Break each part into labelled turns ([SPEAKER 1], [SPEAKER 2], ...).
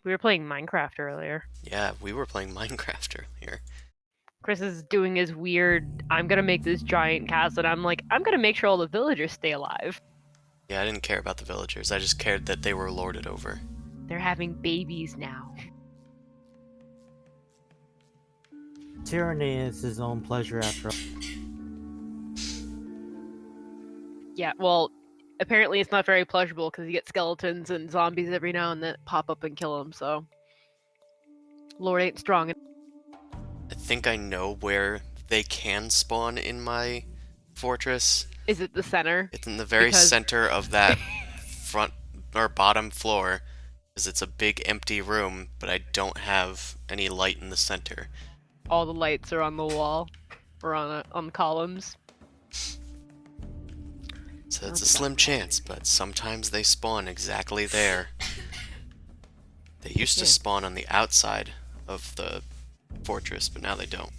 [SPEAKER 1] We were playing Minecraft earlier.
[SPEAKER 2] Yeah, we were playing Minecraft earlier.
[SPEAKER 1] Chris is doing his weird, I'm gonna make this giant castle, and I'm like, I'm gonna make sure all the villagers stay alive.
[SPEAKER 2] Yeah, I didn't care about the villagers. I just cared that they were lorded over.
[SPEAKER 1] They're having babies now.
[SPEAKER 3] Tyranny is his own pleasure after all.
[SPEAKER 1] Yeah, well, apparently it's not very pleasurable because you get skeletons and zombies every now and then pop up and kill him, so... Lord ain't strong.
[SPEAKER 2] I think I know where they can spawn in my fortress.
[SPEAKER 1] Is it the center?
[SPEAKER 2] It's in the very center of that front or bottom floor, because it's a big empty room, but I don't have any light in the center.
[SPEAKER 1] All the lights are on the wall, or on columns.
[SPEAKER 2] So it's a slim chance, but sometimes they spawn exactly there. They used to spawn on the outside of the fortress, but now they don't.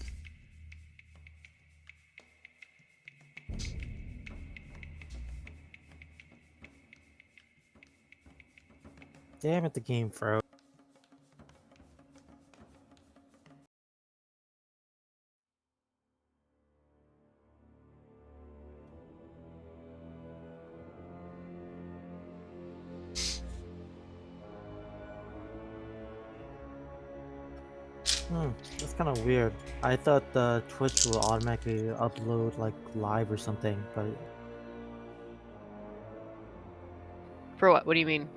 [SPEAKER 3] Damn it, the game froze. That's kind of weird. I thought the Twitch will automatically upload like live or something, but
[SPEAKER 1] For what? What do you mean?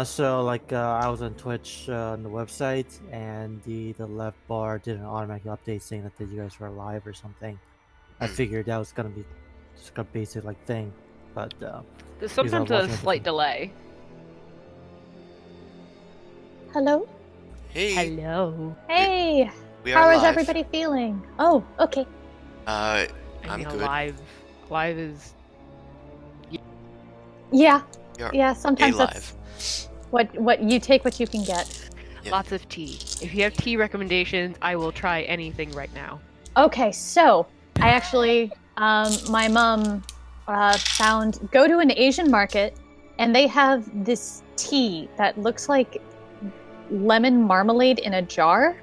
[SPEAKER 3] so like I was on Twitch on the website, and the left bar did an automatic update saying that you guys were live or something. I figured that was gonna be just a basic like thing, but
[SPEAKER 1] There's sometimes a slight delay.
[SPEAKER 4] Hello?
[SPEAKER 2] Hey!
[SPEAKER 1] Hello.
[SPEAKER 4] Hey!
[SPEAKER 2] We are
[SPEAKER 4] How is
[SPEAKER 2] live.
[SPEAKER 4] everybody feeling? Oh, okay.
[SPEAKER 2] I'm
[SPEAKER 1] You know,
[SPEAKER 2] good.
[SPEAKER 1] Live is...
[SPEAKER 4] Yeah.
[SPEAKER 2] You're
[SPEAKER 4] Yeah, sometimes
[SPEAKER 2] live.
[SPEAKER 4] that's what you take what you can get.
[SPEAKER 2] Yeah.
[SPEAKER 1] Lots of tea. If you have tea recommendations, I will try anything right now.
[SPEAKER 4] Okay, so I actually my mom found go to an Asian market and they have this tea that looks like lemon marmalade in a jar,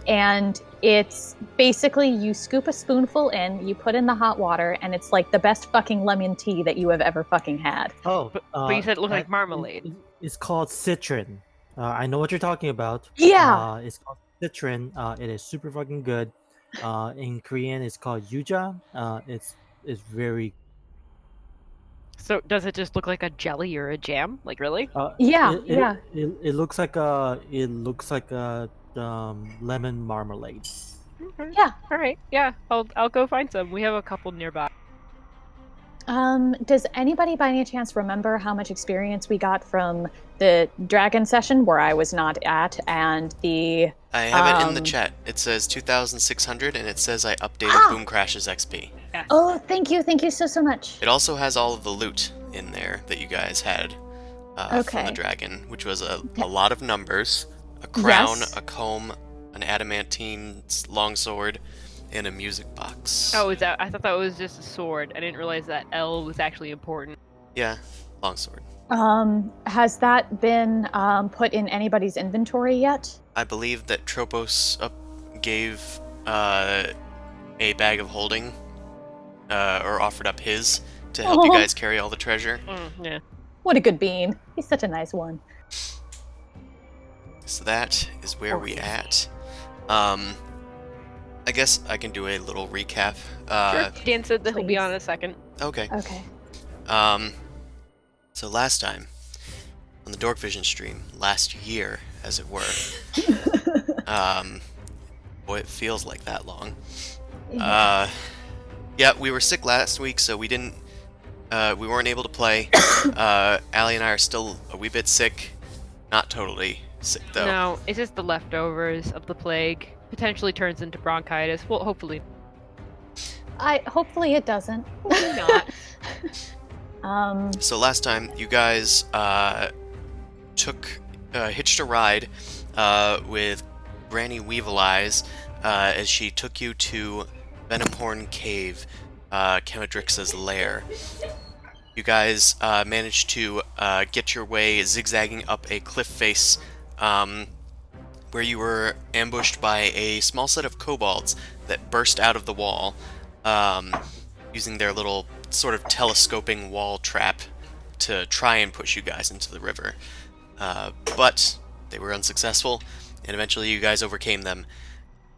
[SPEAKER 4] and it's basically you scoop a spoonful in, you put in the hot water, and it's like the best fucking lemon tea that you have ever fucking had.
[SPEAKER 3] oh,
[SPEAKER 1] But you said it looked like marmalade.
[SPEAKER 3] It's called Citron. I know what you're talking about.
[SPEAKER 4] Yeah.
[SPEAKER 3] It's called Citron. It is super fucking good. In Korean, it's called Yuja. It's very.
[SPEAKER 1] So does it just look like a jelly or a jam? Like, really?
[SPEAKER 4] Yeah,
[SPEAKER 3] It looks like a lemon marmalade.
[SPEAKER 1] Okay.
[SPEAKER 4] Yeah.
[SPEAKER 1] All right. Yeah, I'll go find some. We have a couple nearby.
[SPEAKER 4] Does anybody by any chance remember how much experience we got from the dragon session where I was not at, and the
[SPEAKER 2] I have it in the chat. It says 2,600, and it says I updated Boom Crash's XP.
[SPEAKER 1] Yes.
[SPEAKER 4] Oh, thank you so much.
[SPEAKER 2] It also has all of the loot in there that you guys had from
[SPEAKER 4] Okay.
[SPEAKER 2] the dragon, which was a lot of numbers, a crown,
[SPEAKER 4] Yes.
[SPEAKER 2] a comb, an adamantine longsword, and a music box.
[SPEAKER 1] Oh, is that? I thought that was just a sword. I didn't realize that L was actually important.
[SPEAKER 2] Yeah, longsword.
[SPEAKER 4] Has that been put in anybody's inventory yet?
[SPEAKER 2] I believe that Tropos gave a bag of holding, or offered up his to help you guys carry all the treasure.
[SPEAKER 1] Yeah.
[SPEAKER 4] What a good bean. He's such a nice one.
[SPEAKER 2] So that is where we at. I guess I can do a little recap.
[SPEAKER 1] Sure. Dan said that he'll be on in a second.
[SPEAKER 2] Okay.
[SPEAKER 4] Okay.
[SPEAKER 2] So last time, on the Dorkvision stream, last year, as it were, boy, it feels like that long. Yeah, we were sick last week, so we weren't able to play. Allie and I are still a wee bit sick. Not totally sick, though.
[SPEAKER 1] No, it's just the leftovers of the plague. Potentially turns into bronchitis. Well, hopefully.
[SPEAKER 4] Hopefully it doesn't.
[SPEAKER 1] Hopefully not.
[SPEAKER 2] So last time, you guys hitched a ride with Granny Weevil Eyes as she took you to Venomhorn Cave, Chemadrix's lair. you guys managed to get your way zigzagging up a cliff face, where you were ambushed by a small set of kobolds that burst out of the wall, using their little sort of telescoping wall trap to try and push you guys into the river. But they were unsuccessful, and eventually you guys overcame them.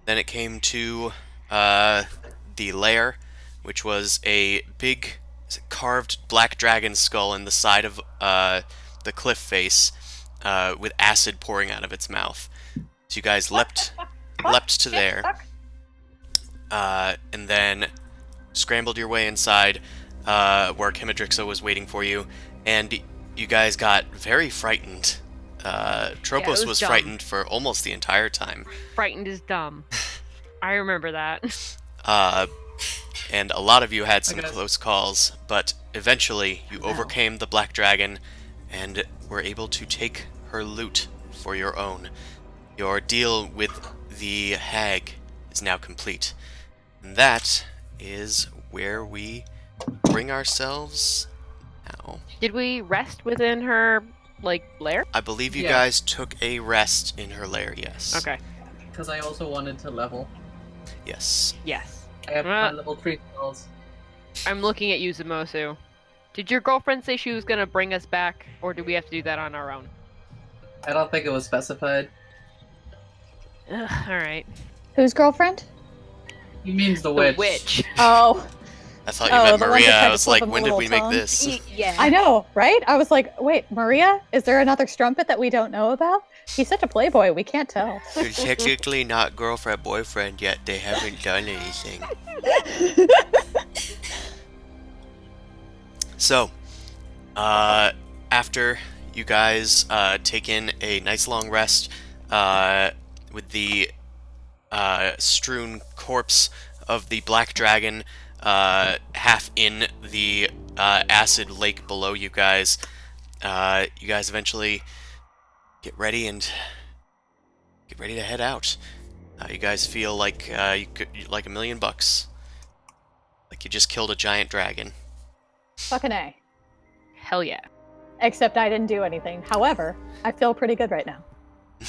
[SPEAKER 2] Then it came to the lair, which was a big carved black dragon skull in the side of the cliff face, with acid pouring out of its mouth. So you guys leapt to there, and then scrambled your way inside, where Kimidrixa was waiting for you, and you guys got very frightened. Tropos was
[SPEAKER 1] dumb.
[SPEAKER 2] frightened for almost the entire time.
[SPEAKER 1] Frightened is dumb. I remember that.
[SPEAKER 2] And a lot of you had some
[SPEAKER 5] guess.
[SPEAKER 2] close calls, but eventually you overcame the black dragon and were able to take her loot for your own. Your deal with the hag is now complete. And that is where we bring ourselves now.
[SPEAKER 1] Did we rest within her, lair?
[SPEAKER 2] I believe you
[SPEAKER 5] Yeah.
[SPEAKER 2] guys took a rest in her lair, yes.
[SPEAKER 1] Okay.
[SPEAKER 5] Because I also wanted to level.
[SPEAKER 2] Yes.
[SPEAKER 1] Yes.
[SPEAKER 5] I have my level 3 spells.
[SPEAKER 1] I'm looking at you, Zamosu. Did your girlfriend say she was gonna bring us back, or do we have to do that on our own?
[SPEAKER 5] I don't think it was specified.
[SPEAKER 1] Alright.
[SPEAKER 4] Whose girlfriend?
[SPEAKER 5] He means the
[SPEAKER 1] The
[SPEAKER 5] witch.
[SPEAKER 1] witch.
[SPEAKER 4] Oh,
[SPEAKER 2] I thought you
[SPEAKER 4] Oh,
[SPEAKER 2] meant
[SPEAKER 4] the one that
[SPEAKER 2] Maria.
[SPEAKER 4] tried
[SPEAKER 2] I
[SPEAKER 4] to
[SPEAKER 2] was
[SPEAKER 4] flip
[SPEAKER 2] like,
[SPEAKER 4] him a
[SPEAKER 2] when did we
[SPEAKER 4] little
[SPEAKER 2] make
[SPEAKER 4] tongue?
[SPEAKER 2] this?
[SPEAKER 1] Yeah.
[SPEAKER 4] I know, right? I was like, wait, Maria? Is there another strumpet that we don't know about? He's such a playboy, we can't tell.
[SPEAKER 2] They're technically not girlfriend boyfriend yet. They haven't done anything. So, after you guys take in a nice long rest, with the strewn corpse of the black dragon half in the acid lake below you guys eventually get ready to head out. You guys feel like you could like $1,000,000, like you just killed a giant dragon.
[SPEAKER 4] Fucking A.
[SPEAKER 1] Hell yeah.
[SPEAKER 4] Except I didn't do anything. However, I feel pretty good right now.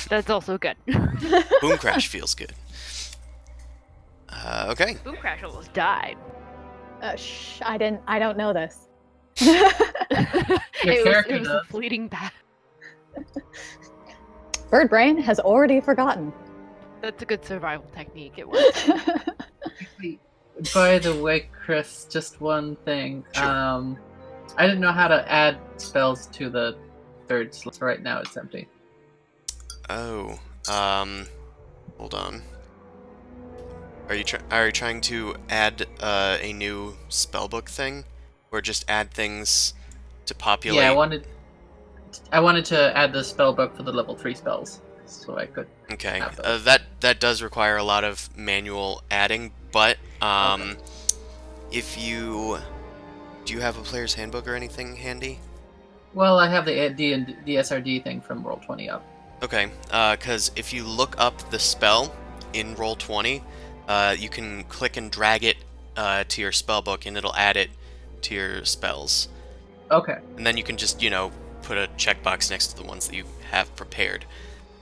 [SPEAKER 1] That's also good.
[SPEAKER 2] Boom Crash feels good. Okay.
[SPEAKER 1] Boom Crash almost died.
[SPEAKER 4] I don't know this.
[SPEAKER 1] It
[SPEAKER 5] character
[SPEAKER 1] was a
[SPEAKER 5] does.
[SPEAKER 1] fleeting bat.
[SPEAKER 4] Bird Brain has already forgotten.
[SPEAKER 1] That's a good survival technique. It works.
[SPEAKER 5] By the way, Chris, just one thing.
[SPEAKER 2] Sure.
[SPEAKER 5] I didn't know how to add spells to the third slot. So right now it's empty.
[SPEAKER 2] Oh. Hold on. Are you trying to add a new spellbook thing, or just add things to populate?
[SPEAKER 5] Yeah, I wanted to add the spell book for the level 3 spells, so I could.
[SPEAKER 2] Okay.
[SPEAKER 5] have those.
[SPEAKER 2] That does require a lot of manual adding, but
[SPEAKER 5] Okay.
[SPEAKER 2] if you do you have a player's handbook or anything handy?
[SPEAKER 5] Well, I have the SRD thing from Roll20 up.
[SPEAKER 2] Okay, because if you look up the spell in Roll20, you can click and drag it to your spellbook, and it'll add it to your spells.
[SPEAKER 5] Okay.
[SPEAKER 2] And then you can just, put a checkbox next to the ones that you have prepared.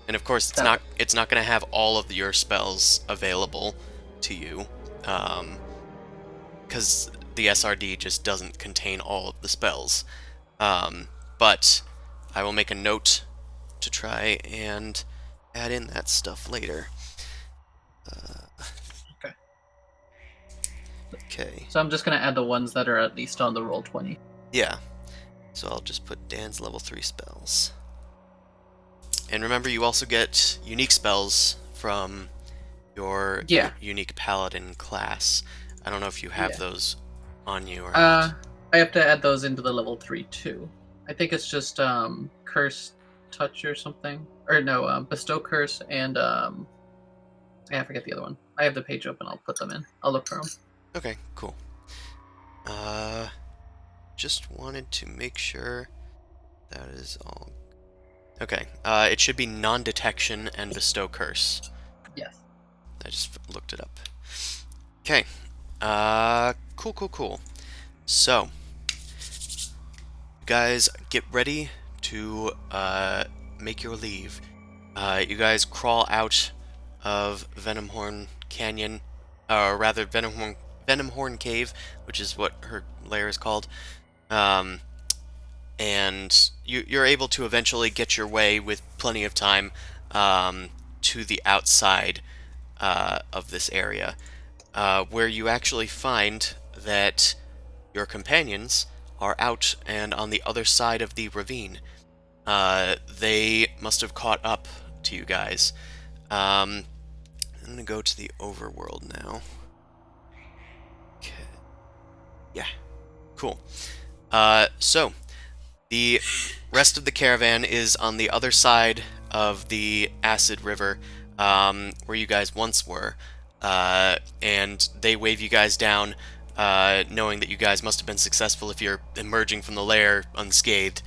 [SPEAKER 2] And of course, it's
[SPEAKER 5] Got
[SPEAKER 2] not going to have all of your spells available to you, because the SRD just doesn't contain all of the spells. But I will make a note to try and add in that stuff later.
[SPEAKER 5] Okay.
[SPEAKER 2] Okay.
[SPEAKER 5] So I'm just gonna add the ones that are at least on the Roll20.
[SPEAKER 2] Yeah. So I'll just put Dan's level 3 spells. And remember, you also get unique spells from your
[SPEAKER 5] Yeah.
[SPEAKER 2] unique paladin class. I don't know if you have
[SPEAKER 5] Yeah.
[SPEAKER 2] those on you or not.
[SPEAKER 5] I have to add those into the level 3 too. I think it's just Curse Touch or something. Or no, Bestow Curse and I forget the other one. I have the page open, I'll put them in. I'll look for them.
[SPEAKER 2] Okay, cool. Just wanted to make sure that is all. Okay, it should be non-detection and bestow curse.
[SPEAKER 5] Yes.
[SPEAKER 2] I just looked it up. Okay, cool. So, guys get ready to make your leave. You guys crawl out of Venomhorn Canyon, or rather Venomhorn Cave, which is what her lair is called. And you're able to eventually get your way with plenty of time to the outside of this area, where you actually find that your companions are out and on the other side of the ravine. They must have caught up to you guys. I'm going to go to the overworld now. Okay. Yeah, cool. So, the rest of the caravan is on the other side of the Acid River, where you guys once were, and they wave you guys down, knowing that you guys must have been successful if you're emerging from the lair unscathed.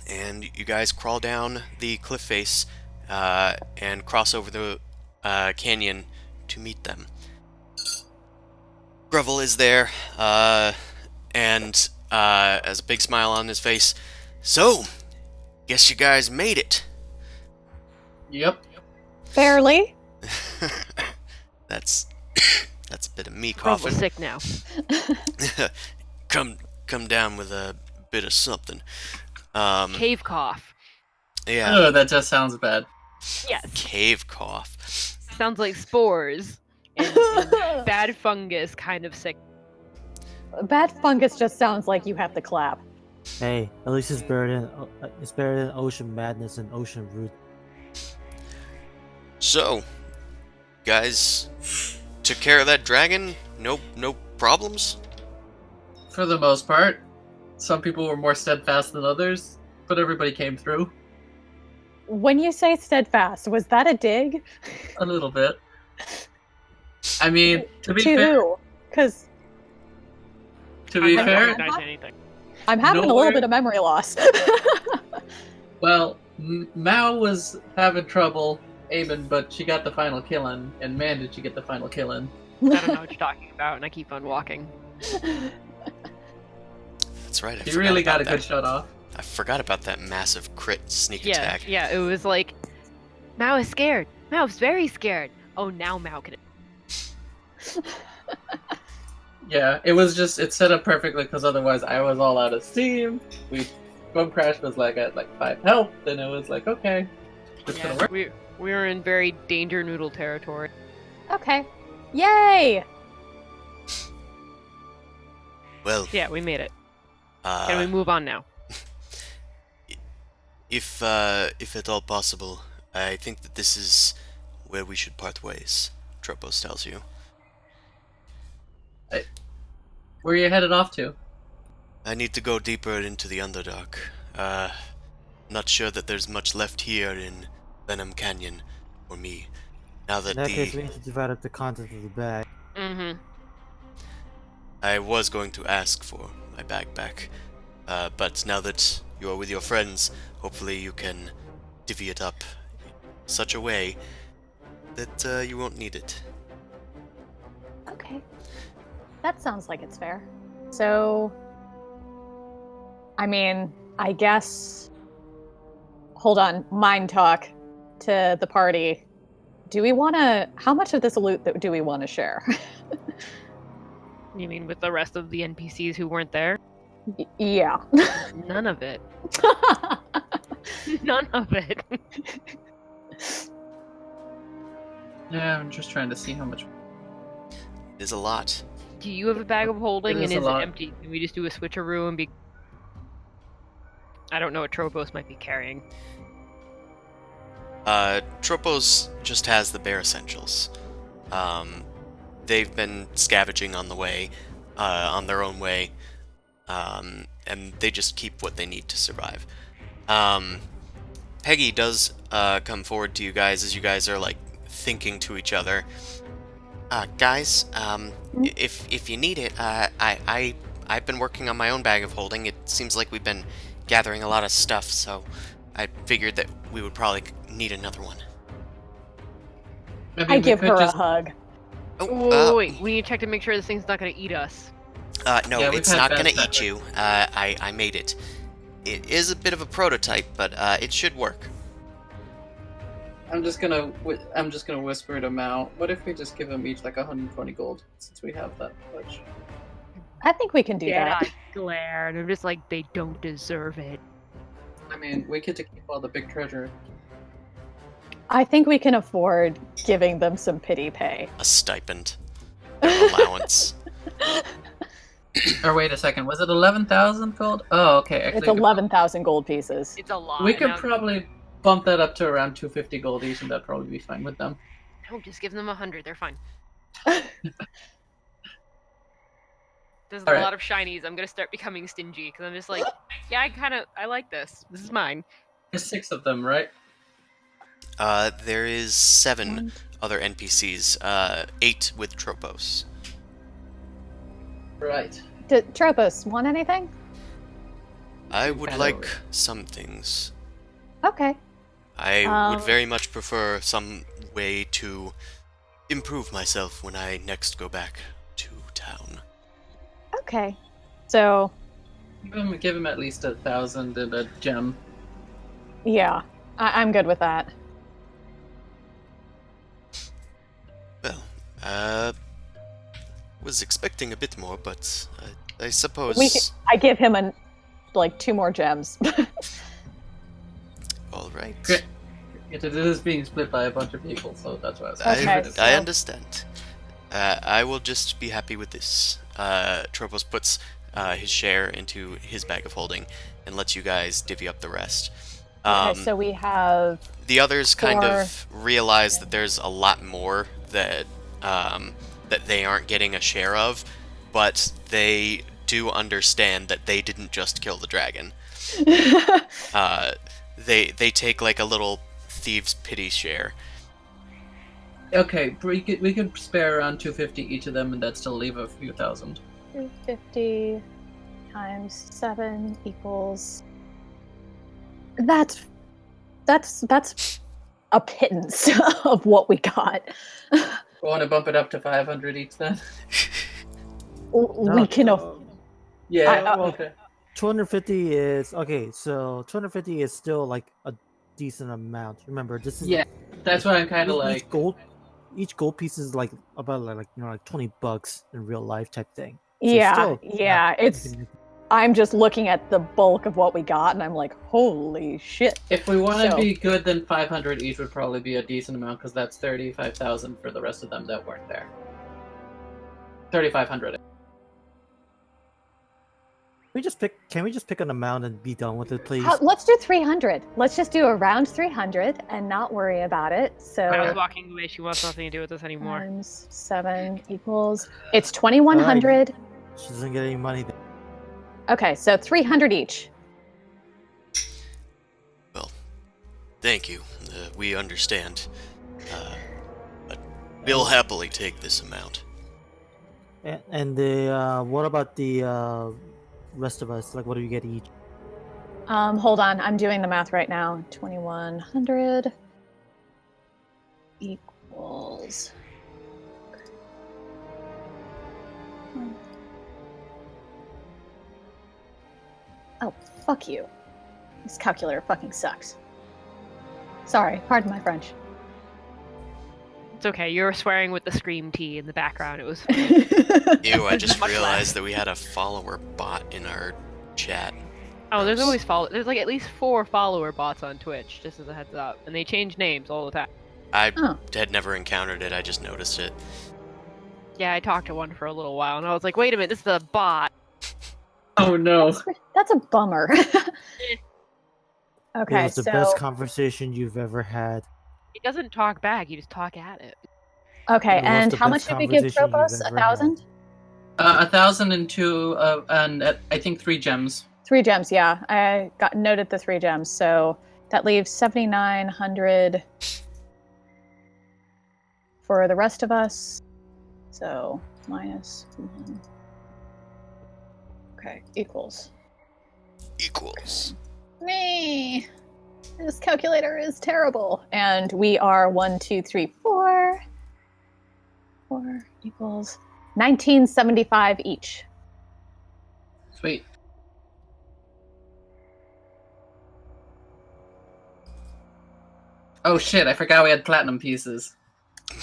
[SPEAKER 2] And you guys crawl down the cliff face and cross over the canyon to meet them. Grovel is there, and has a big smile on his face. So, guess you guys made it.
[SPEAKER 5] Yep.
[SPEAKER 4] Barely.
[SPEAKER 2] That's a bit of me
[SPEAKER 1] Grovel's
[SPEAKER 2] coughing.
[SPEAKER 1] sick now.
[SPEAKER 2] come down with a bit of something.
[SPEAKER 1] Cave cough.
[SPEAKER 2] Yeah,
[SPEAKER 5] Oh, that just sounds bad.
[SPEAKER 1] Yes.
[SPEAKER 2] cave cough.
[SPEAKER 1] Sounds like spores and bad fungus kind of sick.
[SPEAKER 4] Bad fungus just sounds like you have to clap.
[SPEAKER 3] Hey, at least it's better than ocean madness and ocean root.
[SPEAKER 2] So, guys, took care of that dragon? No problems?
[SPEAKER 5] For the most part. Some people were more steadfast than others, but everybody came through.
[SPEAKER 4] When you say steadfast, was that a dig?
[SPEAKER 5] A little bit. I mean, to be
[SPEAKER 4] To
[SPEAKER 5] fair,
[SPEAKER 4] who? Because
[SPEAKER 5] to be
[SPEAKER 1] I don't
[SPEAKER 5] fair,
[SPEAKER 1] recognize anything.
[SPEAKER 4] I'm having a
[SPEAKER 5] Nowhere-
[SPEAKER 4] little bit of memory loss.
[SPEAKER 5] well, Mao was having trouble aiming, but she got the final killing, and man, did she get the final killing.
[SPEAKER 1] I don't know what you're talking about, and I keep on walking.
[SPEAKER 2] That's right.
[SPEAKER 5] She really got a good shot off.
[SPEAKER 2] I forgot about that massive crit sneak
[SPEAKER 1] Yeah,
[SPEAKER 2] attack.
[SPEAKER 1] yeah, it was like, Mao is scared. Mao's very scared. Oh, now Mao can...
[SPEAKER 5] Yeah, it was just, it set up perfectly, because otherwise I was all out of steam. Bum Crash was like at like 5 health, and it was like, okay, this gonna work.
[SPEAKER 1] we were in very danger noodle territory.
[SPEAKER 4] Okay. Yay!
[SPEAKER 2] Well,
[SPEAKER 1] Yeah, we made it. Can we move on now?
[SPEAKER 2] if at all possible, I think that this is where we should part ways, Tropos tells you.
[SPEAKER 5] Where are you headed off to?
[SPEAKER 2] I need to go deeper into the Underdark. Not sure that there's much left here in Venom Canyon for me. Now that
[SPEAKER 3] In that case, we need to divide up the content of the bag.
[SPEAKER 1] Mm-hmm.
[SPEAKER 2] I was going to ask for my bag back, but now that you are with your friends, hopefully you can divvy it up in such a way that you won't need it.
[SPEAKER 4] Okay. That sounds like it's fair. So, I mean, I guess. Hold on, mind talk to the party. Do we want to? How much of this loot do we want to share?
[SPEAKER 1] You mean with the rest of the NPCs who weren't there?
[SPEAKER 4] Yeah.
[SPEAKER 1] None of it. None of it.
[SPEAKER 5] Yeah, I'm just trying to see how much.
[SPEAKER 2] It is a lot.
[SPEAKER 1] Do you have a bag of holding,
[SPEAKER 5] It
[SPEAKER 1] and
[SPEAKER 5] is a
[SPEAKER 1] is it
[SPEAKER 5] lot.
[SPEAKER 1] empty? Can we just do a switcheroo and be... I don't know what Tropos might be carrying.
[SPEAKER 2] Tropos just has the bare essentials. They've been scavenging on the way, on their own way, and they just keep what they need to survive. Peggy does come forward to you guys as you guys are like thinking to each other. Guys, if you need it, I've been working on my own bag of holding. It seems like we've been gathering a lot of stuff, so I figured that we would probably need another one.
[SPEAKER 5] Maybe
[SPEAKER 4] I
[SPEAKER 5] we
[SPEAKER 4] give
[SPEAKER 5] could
[SPEAKER 4] her
[SPEAKER 5] just-
[SPEAKER 4] a hug.
[SPEAKER 1] Wait, we need to check to make sure this thing's not going to eat us.
[SPEAKER 2] No,
[SPEAKER 5] Yeah, we've
[SPEAKER 2] it's
[SPEAKER 5] had
[SPEAKER 2] not
[SPEAKER 5] bad
[SPEAKER 2] gonna
[SPEAKER 5] stuff
[SPEAKER 2] eat you. I made it. It is a bit of a prototype, but it should work.
[SPEAKER 5] I'm just gonna whisper to Mao. What if we just give them each like 120 gold, since we have that much?
[SPEAKER 4] I think we can do that.
[SPEAKER 1] Jedi glare, and I'm just like, they don't deserve it.
[SPEAKER 5] I mean, we get to keep all the big treasure.
[SPEAKER 4] I think we can afford giving them some pity pay.
[SPEAKER 2] A stipend. Their allowance.
[SPEAKER 5] Or wait a second, was it 11,000 gold? Oh, okay. Actually,
[SPEAKER 4] It's 11,000 gold pieces.
[SPEAKER 1] It's a lot.
[SPEAKER 5] we could
[SPEAKER 1] Now,
[SPEAKER 5] probably bump that up to around 250 gold each, and that'd probably be fine with them.
[SPEAKER 1] no, just give them 100. They're fine. There's a
[SPEAKER 5] All right.
[SPEAKER 1] lot of shinies. I'm gonna start becoming stingy because I'm just like, yeah, I like this. This is mine.
[SPEAKER 5] There's 6 of them, right?
[SPEAKER 2] There is 7 other NPCs. 8 with Tropos.
[SPEAKER 5] Right.
[SPEAKER 4] Did Tropos want anything?
[SPEAKER 2] I would
[SPEAKER 5] Hello.
[SPEAKER 2] like some things.
[SPEAKER 4] Okay.
[SPEAKER 2] I would very much prefer some way to improve myself when I next go back to town.
[SPEAKER 4] Okay. So,
[SPEAKER 5] Give him at least 1,000 and a gem.
[SPEAKER 4] yeah, I'm good with that.
[SPEAKER 2] Well, was expecting a bit more, but I suppose...
[SPEAKER 4] I give him 2 more gems.
[SPEAKER 2] All right.
[SPEAKER 5] Great. It is being split by a bunch of people, so that's why I was
[SPEAKER 4] Okay,
[SPEAKER 2] I
[SPEAKER 4] so-
[SPEAKER 2] understand. I will just be happy with this. Tropos puts his share into his bag of holding and lets you guys divvy up the rest.
[SPEAKER 4] Okay, so we have
[SPEAKER 2] The others kind
[SPEAKER 4] 4.
[SPEAKER 2] of realize that there's a lot more that that they aren't getting a share of, but they do understand that they didn't just kill the dragon. They take like a little thieves' pity share.
[SPEAKER 5] Okay, we could spare around 250 each of them, and that'd still leave a few thousand.
[SPEAKER 4] 250 times 7 equals. That's a pittance of what we got.
[SPEAKER 5] We want to bump it up to 500 each then?
[SPEAKER 4] We can.
[SPEAKER 5] Yeah,
[SPEAKER 3] well,
[SPEAKER 5] okay.
[SPEAKER 3] 250 is okay. So 250 is still like a decent amount. Remember, this is
[SPEAKER 5] Yeah, that's what I'm kind of like.
[SPEAKER 3] Each gold piece is like about like $20 in real life type thing. So
[SPEAKER 4] Yeah,
[SPEAKER 3] still,
[SPEAKER 4] it's. I'm just looking at the bulk of what we got, and I'm like, holy shit.
[SPEAKER 5] If we want to
[SPEAKER 4] So-
[SPEAKER 5] be good, then 500 each would probably be a decent amount, because that's 35,000 for the rest of them that weren't there. 3,500.
[SPEAKER 3] Can we just pick an amount and be done with it, please?
[SPEAKER 4] Let's do 300. Let's just do around 300 and not worry about it. So
[SPEAKER 1] I was walking away. She wants nothing to do with this anymore.
[SPEAKER 4] times 7 equals. It's 2,100.
[SPEAKER 3] She doesn't get any money.
[SPEAKER 4] Okay, so 300 each.
[SPEAKER 2] Well, thank you. We understand. But we'll happily take this amount.
[SPEAKER 3] And the what about the rest of us? Like, what do you get each?
[SPEAKER 4] Hold on, I'm doing the math right now. 2,100 equals. Oh, fuck you. This calculator fucking sucks. Sorry, pardon my French.
[SPEAKER 1] It's okay. You were swearing with the scream T in the background. It was.
[SPEAKER 2] Ew, I just
[SPEAKER 1] Much
[SPEAKER 2] realized that we had a follower bot in our chat.
[SPEAKER 1] Oh, there's always There's like at least 4 follower bots on Twitch, just as a heads up, and they change names all the time.
[SPEAKER 2] I
[SPEAKER 4] Oh.
[SPEAKER 2] had never encountered it, I just noticed it.
[SPEAKER 1] Yeah, I talked to one for a little while, and I was like, wait a minute, this is a bot.
[SPEAKER 5] Oh no.
[SPEAKER 4] That's a bummer.
[SPEAKER 3] It
[SPEAKER 4] Okay,
[SPEAKER 3] was the
[SPEAKER 4] so
[SPEAKER 3] best conversation you've ever had.
[SPEAKER 1] He doesn't talk back; you just talk at it.
[SPEAKER 4] okay,
[SPEAKER 3] It was
[SPEAKER 4] and
[SPEAKER 3] the
[SPEAKER 4] how
[SPEAKER 3] best
[SPEAKER 4] much did we give
[SPEAKER 3] conversation you've
[SPEAKER 4] Tropos?
[SPEAKER 3] ever
[SPEAKER 4] 1,000?
[SPEAKER 5] 1,000 and 2, and I think 3 gems.
[SPEAKER 4] 3 gems, yeah. I got noted the 3 gems, so that leaves 7,900 for the rest of us. So minus 1. Okay, equals.
[SPEAKER 2] Equals.
[SPEAKER 4] Me. This calculator is terrible. And we are 1, 2, 3, 4. 4 equals 1975 each.
[SPEAKER 5] Sweet. Oh shit! I forgot we had platinum pieces.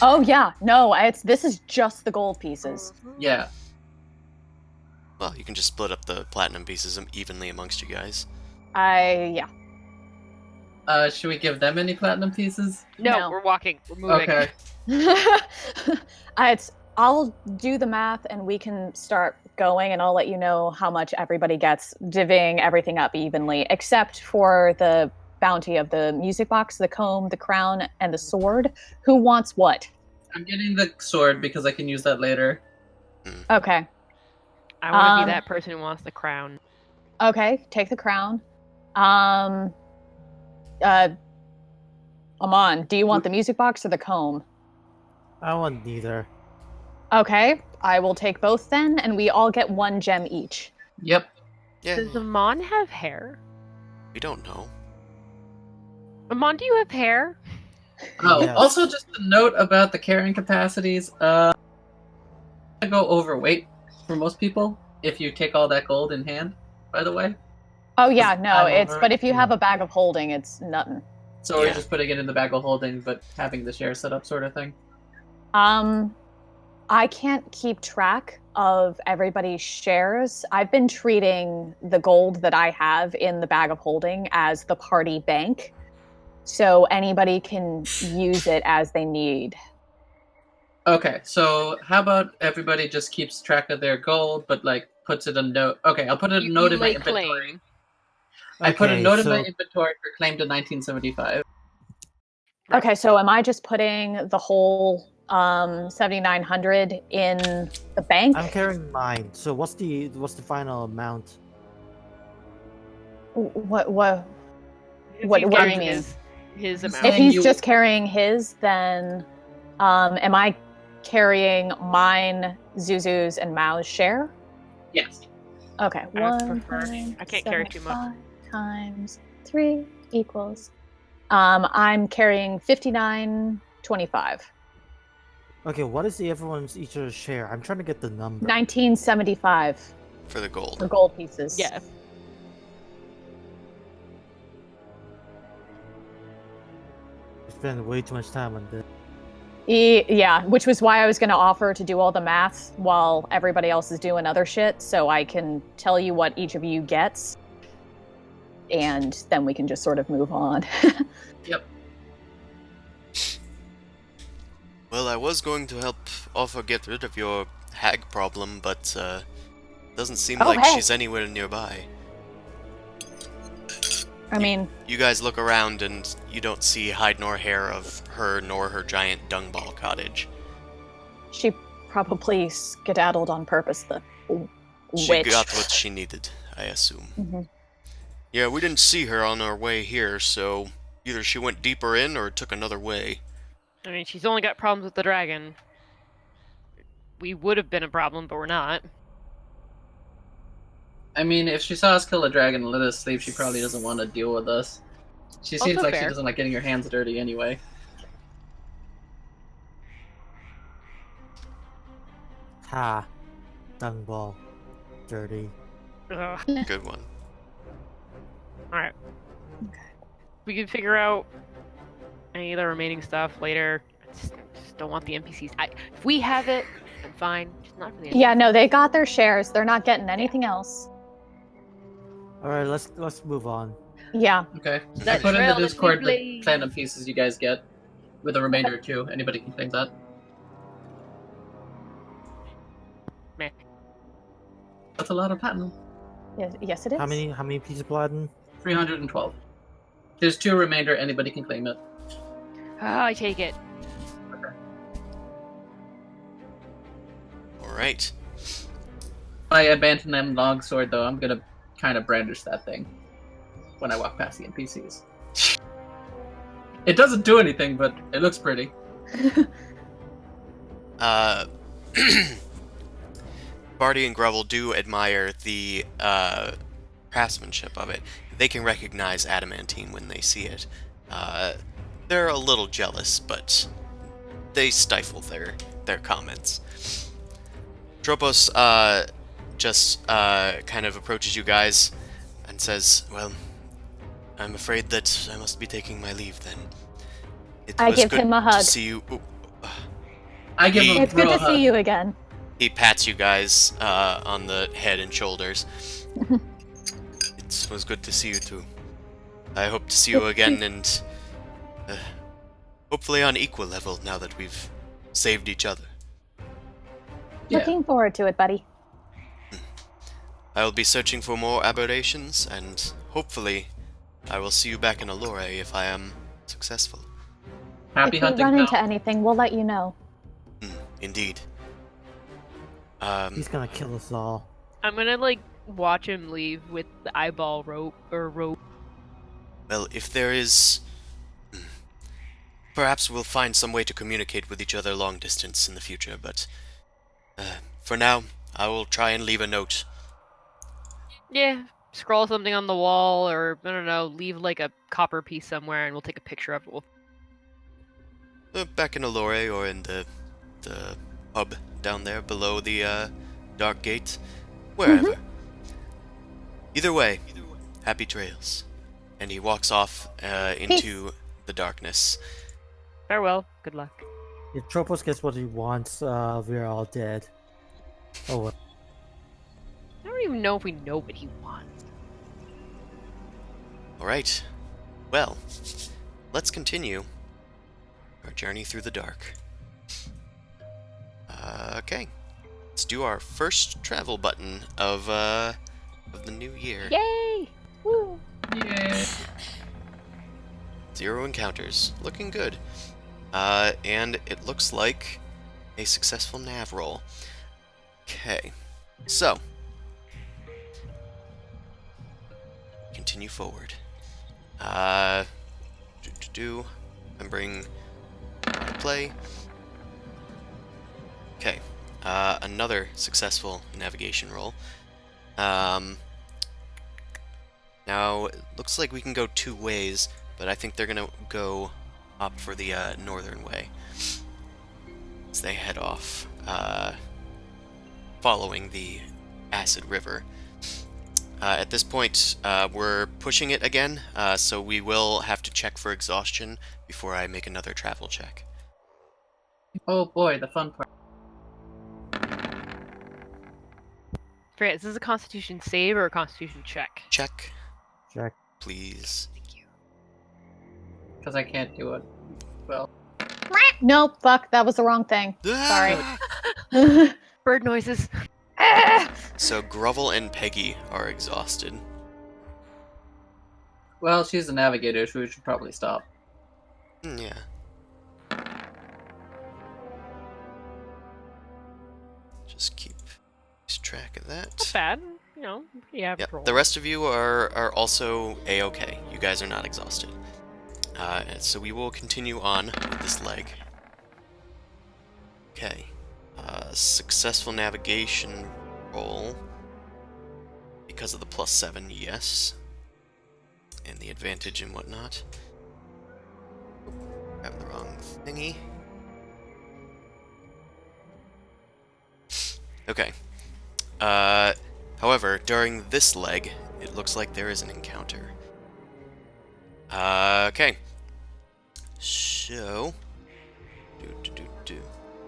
[SPEAKER 4] Oh yeah, no, this is just the gold pieces.
[SPEAKER 5] Yeah.
[SPEAKER 2] Well, you can just split up the platinum pieces evenly amongst you guys.
[SPEAKER 4] Yeah.
[SPEAKER 5] Should we give them any platinum pieces?
[SPEAKER 1] No,
[SPEAKER 4] No.
[SPEAKER 1] we're walking. We're moving.
[SPEAKER 5] Okay.
[SPEAKER 4] I'll do the math and we can start going, and I'll let you know how much everybody gets, divvying everything up evenly, except for the bounty of the music box, the comb, the crown, and the sword. Who wants what?
[SPEAKER 5] I'm getting the sword because I can use that later.
[SPEAKER 4] Okay.
[SPEAKER 1] I want to be that person who wants the crown.
[SPEAKER 4] Okay, take the crown. Amon, do you want the music box or the comb?
[SPEAKER 3] I want neither.
[SPEAKER 4] Okay, I will take both then, and we all get 1 gem each.
[SPEAKER 5] Yep.
[SPEAKER 2] Yeah,
[SPEAKER 1] Does Amon have hair?
[SPEAKER 2] we don't know.
[SPEAKER 1] Amon, do you have hair?
[SPEAKER 5] Oh,
[SPEAKER 3] Yes.
[SPEAKER 5] also just a note about the carrying capacities. I go overweight for most people if you take all that gold in hand. By the way.
[SPEAKER 4] Oh yeah, no,
[SPEAKER 5] I'm over
[SPEAKER 4] but
[SPEAKER 5] it.
[SPEAKER 4] if you have a bag of holding, it's nothing.
[SPEAKER 5] So we're
[SPEAKER 2] Yeah.
[SPEAKER 5] just putting it in the bag of holding, but having the share set up sort of thing.
[SPEAKER 4] I can't keep track of everybody's shares. I've been treating the gold that I have in the bag of holding as the party bank. So anybody can use it as they need.
[SPEAKER 5] Okay, so how about everybody just keeps track of their gold, but like puts it a note. Okay, I'll put a note in my
[SPEAKER 1] lay
[SPEAKER 5] inventory.
[SPEAKER 1] claim.
[SPEAKER 5] I put a
[SPEAKER 3] Okay,
[SPEAKER 5] note in my
[SPEAKER 3] so-
[SPEAKER 5] inventory for claim to 1975.
[SPEAKER 1] Right.
[SPEAKER 4] Okay, so am I just putting the whole 7,900 in the bank?
[SPEAKER 3] I'm carrying mine. So what's the final amount?
[SPEAKER 4] What
[SPEAKER 1] Because
[SPEAKER 4] What
[SPEAKER 1] he's
[SPEAKER 4] do you
[SPEAKER 1] carrying
[SPEAKER 4] mean?
[SPEAKER 1] His amount.
[SPEAKER 4] if
[SPEAKER 5] saying
[SPEAKER 4] he's
[SPEAKER 5] you-
[SPEAKER 4] just carrying his, then am I carrying mine, Zuzu's, and Mao's share?
[SPEAKER 5] Yes.
[SPEAKER 4] Okay,
[SPEAKER 1] I would
[SPEAKER 4] 1
[SPEAKER 1] prefer-
[SPEAKER 4] times
[SPEAKER 1] I can't carry too much.
[SPEAKER 4] 75 times 3 equals. I'm carrying 59.25.
[SPEAKER 3] Okay, what is everyone's each other's share? I'm trying to get the number.
[SPEAKER 4] 1975
[SPEAKER 2] For the gold.
[SPEAKER 4] for gold pieces.
[SPEAKER 1] Yeah.
[SPEAKER 3] I spend way too much time on this.
[SPEAKER 4] Yeah, which was why I was going to offer to do all the math while everybody else is doing other shit, so I can tell you what each of you gets, and then we can just sort of move on.
[SPEAKER 5] Yep.
[SPEAKER 2] Well, I was going to help Offa get rid of your hag problem, but doesn't seem
[SPEAKER 4] Oh,
[SPEAKER 2] like
[SPEAKER 4] hey.
[SPEAKER 2] she's anywhere nearby.
[SPEAKER 4] I mean,
[SPEAKER 2] You guys look around and you don't see hide nor hair of her nor her giant dungball cottage.
[SPEAKER 4] she probably skedaddled on purpose, the
[SPEAKER 2] She
[SPEAKER 4] witch.
[SPEAKER 2] got what she needed, I assume.
[SPEAKER 4] Mhm.
[SPEAKER 2] Yeah, we didn't see her on our way here, so either she went deeper in or took another way.
[SPEAKER 1] I mean, she's only got problems with the dragon. We would have been a problem, but we're not.
[SPEAKER 5] I mean, if she saw us kill a dragon and let us sleep, she probably doesn't want to deal with us. She seems
[SPEAKER 1] Also
[SPEAKER 5] like she
[SPEAKER 1] fair.
[SPEAKER 5] doesn't like getting her hands dirty anyway.
[SPEAKER 3] Ha. Dung ball. Dirty.
[SPEAKER 1] Ugh.
[SPEAKER 2] Good one.
[SPEAKER 1] Alright. We can figure out any of the remaining stuff later. I just don't want the NPCs. If we have it, I'm fine. Just not for the NPCs.
[SPEAKER 4] Yeah, no, they got their shares. They're not getting anything else.
[SPEAKER 3] Alright, let's move on.
[SPEAKER 4] Yeah.
[SPEAKER 5] Okay. I
[SPEAKER 1] That
[SPEAKER 5] put in
[SPEAKER 1] trail
[SPEAKER 5] the
[SPEAKER 1] that
[SPEAKER 5] Discord
[SPEAKER 1] we
[SPEAKER 5] the
[SPEAKER 1] blazed.
[SPEAKER 5] platinum pieces you guys get, with a remainder too. Anybody can claim that.
[SPEAKER 1] Meh.
[SPEAKER 5] That's a lot of platinum.
[SPEAKER 4] Yes, it is.
[SPEAKER 3] How many pieces of platinum?
[SPEAKER 5] 312. There's 2 remainder. Anybody can claim it.
[SPEAKER 1] Ah, I take it.
[SPEAKER 2] Alright.
[SPEAKER 5] My abandoned them longsword, though, I'm gonna kind of brandish that thing when I walk past the NPCs. It doesn't do anything, but it looks pretty.
[SPEAKER 2] Barty and Grovel do admire the craftsmanship of it. They can recognize adamantine when they see it. They're a little jealous, but they stifle their comments. Tropos just kind of approaches you guys and says, "Well, I'm afraid that I must be taking my leave then. It
[SPEAKER 4] I
[SPEAKER 2] was
[SPEAKER 4] give
[SPEAKER 2] good
[SPEAKER 4] him a
[SPEAKER 2] to
[SPEAKER 4] hug.
[SPEAKER 2] see you." Ooh.
[SPEAKER 5] I give him a
[SPEAKER 4] It's good
[SPEAKER 5] bro
[SPEAKER 4] to
[SPEAKER 5] hug.
[SPEAKER 4] see you again.
[SPEAKER 2] He pats you guys on the head and shoulders. It was good to see you too. I hope to see you again, and hopefully on equal level now that we've saved each other.
[SPEAKER 5] Yeah.
[SPEAKER 4] Looking forward to it, buddy.
[SPEAKER 2] I will be searching for more aberrations, and hopefully I will see you back in Allure if I am successful.
[SPEAKER 5] Happy
[SPEAKER 4] If we
[SPEAKER 5] hunting,
[SPEAKER 4] run
[SPEAKER 5] pal.
[SPEAKER 4] into anything, we'll let you know.
[SPEAKER 2] Indeed.
[SPEAKER 3] He's gonna kill us all.
[SPEAKER 1] I'm gonna like watch him leave with the eyeball rope or rope.
[SPEAKER 2] Well, if there is... Perhaps we'll find some way to communicate with each other long distance in the future, but... for now, I will try and leave a note.
[SPEAKER 1] Yeah, scroll something on the wall, or I don't know, leave like a copper piece somewhere, and we'll take a picture of it.
[SPEAKER 2] Back in Allure or in the pub down there below the Dark Gate. Wherever. Either way, happy trails. And he walks off into the darkness.
[SPEAKER 1] Farewell. Good luck.
[SPEAKER 3] If Tropos gets what he wants, we're all dead. Oh well.
[SPEAKER 1] I don't even know if we know what he wants.
[SPEAKER 2] Alright. Well, let's continue our journey through the dark. Okay. Let's do our first travel button of the new year.
[SPEAKER 1] Yay! Woo!
[SPEAKER 5] Yeah.
[SPEAKER 2] 0 encounters. Looking good. And it looks like a successful nav roll. Okay. So. Continue forward. Remembering how to play. Okay. Another successful navigation roll. Now, it looks like we can go 2 ways, but I think they're gonna go opt for the northern way as they head off, following the Acid River. At this point, we're pushing it again, so we will have to check for exhaustion before I make another travel check.
[SPEAKER 5] Oh boy, the fun part.
[SPEAKER 1] Forget, is this a Constitution save or a Constitution check?
[SPEAKER 2] Check,
[SPEAKER 3] Check.
[SPEAKER 2] please.
[SPEAKER 1] Thank you.
[SPEAKER 5] Because I can't do it. Well,
[SPEAKER 4] Nope, fuck, that was the wrong thing. Sorry.
[SPEAKER 2] Ah!
[SPEAKER 1] Bird noises.
[SPEAKER 2] So Grovel and Peggy are exhausted.
[SPEAKER 5] well, she's the navigator, so we should probably stop.
[SPEAKER 2] Yeah. Just keep track of that.
[SPEAKER 1] Not bad. You know, pretty average
[SPEAKER 2] Yep.
[SPEAKER 1] roll.
[SPEAKER 2] The rest of you are also a-okay. You guys are not exhausted. So we will continue on with this leg. Okay. Successful navigation roll. Because of the +7, yes. And the advantage and whatnot. Grabbing the wrong thingy. Okay. However, during this leg, it looks like there is an encounter. Okay. So...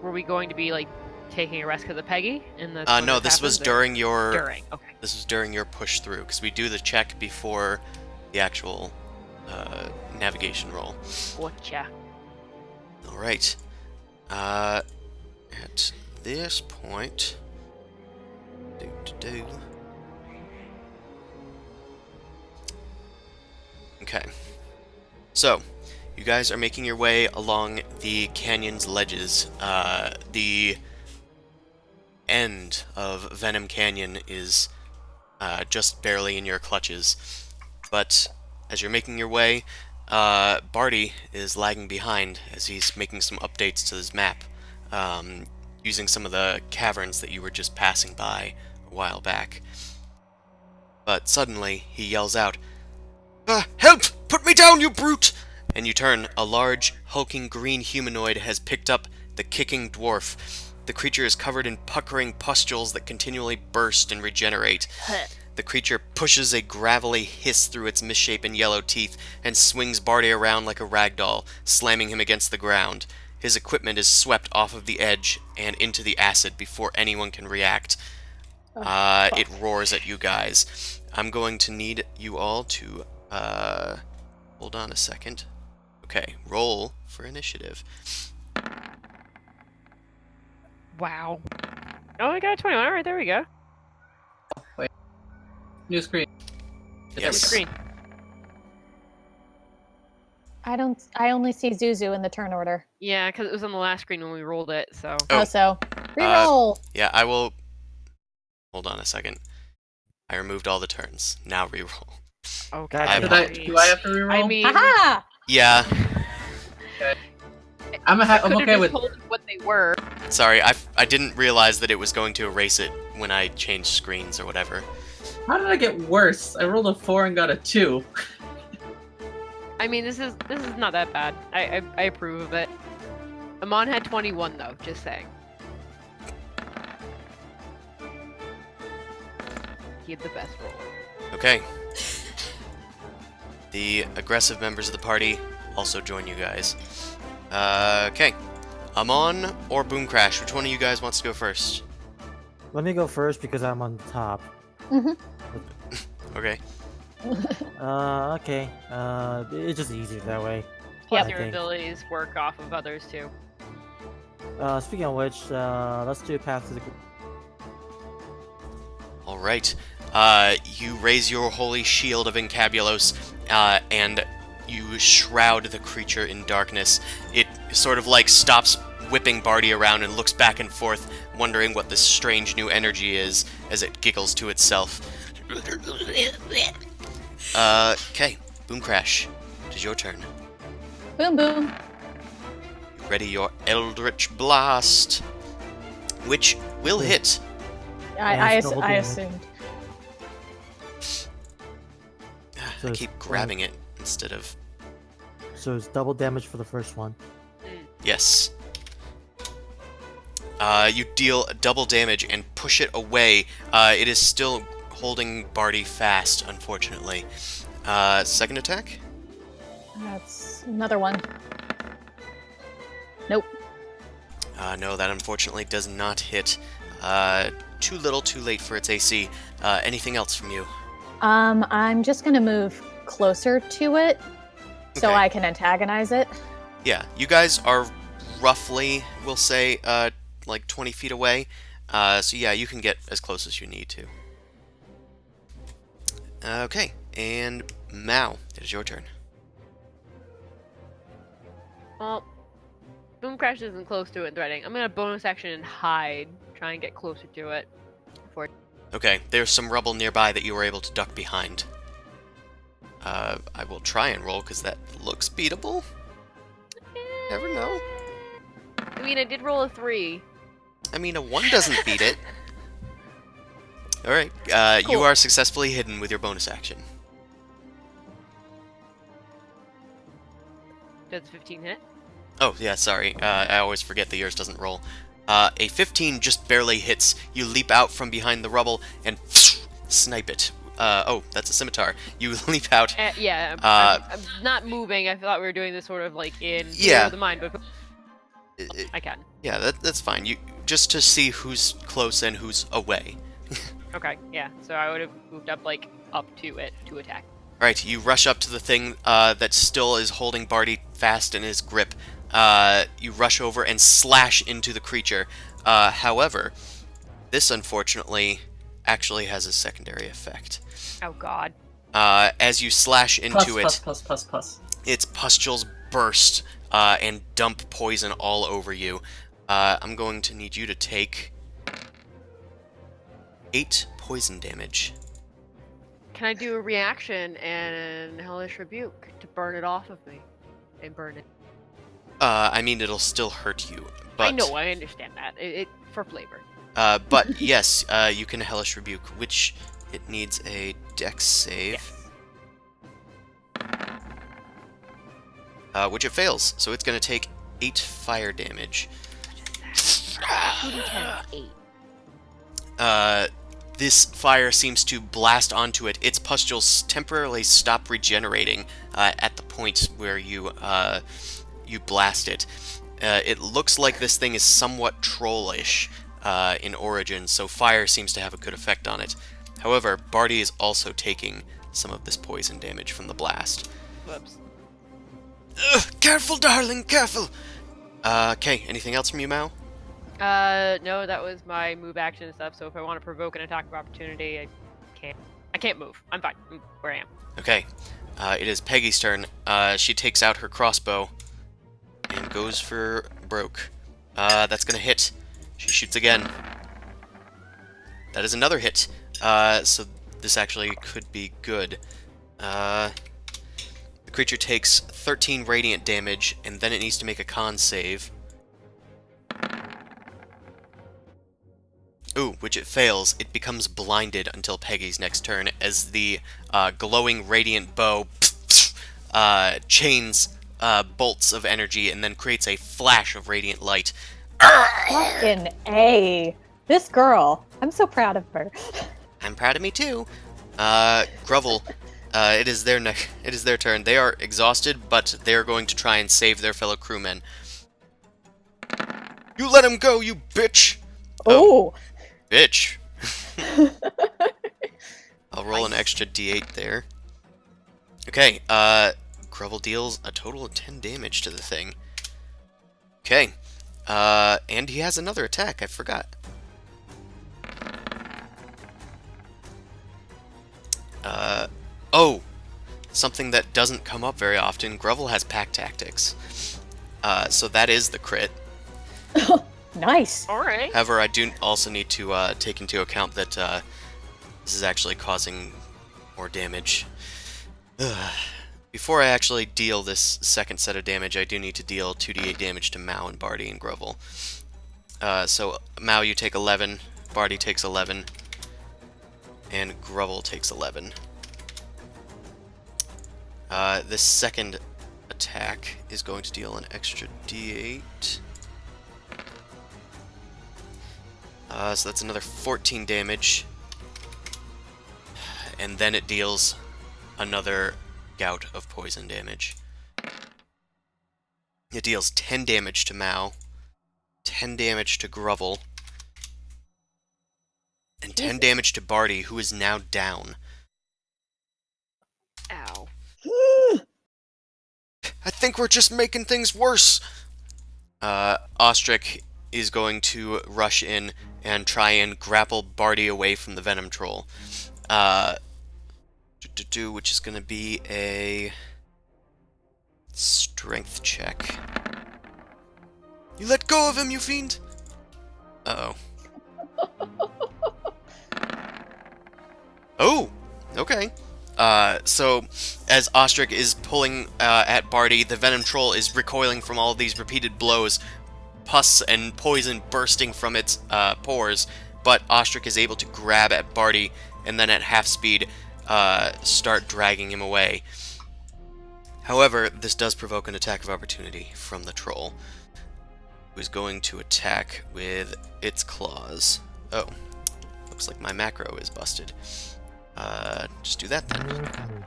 [SPEAKER 1] Were we going to be like taking a rest because of Peggy?
[SPEAKER 2] No, this was during your...
[SPEAKER 1] During, okay.
[SPEAKER 2] This was during your push through, because we do the check before the actual navigation roll.
[SPEAKER 1] Gotcha.
[SPEAKER 2] Alright. At this point... Okay. So, you guys are making your way along the canyon's ledges. The end of Venom Canyon is just barely in your clutches. But as you're making your way, Barty is lagging behind as he's making some updates to his map, using some of the caverns that you were just passing by a while back. But suddenly, he yells out, "Help! Put me down, you brute!" And you turn, a large, hulking green humanoid has picked up the kicking dwarf, The creature is covered in puckering pustules that continually burst and regenerate. The creature pushes a gravelly hiss through its misshapen yellow teeth and swings Barty around like a ragdoll, slamming him against the ground. His equipment is swept off of the edge and into the acid before anyone can react. It roars at you guys. I'm going to need you all to, hold on a second. Okay, roll for initiative.
[SPEAKER 1] Wow. Oh, I got a 21. All right, there we go.
[SPEAKER 5] Wait. New screen.
[SPEAKER 2] Yes.
[SPEAKER 1] Screen.
[SPEAKER 4] I only see Zuzu in the turn order.
[SPEAKER 1] Yeah, because it was on the last screen when we rolled it, so.
[SPEAKER 2] Oh.
[SPEAKER 4] So reroll.
[SPEAKER 2] Yeah, I will... Hold on a second. I removed all the turns. Now reroll.
[SPEAKER 1] Okay.
[SPEAKER 5] Do I have to reroll?
[SPEAKER 1] I mean,
[SPEAKER 4] Haha!
[SPEAKER 2] Yeah,
[SPEAKER 5] I'm okay with.
[SPEAKER 1] told what they were.
[SPEAKER 2] sorry, I didn't realize that it was going to erase it when I changed screens or whatever.
[SPEAKER 5] How did I get worse? I rolled a 4 and got a 2.
[SPEAKER 1] I mean, this is not that bad. I approve of it. Amon had 21 though. Just saying. He had the best roll.
[SPEAKER 2] Okay. The aggressive members of the party also join you guys. Okay. Amon or Boom Crash, which one of you guys wants to go first?
[SPEAKER 3] Let me go first because I'm on top.
[SPEAKER 2] Okay.
[SPEAKER 3] Okay. It's just easier that way.
[SPEAKER 1] Plus,
[SPEAKER 3] I
[SPEAKER 1] your
[SPEAKER 3] think.
[SPEAKER 1] abilities work off of others too.
[SPEAKER 3] Speaking of which, let's do a path to the.
[SPEAKER 2] All right. You raise your holy shield of Incabulos, and you shroud the creature in darkness. It sort of like stops whipping Barty around and looks back and forth, wondering what this strange new energy is, as it giggles to itself. Okay. Boom Crash. It is your turn.
[SPEAKER 4] Boom boom.
[SPEAKER 2] Ready your Eldritch Blast, which will hit.
[SPEAKER 4] I
[SPEAKER 3] it's double damage.
[SPEAKER 4] assumed.
[SPEAKER 3] So
[SPEAKER 2] I
[SPEAKER 3] it's
[SPEAKER 2] keep grabbing it instead of...
[SPEAKER 3] So it's double damage for the first one.
[SPEAKER 2] Yes. You deal double damage and push it away. It is still holding Barty fast, unfortunately. Second attack?
[SPEAKER 4] That's another one. Nope.
[SPEAKER 2] No, that unfortunately does not hit. Too little, too late for its AC. Anything else from you?
[SPEAKER 4] I'm just gonna move closer to it so
[SPEAKER 2] Okay.
[SPEAKER 4] I can antagonize it.
[SPEAKER 2] Yeah, you guys are roughly, we'll say, like 20 feet away. So yeah, you can get as close as you need to. Okay, and Mao, it is your turn.
[SPEAKER 1] Well, Boom Crash isn't close to it and threatening. I'm gonna bonus action and hide, try and get closer to it.
[SPEAKER 2] Okay, there's some rubble nearby that you were able to duck behind. I will try and roll, because that looks beatable. Never know.
[SPEAKER 1] I mean, I did roll a 3.
[SPEAKER 2] I mean, a 1 doesn't beat it. Alright, you
[SPEAKER 1] Cool.
[SPEAKER 2] are successfully hidden with your bonus action.
[SPEAKER 1] Does 15 hit?
[SPEAKER 2] Oh, yeah, sorry. I always forget that yours doesn't roll. A 15 just barely hits. You leap out from behind the rubble and snipe it. Oh, that's a scimitar. You leap out.
[SPEAKER 1] Yeah, I'm not moving. I thought we were doing this sort of like in
[SPEAKER 2] Yeah.
[SPEAKER 1] the mind, but I can.
[SPEAKER 2] Yeah, that's fine. You just to see who's close and who's away.
[SPEAKER 1] Okay, yeah. So I would have moved up like up to it to attack.
[SPEAKER 2] Alright, you rush up to the thing that still is holding Barty fast in his grip. You rush over and slash into the creature. However, this unfortunately actually has a secondary effect.
[SPEAKER 1] Oh God.
[SPEAKER 2] As you slash into
[SPEAKER 5] Plus.
[SPEAKER 2] its pustules burst and dump poison all over you. I'm going to need you to take 8 poison damage.
[SPEAKER 1] Can I do a reaction and Hellish Rebuke to burn it off of me? And burn it.
[SPEAKER 2] I mean, it'll still hurt you, but...
[SPEAKER 1] I know, I understand that. It for flavor.
[SPEAKER 2] But yes, you can Hellish Rebuke, which it needs a Dex save.
[SPEAKER 1] Yes.
[SPEAKER 2] Which it fails, so it's going to take 8 fire damage.
[SPEAKER 1] 2d10 8.
[SPEAKER 2] This fire seems to blast onto it. Its pustules temporarily stop regenerating at the point where you blast it. It looks like this thing is somewhat trollish in origin, so fire seems to have a good effect on it. However, Barty is also taking some of this poison damage from the blast.
[SPEAKER 1] Whoops.
[SPEAKER 2] Careful, darling, careful! Okay, anything else from you, Mao?
[SPEAKER 1] No, that was my move action and stuff, so if I want to provoke an attack of opportunity, I can't move. I'm fine. I'm where I am.
[SPEAKER 2] Okay, it is Peggy's turn. She takes out her crossbow and goes for Broke. That's gonna hit. She shoots again. That is another hit. So this actually could be good. The creature takes 13 radiant damage, and then it needs to make a con save. Ooh, which it fails. It becomes blinded until Peggy's next turn, as the glowing radiant bow chains bolts of energy and then creates a flash of radiant light.
[SPEAKER 4] Fucking A. This girl. I'm so proud of her.
[SPEAKER 2] I'm proud of me too. Grovel, it is their turn. They are exhausted, but they are going to try and save their fellow crewmen. You let him go, you bitch!
[SPEAKER 4] Oh.
[SPEAKER 2] Bitch. I'll roll an extra d8 there. Okay, Grovel deals a total of 10 damage to the thing. Okay, and he has another attack, I forgot. Oh, something that doesn't come up very often. Grovel has pack tactics. So that is the crit.
[SPEAKER 4] Nice.
[SPEAKER 1] All right.
[SPEAKER 2] However, I do also need to take into account that this is actually causing more damage. Before I actually deal this second set of damage, I do need to deal 2d8 damage to Mao and Barty and Grovel. So Mao, you take 11, Barty takes 11, and Grovel takes 11. This second attack is going to deal an extra d8. So that's another 14 damage. And then it deals another gout of poison damage. It deals 10 damage to Mao, 10 damage to Grovel, and 10 damage to Barty, who is now down.
[SPEAKER 1] Ow.
[SPEAKER 2] I think we're just making things worse. Ostrich is going to rush in and try and grapple Barty away from the Venom Troll. Which is going to be a strength check. You let go of him, you fiend! Uh-oh. Oh! Okay. So, as Ostrich is pulling at Barty, the Venom Troll is recoiling from all these repeated blows, pus and poison bursting from its pores, but Ostrich is able to grab at Barty, and then at half speed, start dragging him away. However, this does provoke an attack of opportunity from the troll, who is going to attack with its claws. Oh, looks like my macro is busted. Just do that then.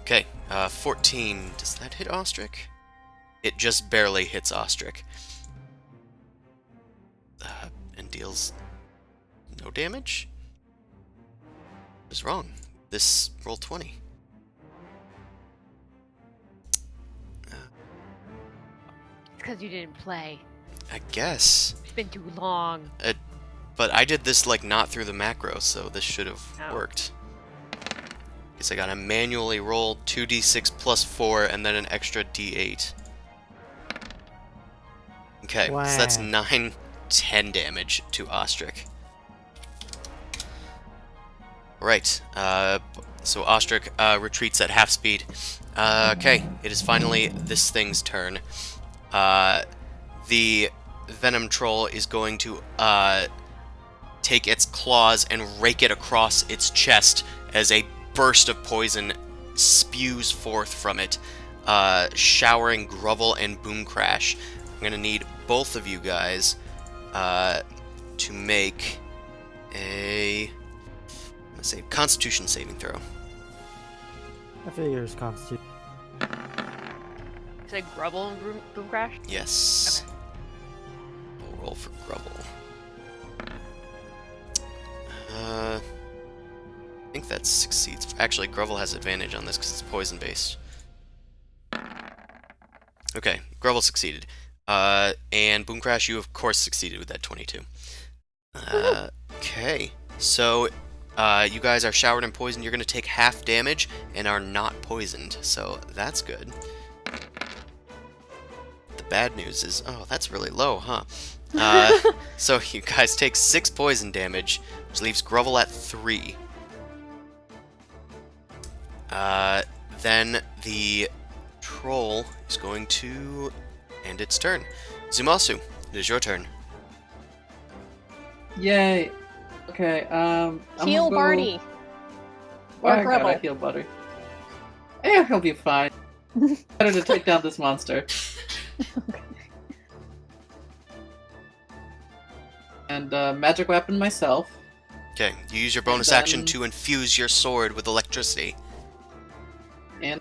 [SPEAKER 2] Okay, 14. Does that hit Ostrich? It just barely hits Ostrich. And deals no damage? What is wrong? This rolled 20.
[SPEAKER 1] Because you didn't play.
[SPEAKER 2] I guess.
[SPEAKER 1] It's been too long.
[SPEAKER 2] But I did this, like, not through the macro, so this should have worked. Guess I gotta manually roll 2d6 plus 4, and then an extra d8. Okay,
[SPEAKER 3] Wow.
[SPEAKER 2] So that's 9, 10 damage to Ostrich. Right, so Ostrich retreats at half speed. Okay, it is finally this thing's turn. The Venom Troll is going to take its claws and rake it across its chest as a burst of poison spews forth from it, showering Grovel and Boom Crash. I'm gonna need both of you guys to make a, let's say, Constitution saving throw.
[SPEAKER 3] I figure it's Constitution.
[SPEAKER 1] Say Grubble and Boom Crash?
[SPEAKER 2] Yes. We'll roll for Grubble. I think that succeeds. Actually, Grubble has advantage on this because it's poison-based. Okay, Grubble succeeded. And Boom Crash, you of course succeeded with that 22. Okay, so you guys are showered in poison. You're going to take half damage and are not poisoned, so that's good. The bad news is, oh, that's really low, huh? So you guys take 6 poison damage, which leaves Grubble at 3. Then the troll is going to end its turn. Zumasu, it is your turn.
[SPEAKER 5] Yay. Okay, I'm
[SPEAKER 4] Heal
[SPEAKER 5] gonna go...
[SPEAKER 4] Barty.
[SPEAKER 5] Oh,
[SPEAKER 4] Or
[SPEAKER 5] I
[SPEAKER 4] Grubble.
[SPEAKER 5] gotta heal Barty. Yeah, he'll be fine. Better to take down this monster. And magic weapon myself.
[SPEAKER 2] Okay, you use your bonus
[SPEAKER 5] then-
[SPEAKER 2] action to infuse your sword with electricity.
[SPEAKER 5] And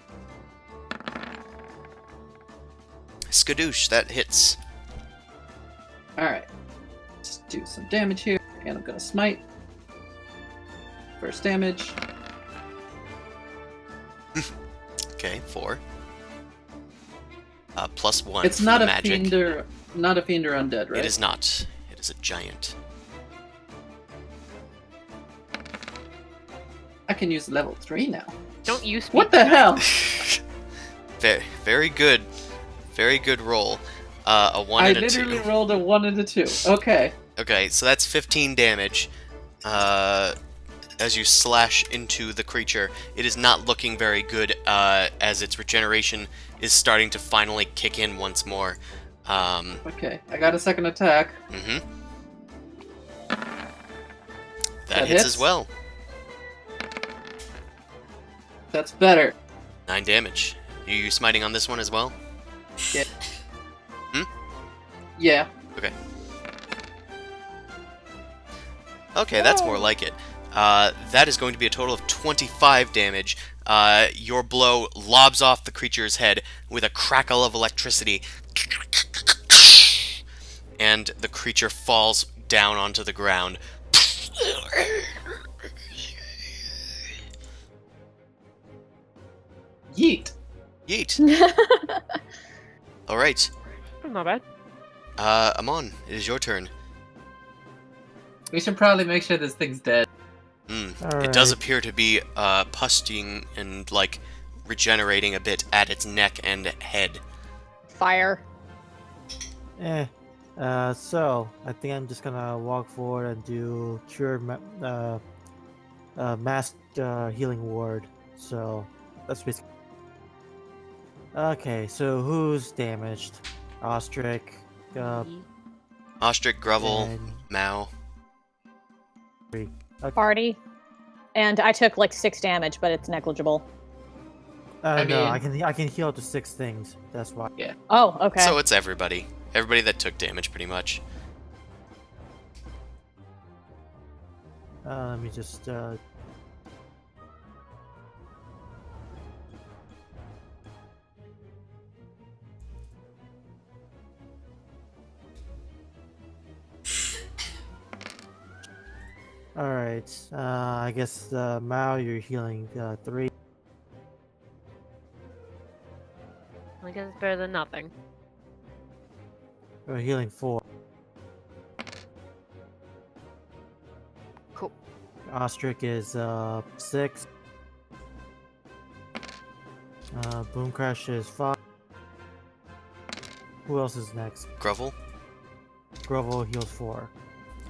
[SPEAKER 2] Skadoosh, that hits.
[SPEAKER 5] alright. Let's do some damage here. And I'm gonna smite. First damage.
[SPEAKER 2] Okay, 4. +1
[SPEAKER 5] It's
[SPEAKER 2] from
[SPEAKER 5] not
[SPEAKER 2] the
[SPEAKER 5] a
[SPEAKER 2] magic.
[SPEAKER 5] fiend or undead, right?
[SPEAKER 2] It is not. It is a giant.
[SPEAKER 5] I can use level 3 now.
[SPEAKER 1] Don't you speak
[SPEAKER 5] What the hell?
[SPEAKER 2] Very good. Very good roll. A 1
[SPEAKER 5] I
[SPEAKER 2] and a
[SPEAKER 5] literally
[SPEAKER 2] 2.
[SPEAKER 5] rolled a 1 and a 2. Okay.
[SPEAKER 2] Okay, so that's 15 damage. As you slash into the creature, it is not looking very good as its regeneration is starting to finally kick in once more.
[SPEAKER 5] Okay. I got a second attack.
[SPEAKER 2] Mm-hmm. That
[SPEAKER 5] That
[SPEAKER 2] hits
[SPEAKER 5] hits?
[SPEAKER 2] as well.
[SPEAKER 5] That's better.
[SPEAKER 2] 9 damage. Are you smiting on this one as well?
[SPEAKER 5] Yeah.
[SPEAKER 2] Hmm?
[SPEAKER 5] Yeah.
[SPEAKER 2] Okay. Okay, that's more like it. That is going to be a total of 25 damage. Your blow lobs off the creature's head with a crackle of electricity. And the creature falls down onto the ground.
[SPEAKER 5] Yeet.
[SPEAKER 2] Yeet. Alright.
[SPEAKER 1] Not bad.
[SPEAKER 2] Amon, it is your turn.
[SPEAKER 5] We should probably make sure this thing's dead.
[SPEAKER 2] It does appear to be pusting and, like, regenerating a bit at its neck and head.
[SPEAKER 4] Fire.
[SPEAKER 3] So I think I'm just gonna walk forward and do cure mass healing ward. So that's basically. Okay, so who's damaged? Ostrich,
[SPEAKER 2] Ostrich, Grovel,
[SPEAKER 3] and
[SPEAKER 2] Mao.
[SPEAKER 4] Barty. And I took like 6 damage, but it's negligible.
[SPEAKER 5] I
[SPEAKER 3] no,
[SPEAKER 5] mean-
[SPEAKER 3] I can heal up to 6 things. That's why.
[SPEAKER 4] Oh, okay.
[SPEAKER 2] So it's everybody. Everybody that took damage, pretty much.
[SPEAKER 3] Let me just. All right. I guess Mao, you're healing 3.
[SPEAKER 1] I guess it's better than nothing.
[SPEAKER 3] Or healing 4.
[SPEAKER 1] Cool.
[SPEAKER 3] Ostrich is 6. Boom Crash is 5. Who else is next?
[SPEAKER 2] Grovel.
[SPEAKER 3] Grovel heals 4.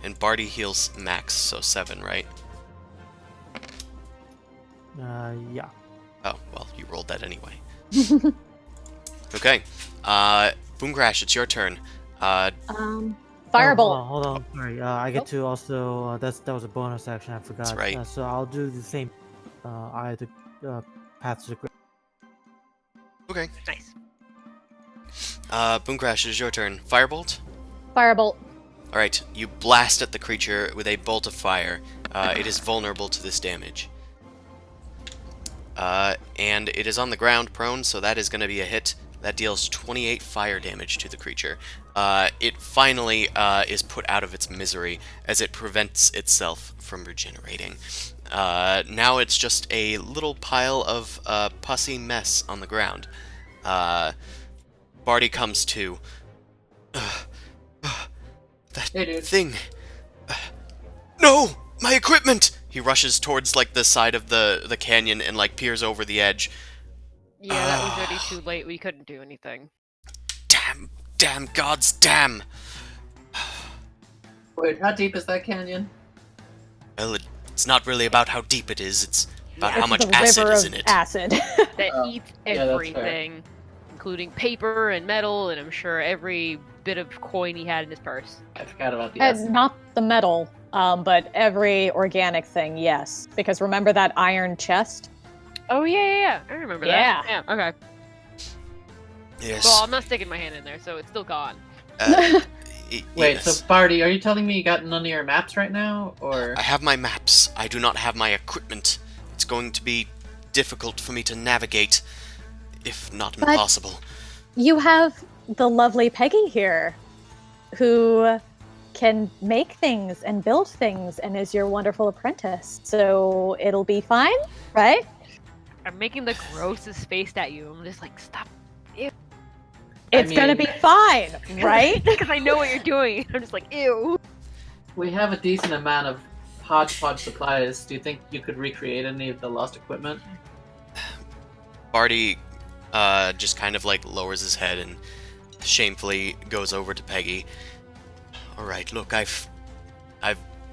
[SPEAKER 2] And Barty heals max, so 7, right?
[SPEAKER 3] Yeah.
[SPEAKER 2] Oh, well, you rolled that anyway. Okay. Boom Crash, it's your turn.
[SPEAKER 4] Firebolt.
[SPEAKER 3] Hold on. Sorry. I get to also. That was a bonus action. I forgot.
[SPEAKER 2] That's right.
[SPEAKER 3] So I'll do the same. I had to path to the grave.
[SPEAKER 2] Okay.
[SPEAKER 1] Nice.
[SPEAKER 2] Boom Crash, it is your turn. Firebolt?
[SPEAKER 4] Firebolt.
[SPEAKER 2] Alright, you blast at the creature with a bolt of fire. It is vulnerable to this damage. And it is on the ground, prone, so that is going to be a hit. That deals 28 fire damage to the creature. It finally is put out of its misery as it prevents itself from regenerating. Now it's just a little pile of pussy mess on the ground. Barty comes to. That
[SPEAKER 5] Hey, dude.
[SPEAKER 2] thing. No! My equipment! He rushes towards, like, the side of the canyon and, like, peers over the edge.
[SPEAKER 1] Yeah, that was already too late. We couldn't do anything.
[SPEAKER 2] Damn gods, damn!
[SPEAKER 5] Wait, how deep is that canyon?
[SPEAKER 2] Well, it's not really about how deep it is, it's about
[SPEAKER 1] Yeah,
[SPEAKER 2] how
[SPEAKER 4] It's
[SPEAKER 2] much
[SPEAKER 4] the
[SPEAKER 2] acid
[SPEAKER 4] river
[SPEAKER 2] is
[SPEAKER 4] of
[SPEAKER 2] in it.
[SPEAKER 4] acid.
[SPEAKER 1] That
[SPEAKER 5] Oh,
[SPEAKER 1] eats
[SPEAKER 5] yeah, that's fair.
[SPEAKER 1] everything, including paper and metal, and I'm sure every bit of coin he had in his purse.
[SPEAKER 5] I forgot about the
[SPEAKER 4] And
[SPEAKER 5] acid.
[SPEAKER 4] not the metal, but every organic thing, yes. Because remember that iron chest?
[SPEAKER 1] Oh yeah. I remember
[SPEAKER 4] Yeah.
[SPEAKER 1] that. Yeah. Okay.
[SPEAKER 2] Yes.
[SPEAKER 1] Well, I'm not sticking my hand in there, so it's still gone.
[SPEAKER 5] Wait,
[SPEAKER 2] yes.
[SPEAKER 5] so Barty, are you telling me you got none of your maps right now, or?
[SPEAKER 2] I have my maps. I do not have my equipment. It's going to be difficult for me to navigate, if not
[SPEAKER 4] But-
[SPEAKER 2] impossible.
[SPEAKER 4] You have the lovely Peggy here, who can make things and build things and is your wonderful apprentice. So it'll be fine, right?
[SPEAKER 1] I'm making the grossest face at you. I'm just like, stop.
[SPEAKER 4] It's gonna
[SPEAKER 5] mean-
[SPEAKER 4] be fine, right?
[SPEAKER 1] Because I know what you're doing. I'm just like, ew.
[SPEAKER 5] We have a decent amount of hodgepodge supplies. Do you think you could recreate any of the lost equipment?
[SPEAKER 2] Barty just kind of like lowers his head and shamefully goes over to Peggy. Alright, look, I've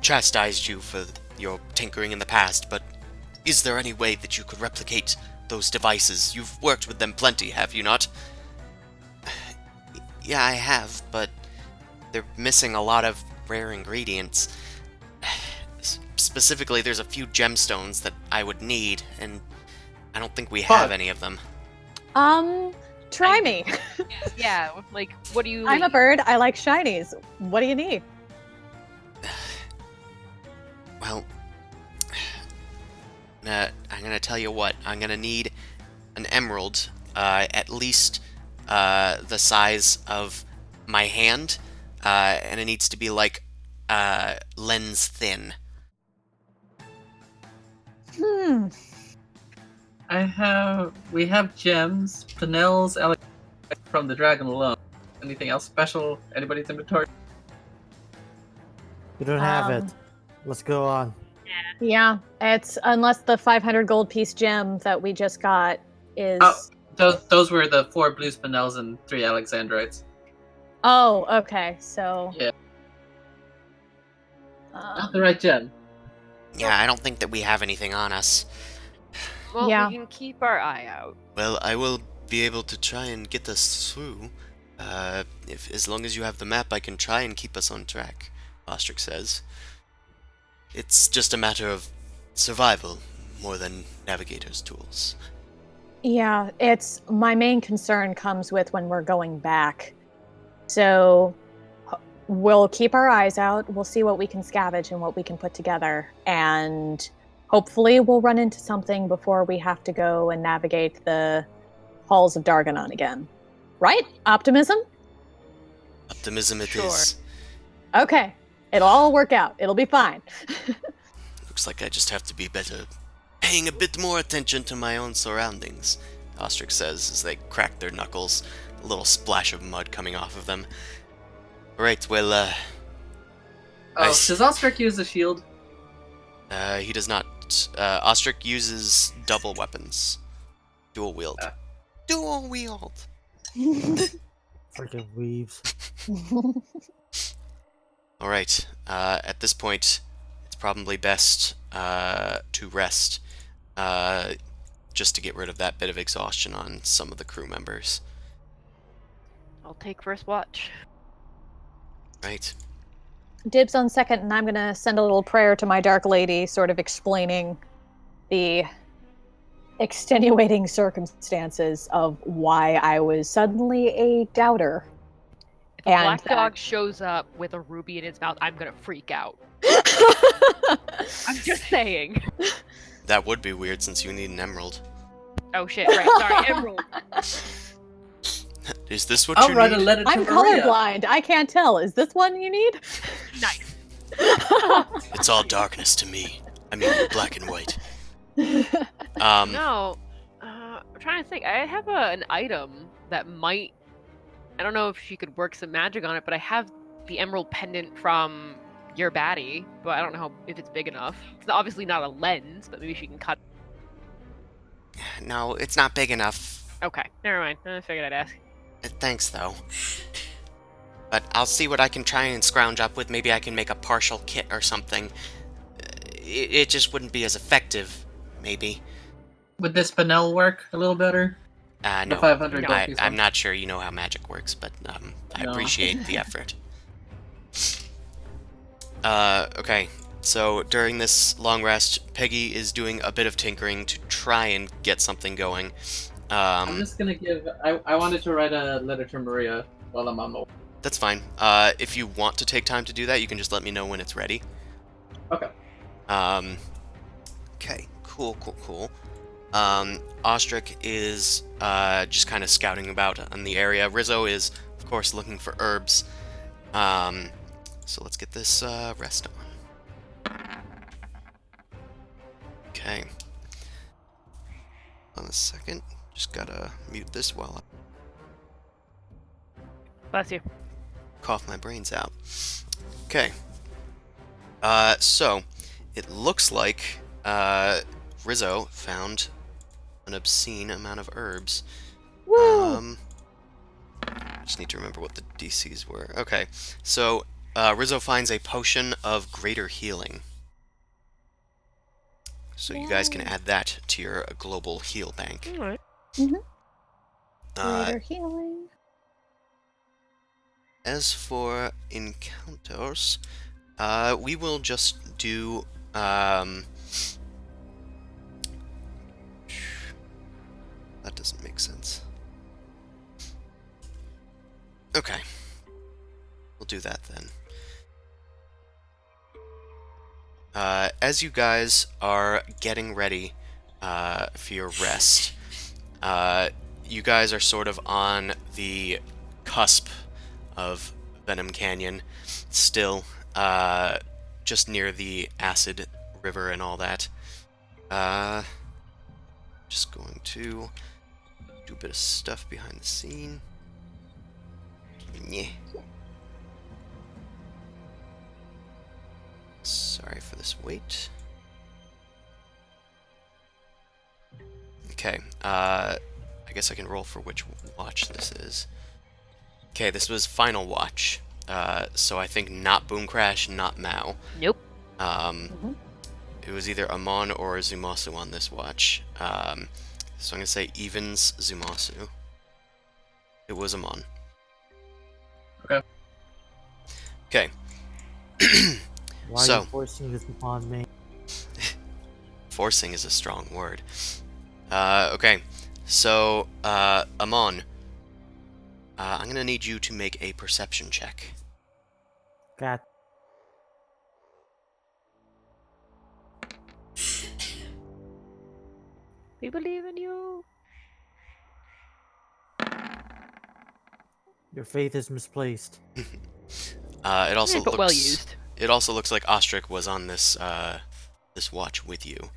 [SPEAKER 2] chastised you for your tinkering in the past, but is there any way that you could replicate those devices? You've worked with them plenty, have you not? Yeah, I have, but they're missing a lot of rare ingredients. Specifically, there's a few gemstones that I would need, and I don't think we have
[SPEAKER 5] Fuck.
[SPEAKER 2] any of them.
[SPEAKER 4] Try me.
[SPEAKER 1] Yeah, like, what do you?
[SPEAKER 4] I'm a bird. I like shinies. What do you need?
[SPEAKER 2] Well, I'm gonna tell you what. I'm gonna need an emerald, at least the size of my hand, and it needs to be like lens thin.
[SPEAKER 5] We have gems, Fennels, from the dragon alone. Anything else special? Anybody's inventory?
[SPEAKER 3] We don't have
[SPEAKER 4] Um,
[SPEAKER 3] it. Let's go on.
[SPEAKER 4] Yeah, it's unless the 500 gold piece gem that we just got is.
[SPEAKER 5] Oh. Those were the 4 blue Fennels and 3 Alexandrites.
[SPEAKER 4] Oh, okay. So.
[SPEAKER 5] Yeah. Not
[SPEAKER 4] Um,
[SPEAKER 5] the right gem.
[SPEAKER 2] Yeah, I don't think that we have anything on us.
[SPEAKER 1] Well,
[SPEAKER 4] Yeah.
[SPEAKER 1] we can keep our eye out.
[SPEAKER 2] Well, I will be able to try and get us through. If as long as you have the map, I can try and keep us on track. Ostrich says. It's just a matter of survival more than navigator's tools.
[SPEAKER 4] Yeah, it's my main concern comes with when we're going back. So we'll keep our eyes out. We'll see what we can scavenge and what we can put together. And hopefully we'll run into something before we have to go and navigate the halls of Darganon again. Right? Optimism?
[SPEAKER 2] Optimism it is.
[SPEAKER 1] Sure.
[SPEAKER 4] Okay. It'll all work out. It'll be fine.
[SPEAKER 2] Looks like I just have to be better, paying a bit more attention to my own surroundings, Ostrich says as they crack their knuckles, a little splash of mud coming off of them. Right, well,
[SPEAKER 5] Oh,
[SPEAKER 2] Nice.
[SPEAKER 5] does Ostrich use a shield?
[SPEAKER 2] he does not. Ostrich uses double weapons. Dual wield.
[SPEAKER 5] Ah.
[SPEAKER 2] Dual wield!
[SPEAKER 3] Freaking weaves.
[SPEAKER 2] Alright, at this point, it's probably best to rest, just to get rid of that bit of exhaustion on some of the crew members.
[SPEAKER 1] I'll take first watch.
[SPEAKER 2] Right?
[SPEAKER 4] Dibs on second, and I'm gonna send a little prayer to my dark lady, sort of explaining the extenuating circumstances of why I was suddenly a doubter.
[SPEAKER 1] If a black dog shows up with a ruby in its mouth, I'm gonna freak out. I'm just saying.
[SPEAKER 2] That would be weird since you need an emerald.
[SPEAKER 1] Oh shit, right, sorry, emerald.
[SPEAKER 2] Is this what
[SPEAKER 5] I'll
[SPEAKER 2] you
[SPEAKER 5] write
[SPEAKER 2] need?
[SPEAKER 5] a letter to
[SPEAKER 4] I'm
[SPEAKER 5] Maria.
[SPEAKER 4] colorblind. I can't tell. Is this one you need?
[SPEAKER 1] Nice.
[SPEAKER 2] It's all darkness to me. I mean, black and white.
[SPEAKER 1] No, I'm trying to think. I have an item that might. I don't know if she could work some magic on it, but I have the emerald pendant from your baddie, but I don't know if it's big enough. It's obviously not a lens, but maybe she can cut.
[SPEAKER 2] No, it's not big enough.
[SPEAKER 1] Okay, never mind. I figured I'd ask.
[SPEAKER 2] Thanks, though. But I'll see what I can try and scrounge up with. Maybe I can make a partial kit or something. It just wouldn't be as effective, maybe.
[SPEAKER 5] Would this Benel work a little better?
[SPEAKER 2] No,
[SPEAKER 5] The 500 gold piece
[SPEAKER 2] I'm
[SPEAKER 5] one?
[SPEAKER 2] not sure you know how magic works, but I
[SPEAKER 5] No.
[SPEAKER 2] appreciate the effort. Okay, so during this long rest, Peggy is doing a bit of tinkering to try and get something going.
[SPEAKER 5] I'm just gonna give. I wanted to write a letter to Maria while I'm on the.
[SPEAKER 2] That's fine. If you want to take time to do that, you can just let me know when it's ready.
[SPEAKER 5] Okay.
[SPEAKER 2] Okay, cool. Ostrich is just kind of scouting about in the area. Rizzo is, of course, looking for herbs. So let's get this rest on. Okay. On a second. Just gotta mute this while I
[SPEAKER 1] Bless you.
[SPEAKER 2] cough my brains out. Okay. So it looks like Rizzo found an obscene amount of herbs.
[SPEAKER 4] Woo!
[SPEAKER 2] Just need to remember what the DCs were. Okay, so Rizzo finds a potion of greater healing. So you guys can add that to your global heal bank.
[SPEAKER 1] Alright.
[SPEAKER 4] Greater healing.
[SPEAKER 2] As for encounters, we will just do that doesn't make sense. Okay. We'll do that then. As you guys are getting ready for your rest, you guys are sort of on the cusp of Venom Canyon, still just near the acid river and all that. Just going to do a bit of stuff behind the scene. Yeah. Sorry for this wait. Okay, I guess I can roll for which watch this is. Okay, this was Final Watch. So I think not Boom Crash, not Mao.
[SPEAKER 1] Nope.
[SPEAKER 2] It was either Amon or Zumasu on this watch. So I'm gonna say evens Zumasu. It was Amon.
[SPEAKER 5] Okay.
[SPEAKER 2] Okay.
[SPEAKER 3] Why are
[SPEAKER 2] So-
[SPEAKER 3] you forcing this upon me?
[SPEAKER 2] Forcing is a strong word. Okay. So, Amon, I'm gonna need you to make a perception check.
[SPEAKER 3] God.
[SPEAKER 1] We believe in you.
[SPEAKER 3] Your faith is misplaced.
[SPEAKER 2] It also
[SPEAKER 1] but
[SPEAKER 2] looks
[SPEAKER 1] well used.
[SPEAKER 2] It also looks like Ostrich was on this this watch with you.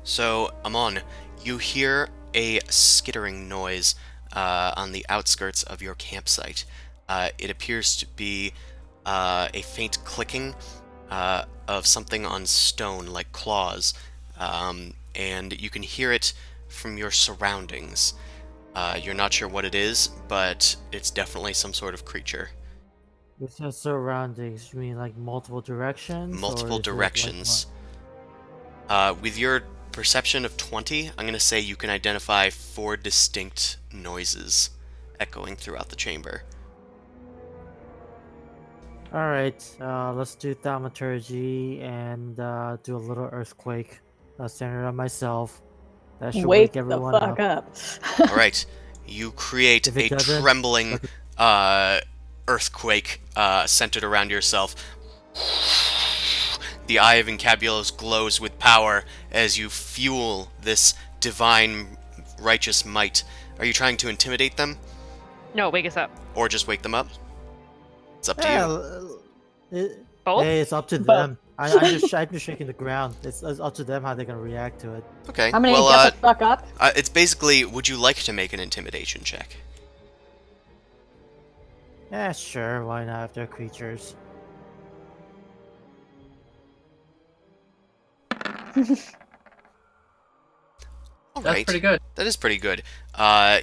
[SPEAKER 2] So Amon, you hear a skittering noise on the outskirts of your campsite. It appears to be a faint clicking of something on stone, like claws, and you can hear it from your surroundings. You're not sure what it is, but it's definitely some sort of creature.
[SPEAKER 3] You said surroundings. You mean like multiple directions? or
[SPEAKER 2] Multiple
[SPEAKER 3] is it, like,
[SPEAKER 2] directions. With your perception of 20, I'm going to say you can identify 4 distinct noises echoing throughout the chamber.
[SPEAKER 3] Alright, let's do thaumaturgy and do a little earthquake. centered on myself. That should
[SPEAKER 4] Wake
[SPEAKER 3] wake
[SPEAKER 4] the
[SPEAKER 3] everyone
[SPEAKER 4] fuck
[SPEAKER 3] up.
[SPEAKER 4] up.
[SPEAKER 2] All right, you create
[SPEAKER 3] If it
[SPEAKER 2] a
[SPEAKER 3] doesn't,
[SPEAKER 2] trembling earthquake centered around yourself. The eye of Encabulos glows with power as you fuel this divine righteous might. Are you trying to intimidate them?
[SPEAKER 1] No, wake us up.
[SPEAKER 2] Or just wake them up? It's up to
[SPEAKER 3] Yeah,
[SPEAKER 2] you.
[SPEAKER 1] Both?
[SPEAKER 3] hey, it's up to
[SPEAKER 4] Both.
[SPEAKER 3] them. I'm just shaking the ground. It's up to them how they're gonna react to it.
[SPEAKER 2] Okay,
[SPEAKER 4] I'm gonna
[SPEAKER 2] well,
[SPEAKER 4] get the fuck up.
[SPEAKER 2] it's basically, would you like to make an intimidation check?
[SPEAKER 3] Yeah, sure. Why not? If they're creatures.
[SPEAKER 2] All
[SPEAKER 5] That's
[SPEAKER 2] right.
[SPEAKER 5] pretty good.
[SPEAKER 2] That is pretty good.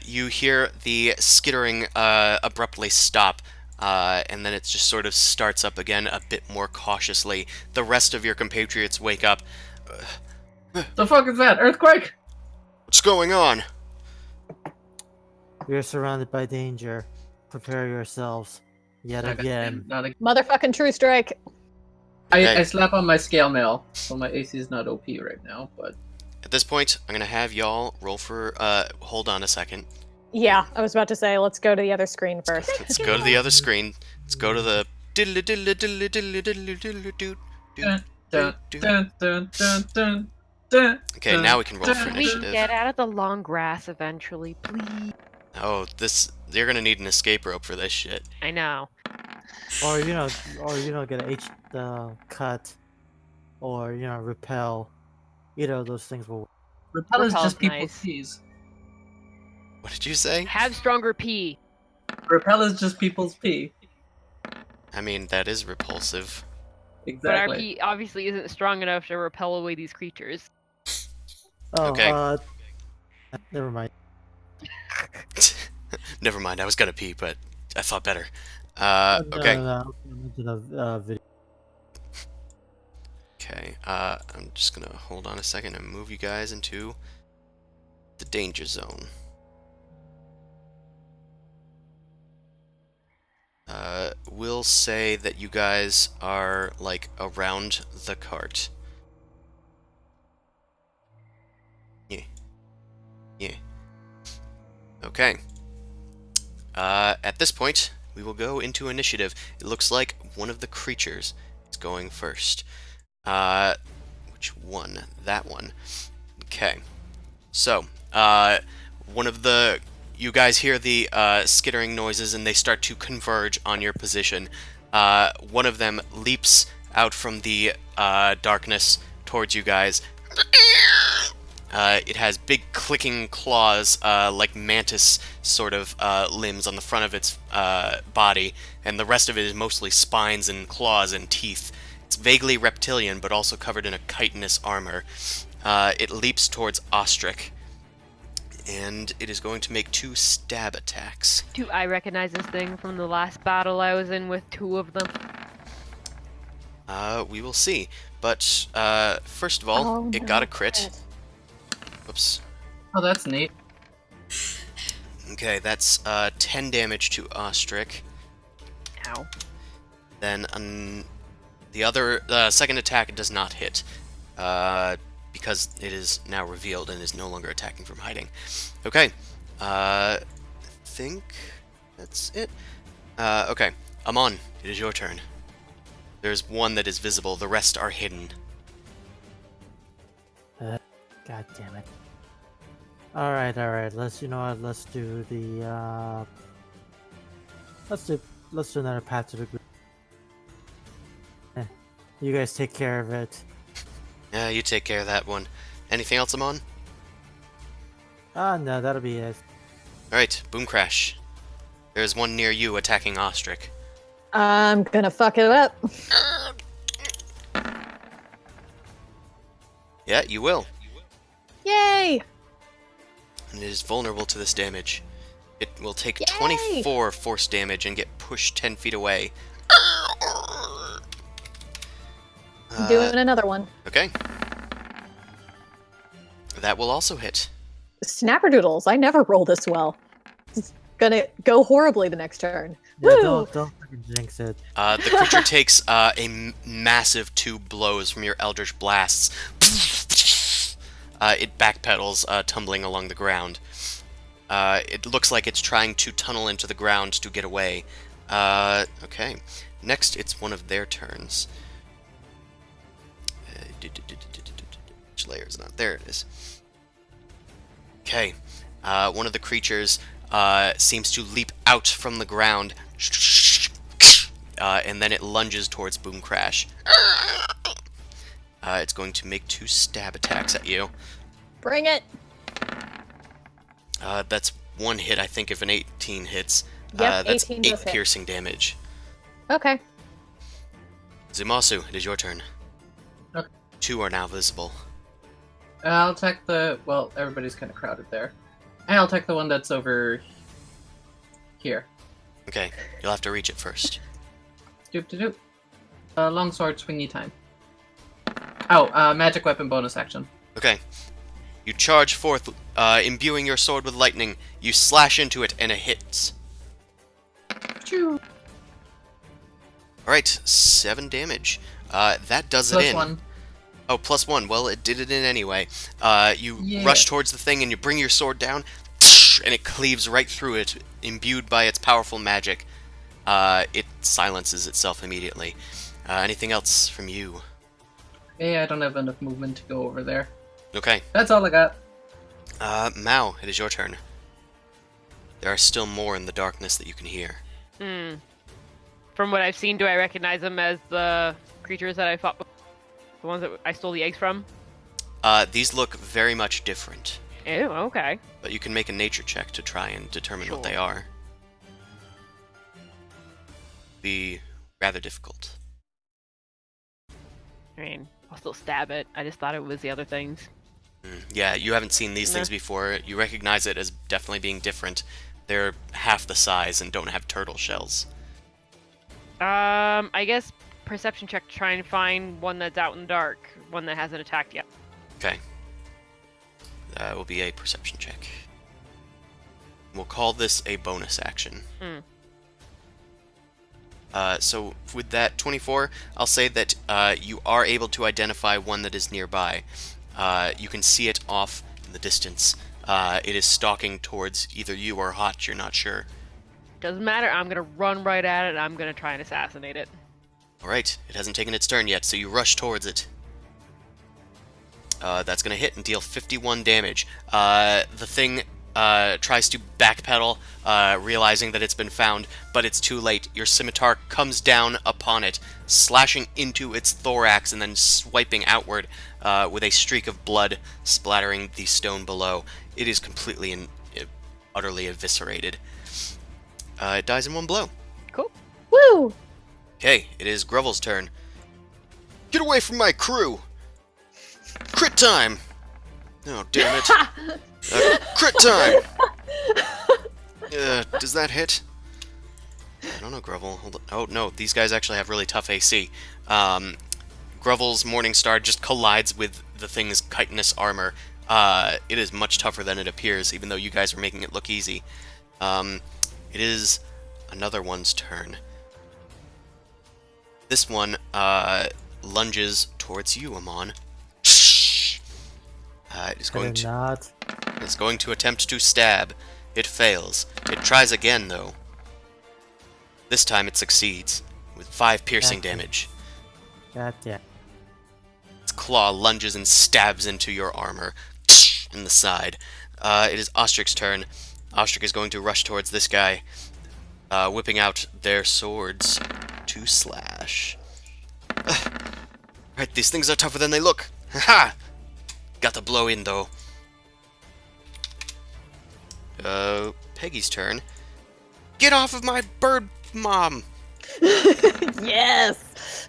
[SPEAKER 2] You hear the skittering abruptly stop, and then it just sort of starts up again a bit more cautiously. The rest of your compatriots wake up.
[SPEAKER 5] The fuck is that? Earthquake?
[SPEAKER 2] What's going on?
[SPEAKER 3] You're surrounded by danger. Prepare yourselves. Yet again.
[SPEAKER 5] Not a-
[SPEAKER 4] Motherfucking true strike.
[SPEAKER 2] Okay.
[SPEAKER 5] I slap on my scale mail, so my AC is not OP right now, but
[SPEAKER 2] At this point, I'm gonna have y'all roll for. Hold on a second.
[SPEAKER 4] Yeah, I was about to say, let's go to the other screen first.
[SPEAKER 2] Let's go to the other screen. Let's go to the. Diddle diddle diddle diddle diddle diddle doo.
[SPEAKER 5] dun, dun, dun, dun, dun, dun, dun,
[SPEAKER 2] Okay,
[SPEAKER 5] dun,
[SPEAKER 2] now we can roll for
[SPEAKER 5] dun.
[SPEAKER 1] We can
[SPEAKER 2] initiative.
[SPEAKER 1] get out of the long grass eventually, please.
[SPEAKER 2] Oh, you're gonna need an escape rope for this shit.
[SPEAKER 1] I know.
[SPEAKER 3] Or get a cut, or repel. Either of those things will.
[SPEAKER 5] Repel is
[SPEAKER 1] Repel's
[SPEAKER 5] just people's
[SPEAKER 1] nice.
[SPEAKER 5] peas.
[SPEAKER 2] What did you say?
[SPEAKER 1] Have stronger pee.
[SPEAKER 5] Repel is just people's pee.
[SPEAKER 2] I mean, that is repulsive.
[SPEAKER 1] But our
[SPEAKER 5] Exactly.
[SPEAKER 1] pee obviously isn't strong enough to repel away these creatures.
[SPEAKER 3] Oh,
[SPEAKER 2] Okay.
[SPEAKER 3] Never mind.
[SPEAKER 2] Never mind, I was gonna pee, but I thought better.
[SPEAKER 3] No,
[SPEAKER 2] Okay.
[SPEAKER 3] no, no. The video.
[SPEAKER 2] Okay, I'm just gonna hold on a second and move you guys into the danger zone. We'll say that you guys are, like, around the cart. Yeah. Yeah. Okay. At this point, we will go into initiative. It looks like one of the creatures is going first. Which one? That one. Okay. So, you guys hear the skittering noises and they start to converge on your position. One of them leaps out from the darkness towards you guys. It has big clicking claws, like mantis sort of limbs on the front of its body, and the rest of it is mostly spines and claws and teeth. It's vaguely reptilian, but also covered in a chitinous armor. It leaps towards Ostrich, and it is going to make 2 stab attacks.
[SPEAKER 1] Do I recognize this thing from the last battle I was in with 2 of them?
[SPEAKER 2] We will see. But first of all,
[SPEAKER 4] Oh,
[SPEAKER 2] it
[SPEAKER 4] no.
[SPEAKER 2] got a crit. Whoops.
[SPEAKER 5] Oh, that's neat.
[SPEAKER 2] Okay, that's 10 damage to Ostrich.
[SPEAKER 1] Ow.
[SPEAKER 2] Then the other second attack does not hit, because it is now revealed and is no longer attacking from hiding. Okay, I think that's it. Okay, Amon, it is your turn. There's one that is visible; the rest are hidden.
[SPEAKER 3] God damn it. All right. Let's do the let's do another path to the group. You guys take care of it.
[SPEAKER 2] Yeah, you take care of that one. Anything else, Amon?
[SPEAKER 3] No, that'll be it.
[SPEAKER 2] All right, Boom Crash. There's one near you attacking Ostrich.
[SPEAKER 4] I'm gonna fuck it up.
[SPEAKER 2] Yeah, you will.
[SPEAKER 4] Yay!
[SPEAKER 2] And it is vulnerable to this damage. It will take
[SPEAKER 4] Yay!
[SPEAKER 2] 24 force damage and get pushed 10 feet away.
[SPEAKER 4] Doing another one.
[SPEAKER 2] Okay. That will also hit.
[SPEAKER 4] Snapperdoodles, I never roll this well. It's gonna go horribly the next turn.
[SPEAKER 3] Yeah,
[SPEAKER 4] Woo!
[SPEAKER 3] don't fucking jinx it.
[SPEAKER 2] The creature takes massive 2 blows from your Eldritch Blasts. it backpedals, tumbling along the ground. It looks like it's trying to tunnel into the ground to get away. Okay. Next, it's one of their turns. Which layer is not? There it is. Okay. One of the creatures seems to leap out from the ground, and then it lunges towards Boom Crash. It's going to make 2 stab attacks at you.
[SPEAKER 4] Bring it.
[SPEAKER 2] That's 1 hit, I think, if an 18 hits.
[SPEAKER 4] Yep,
[SPEAKER 2] That's
[SPEAKER 4] 18
[SPEAKER 2] 8
[SPEAKER 4] does hit.
[SPEAKER 2] piercing damage.
[SPEAKER 4] Okay.
[SPEAKER 2] Zumasu, it is your turn.
[SPEAKER 5] Okay.
[SPEAKER 2] 2 are now visible.
[SPEAKER 5] I'll attack the... Well, everybody's kind of crowded there. And I'll attack the one that's over... here.
[SPEAKER 2] Okay, you'll have to reach it first.
[SPEAKER 5] Doop-de-doop. Longsword, swingy time. Oh, magic weapon bonus action.
[SPEAKER 2] Okay. You charge forth, imbuing your sword with lightning. You slash into it, and it hits.
[SPEAKER 5] Choo.
[SPEAKER 2] Alright, 7 damage. That does it
[SPEAKER 5] Plus
[SPEAKER 2] in.
[SPEAKER 5] 1.
[SPEAKER 2] Oh, +1. Well, it did it in anyway. You
[SPEAKER 5] Yeah.
[SPEAKER 2] rush towards the thing, and you bring your sword down, and it cleaves right through it, imbued by its powerful magic. It silences itself immediately. Anything else from you?
[SPEAKER 5] Yeah, I don't have enough movement to go over there.
[SPEAKER 2] Okay.
[SPEAKER 5] That's all I got.
[SPEAKER 2] Mao, it is your turn. There are still more in the darkness that you can hear.
[SPEAKER 1] From what I've seen, do I recognize them as the creatures that I fought with? The ones that I stole the eggs from?
[SPEAKER 2] These look very much different,
[SPEAKER 1] Oh, okay.
[SPEAKER 2] but you can make a nature check to try and determine what they
[SPEAKER 1] Sure.
[SPEAKER 2] are. Be rather difficult.
[SPEAKER 1] I mean, I'll still stab it. I just thought it was the other things.
[SPEAKER 2] Yeah, you haven't seen these things before. You recognize it as definitely being different. They're half the size and don't have turtle shells.
[SPEAKER 1] I guess perception check to try and find one that's out in the dark, one that hasn't attacked yet.
[SPEAKER 2] Okay. That will be a perception check. We'll call this a bonus action. So with that 24, I'll say that you are able to identify one that is nearby. You can see it off in the distance. It is stalking towards either you or Hotch, you're not sure.
[SPEAKER 1] Doesn't matter, I'm gonna run right at it and I'm gonna try and assassinate it.
[SPEAKER 2] Alright, it hasn't taken its turn yet, so you rush towards it. That's gonna hit and deal 51 damage. The thing tries to backpedal, realizing that it's been found, but it's too late. Your scimitar comes down upon it, slashing into its thorax and then swiping outward with a streak of blood splattering the stone below. It is completely and utterly eviscerated. It dies in one blow.
[SPEAKER 1] Cool.
[SPEAKER 4] Woo!
[SPEAKER 2] Okay, it is Grovel's turn. Get away from my crew! Crit time! Oh, damn it. Crit time! Does that hit? I don't know, Grovel. Hold on. Oh, no, these guys actually have really tough AC. Grovel's Morningstar just collides with the thing's chitinous armor. It is much tougher than it appears, even though you guys are making it look easy. It is another one's turn. This one lunges towards you, Amon. It is going to...
[SPEAKER 3] not.
[SPEAKER 2] It's going to attempt to stab. It fails. It tries again, though. This time it succeeds, with 5 piercing damage.
[SPEAKER 3] God damn.
[SPEAKER 2] Its claw lunges and stabs into your armor in the side. It is Ostric's turn. Ostric is going to rush towards this guy, whipping out their swords to slash. Right, these things are tougher than they look. Ha! Got the blow in, though. Peggy's turn. Get off of my bird, Mom!
[SPEAKER 4] Yes!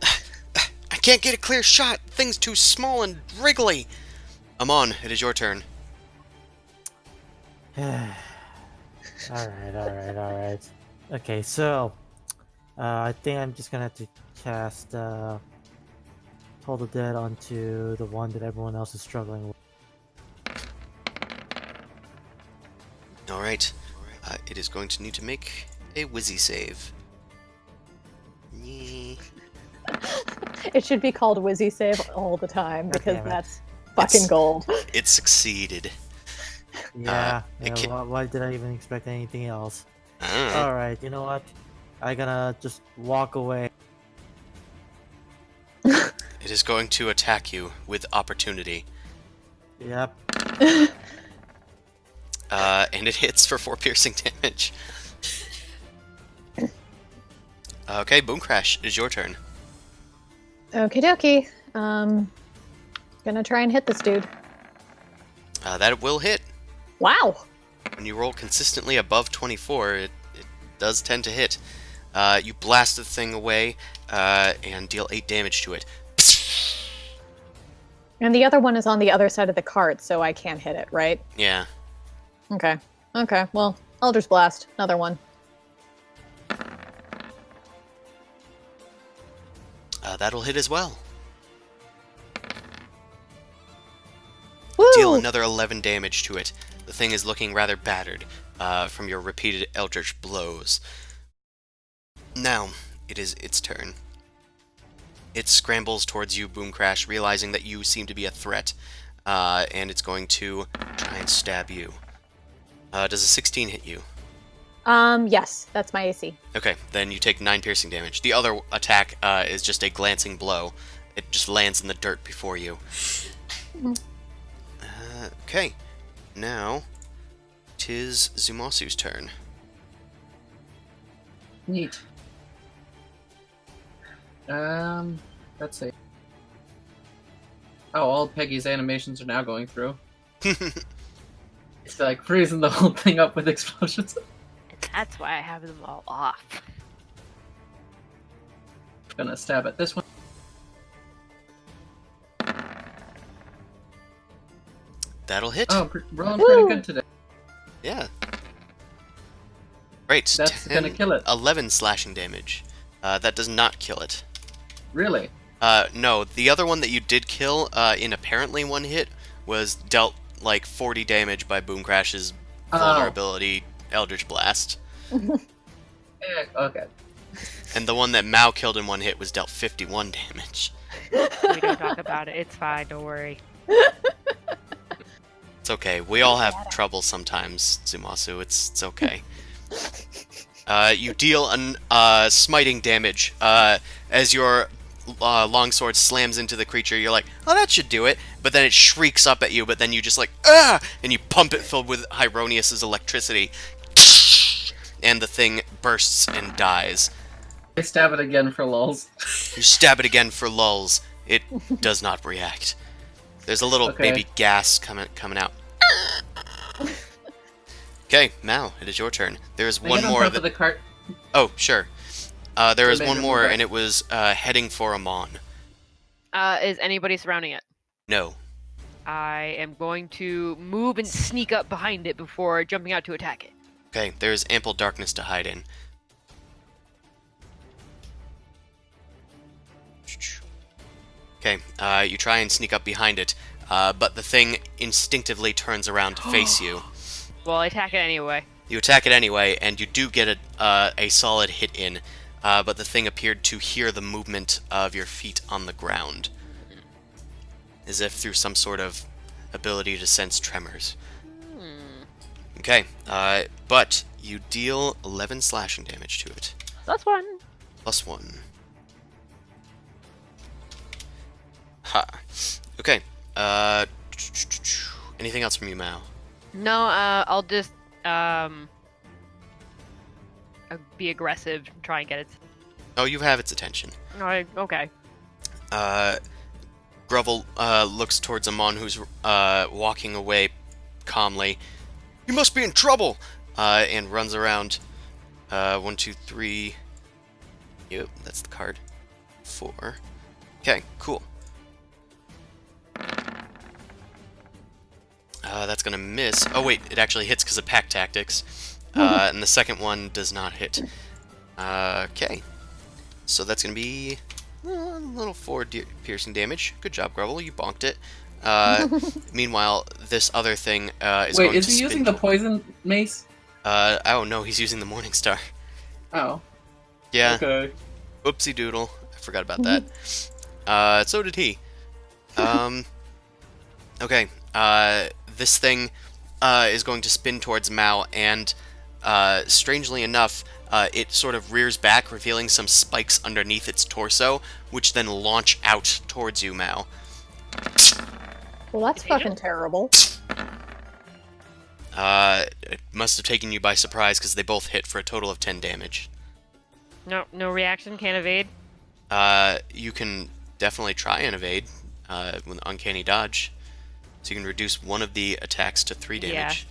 [SPEAKER 2] I can't get a clear shot. Thing's too small and wriggly. Amon, it is your turn.
[SPEAKER 3] Alright. Okay, so I think I'm just gonna have to cast Toll the Dead onto the one that everyone else is struggling with.
[SPEAKER 2] Alright. It is going to need to make a Wizzy save.
[SPEAKER 4] It should be called Wizzy Save all the time because
[SPEAKER 3] damn it.
[SPEAKER 4] that's fucking gold.
[SPEAKER 2] It succeeded.
[SPEAKER 3] Yeah.
[SPEAKER 2] it
[SPEAKER 3] Why did I even expect anything else?
[SPEAKER 2] I don't know.
[SPEAKER 3] Alright, you know what? I'm gonna just walk away.
[SPEAKER 2] It is going to attack you with opportunity.
[SPEAKER 3] Yep.
[SPEAKER 2] And it hits for 4 piercing damage. Okay, Boom Crash, it is your turn.
[SPEAKER 4] Okie dokie. Gonna try and hit this dude.
[SPEAKER 2] That will hit.
[SPEAKER 4] Wow.
[SPEAKER 2] When you roll consistently above 24, it does tend to hit. You blast the thing away and deal 8 damage to it.
[SPEAKER 4] And the other one is on the other side of the cart, so I can't hit it, right?
[SPEAKER 2] Yeah.
[SPEAKER 4] Okay. Okay, well, Eldritch Blast. Another one.
[SPEAKER 2] That'll hit as well.
[SPEAKER 4] Woo!
[SPEAKER 2] Deal another 11 damage to it. The thing is looking rather battered from your repeated eldritch blows. Now, it is its turn. It scrambles towards you, Boom Crash, realizing that you seem to be a threat, and it's going to try and stab you. Does a 16 hit you?
[SPEAKER 4] Yes, that's my AC.
[SPEAKER 2] Okay, then you take 9 piercing damage. The other attack is just a glancing blow. It just lands in the dirt before you. Okay, now 'tis Zumasu's turn.
[SPEAKER 5] Neat. Let's see. Oh, all Peggy's animations are now going through. It's like freezing the whole thing up with explosions.
[SPEAKER 1] And that's why I have them all off.
[SPEAKER 5] Gonna stab at this one.
[SPEAKER 2] That'll hit.
[SPEAKER 5] Oh, rolling pretty
[SPEAKER 4] Woo!
[SPEAKER 5] good today.
[SPEAKER 2] Yeah. Great.
[SPEAKER 5] That's gonna kill it.
[SPEAKER 2] 11 slashing damage. That does not kill it.
[SPEAKER 5] Really?
[SPEAKER 2] No, the other one that you did kill in apparently one hit was dealt like 40 damage by Boom Crash's vulnerability Eldritch Blast.
[SPEAKER 5] Yeah, okay.
[SPEAKER 2] And the one that Mao killed in one hit was dealt 51 damage.
[SPEAKER 1] We don't talk about it. It's fine. Don't worry.
[SPEAKER 2] It's okay. We all have trouble sometimes, Zumasu. It's okay. You deal smiting damage as your longsword slams into the creature. You're like, oh, that should do it. But then it shrieks up at you, but then you just like, ah! And you pump it filled with Hyronius's electricity. And the thing bursts and dies.
[SPEAKER 5] I stab it again for lulz.
[SPEAKER 2] You stab it again for lulz. It does not react. There's a little baby gas coming out. Okay, Mal, it is your turn. There's one more
[SPEAKER 5] of the cart.
[SPEAKER 2] Oh, sure. There is one more,
[SPEAKER 5] back.
[SPEAKER 2] and it was heading for Amon.
[SPEAKER 1] Is anybody surrounding it?
[SPEAKER 2] No.
[SPEAKER 1] I am going to move and sneak up behind it before jumping out to attack it.
[SPEAKER 2] Okay, there's ample darkness to hide in. Okay, you try and sneak up behind it, but the thing instinctively turns around to face you.
[SPEAKER 1] Well, I attack it anyway.
[SPEAKER 2] You attack it anyway, and you do get a solid hit in, but the thing appeared to hear the movement of your feet on the ground, as if through some sort of ability to sense tremors. Okay, but you deal 11 slashing damage to it.
[SPEAKER 1] +1.
[SPEAKER 2] +1. Ha. Okay, anything else from you, Mao?
[SPEAKER 1] No, I'll just be aggressive and try and get it.
[SPEAKER 2] Oh, you have its attention.
[SPEAKER 1] Okay.
[SPEAKER 2] Grovel looks towards Amon, who's walking away calmly. You must be in trouble! And runs around. 1, 2, 3. Yep, that's the card. 4. Okay, cool. That's gonna miss. Oh wait, it actually hits because of pack tactics. And the second one does not hit. Okay. So that's gonna be a little 4 piercing damage. Good job, Grovel. You bonked it. Meanwhile, this other thing is going to
[SPEAKER 5] Wait, is he using the poison mace?
[SPEAKER 2] Oh no, he's using the Morning Star.
[SPEAKER 5] Oh.
[SPEAKER 2] Yeah.
[SPEAKER 5] Okay.
[SPEAKER 2] Whoopsie doodle. I forgot about that. So did he. Okay. This thing is going to spin towards Mao, and strangely enough, it sort of rears back, revealing some spikes underneath its torso, which then launch out towards you, Mao.
[SPEAKER 4] Well, that's fucking terrible.
[SPEAKER 2] It must have taken you by surprise because they both hit for a total of 10 damage.
[SPEAKER 1] No reaction, can't evade.
[SPEAKER 2] You can definitely try and evade with Uncanny Dodge. So you can reduce one of the attacks to 3 damage.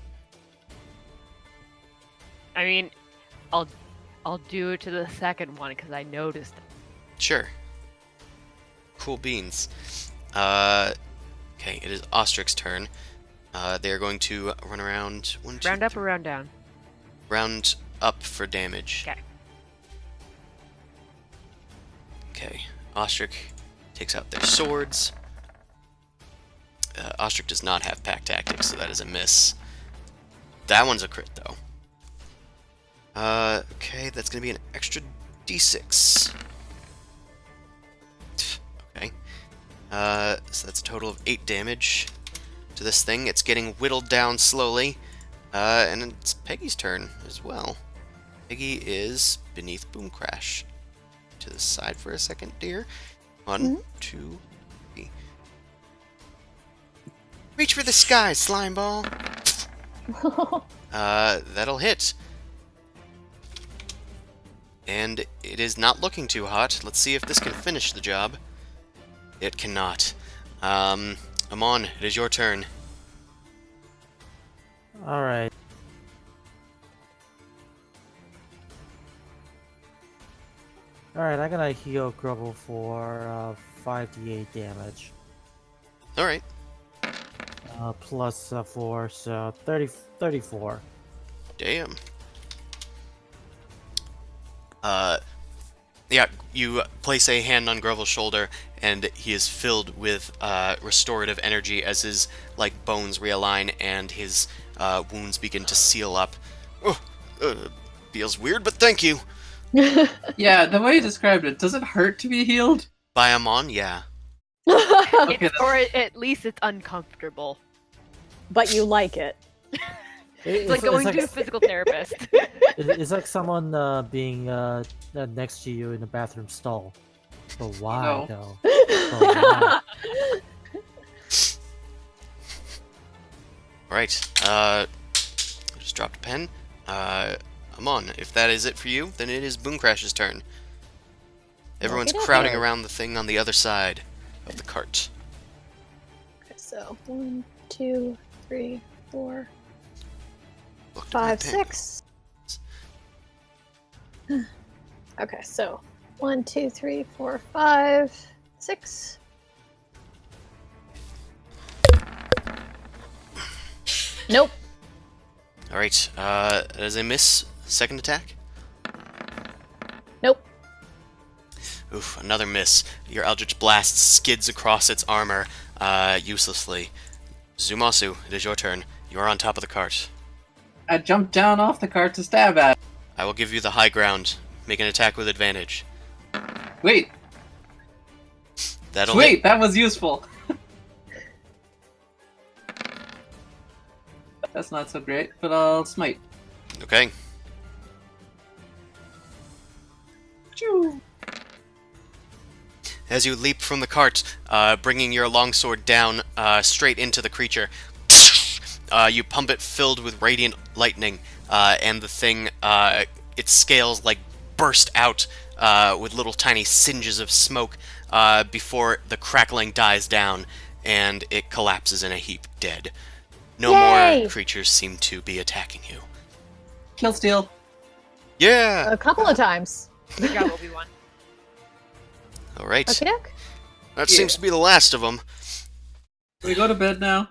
[SPEAKER 1] Yeah. I mean, I'll do it to the second one because I noticed it.
[SPEAKER 2] Sure. Cool beans. Okay, it is Ostric's turn. They are going to run around.
[SPEAKER 1] Round up or round down?
[SPEAKER 2] Round up for damage.
[SPEAKER 1] Okay.
[SPEAKER 2] Okay. Ostric takes out their swords. Ostrich does not have pack tactics, so that is a miss. That one's a crit, though. Okay, that's going to be an extra d6. Okay. So that's a total of 8 damage to this thing. It's getting whittled down slowly. And it's Peggy's turn as well. Peggy is beneath Boom Crash. To the side for a second, dear. 1, 2, 3. Reach for the sky, slime ball. That'll hit. And it is not looking too hot. Let's see if this can finish the job. It cannot. Amon, it is your turn.
[SPEAKER 3] Alright. Alright, I'm gonna heal Grubble for 5d8 damage.
[SPEAKER 2] Alright.
[SPEAKER 3] Plus 4, so 34.
[SPEAKER 2] Damn. Yeah, you place a hand on Grovel's shoulder, and he is filled with restorative energy as his bones realign and his wounds begin to seal up. Oh, feels weird, but thank you.
[SPEAKER 5] Yeah, the way you described it, does it hurt to be healed?
[SPEAKER 2] By Amon, yeah.
[SPEAKER 5] Okay,
[SPEAKER 1] Or at least it's uncomfortable.
[SPEAKER 4] But you like it.
[SPEAKER 1] It's like going to a physical therapist.
[SPEAKER 3] It's like someone being next to you in the bathroom stall. But why, though? But why?
[SPEAKER 2] Alright, just dropped a pen. Amon, if that is it for you, then it is Boom Crash's turn. Everyone's crowding around the thing on the other side of the cart.
[SPEAKER 4] Okay, so 1, 2, 3, 4,
[SPEAKER 2] Looked at my
[SPEAKER 4] 5,
[SPEAKER 2] pen.
[SPEAKER 4] 6. Okay, so 1, 2, 3, 4, 5, 6. Nope.
[SPEAKER 2] Alright, that is a miss. Second attack?
[SPEAKER 4] Nope.
[SPEAKER 2] Oof, another miss. Your Eldritch Blast skids across its armor, uselessly. Zumasu, it is your turn. You are on top of the cart.
[SPEAKER 5] I jumped down off the cart to stab at it.
[SPEAKER 2] I will give you the high ground. Make an attack with advantage.
[SPEAKER 5] Wait,
[SPEAKER 2] That'll
[SPEAKER 5] wait, that was useful. That's not so great, but I'll smite.
[SPEAKER 2] hit. Okay.
[SPEAKER 5] Choo.
[SPEAKER 2] As you leap from the cart, bringing your longsword down straight into the creature, you pump it filled with radiant lightning, and the thing, its scales burst out with little tiny singes of smoke before the crackling dies down, and it collapses in a heap dead. No
[SPEAKER 4] Yay!
[SPEAKER 2] more creatures seem to be attacking you.
[SPEAKER 5] Kill steal.
[SPEAKER 2] Yeah!
[SPEAKER 4] A couple of times.
[SPEAKER 1] Good job, Obi-Wan.
[SPEAKER 2] Alright,
[SPEAKER 4] Okay, doke.
[SPEAKER 2] that
[SPEAKER 5] Yeah.
[SPEAKER 2] seems to be the last of them.
[SPEAKER 5] Can we go to bed now?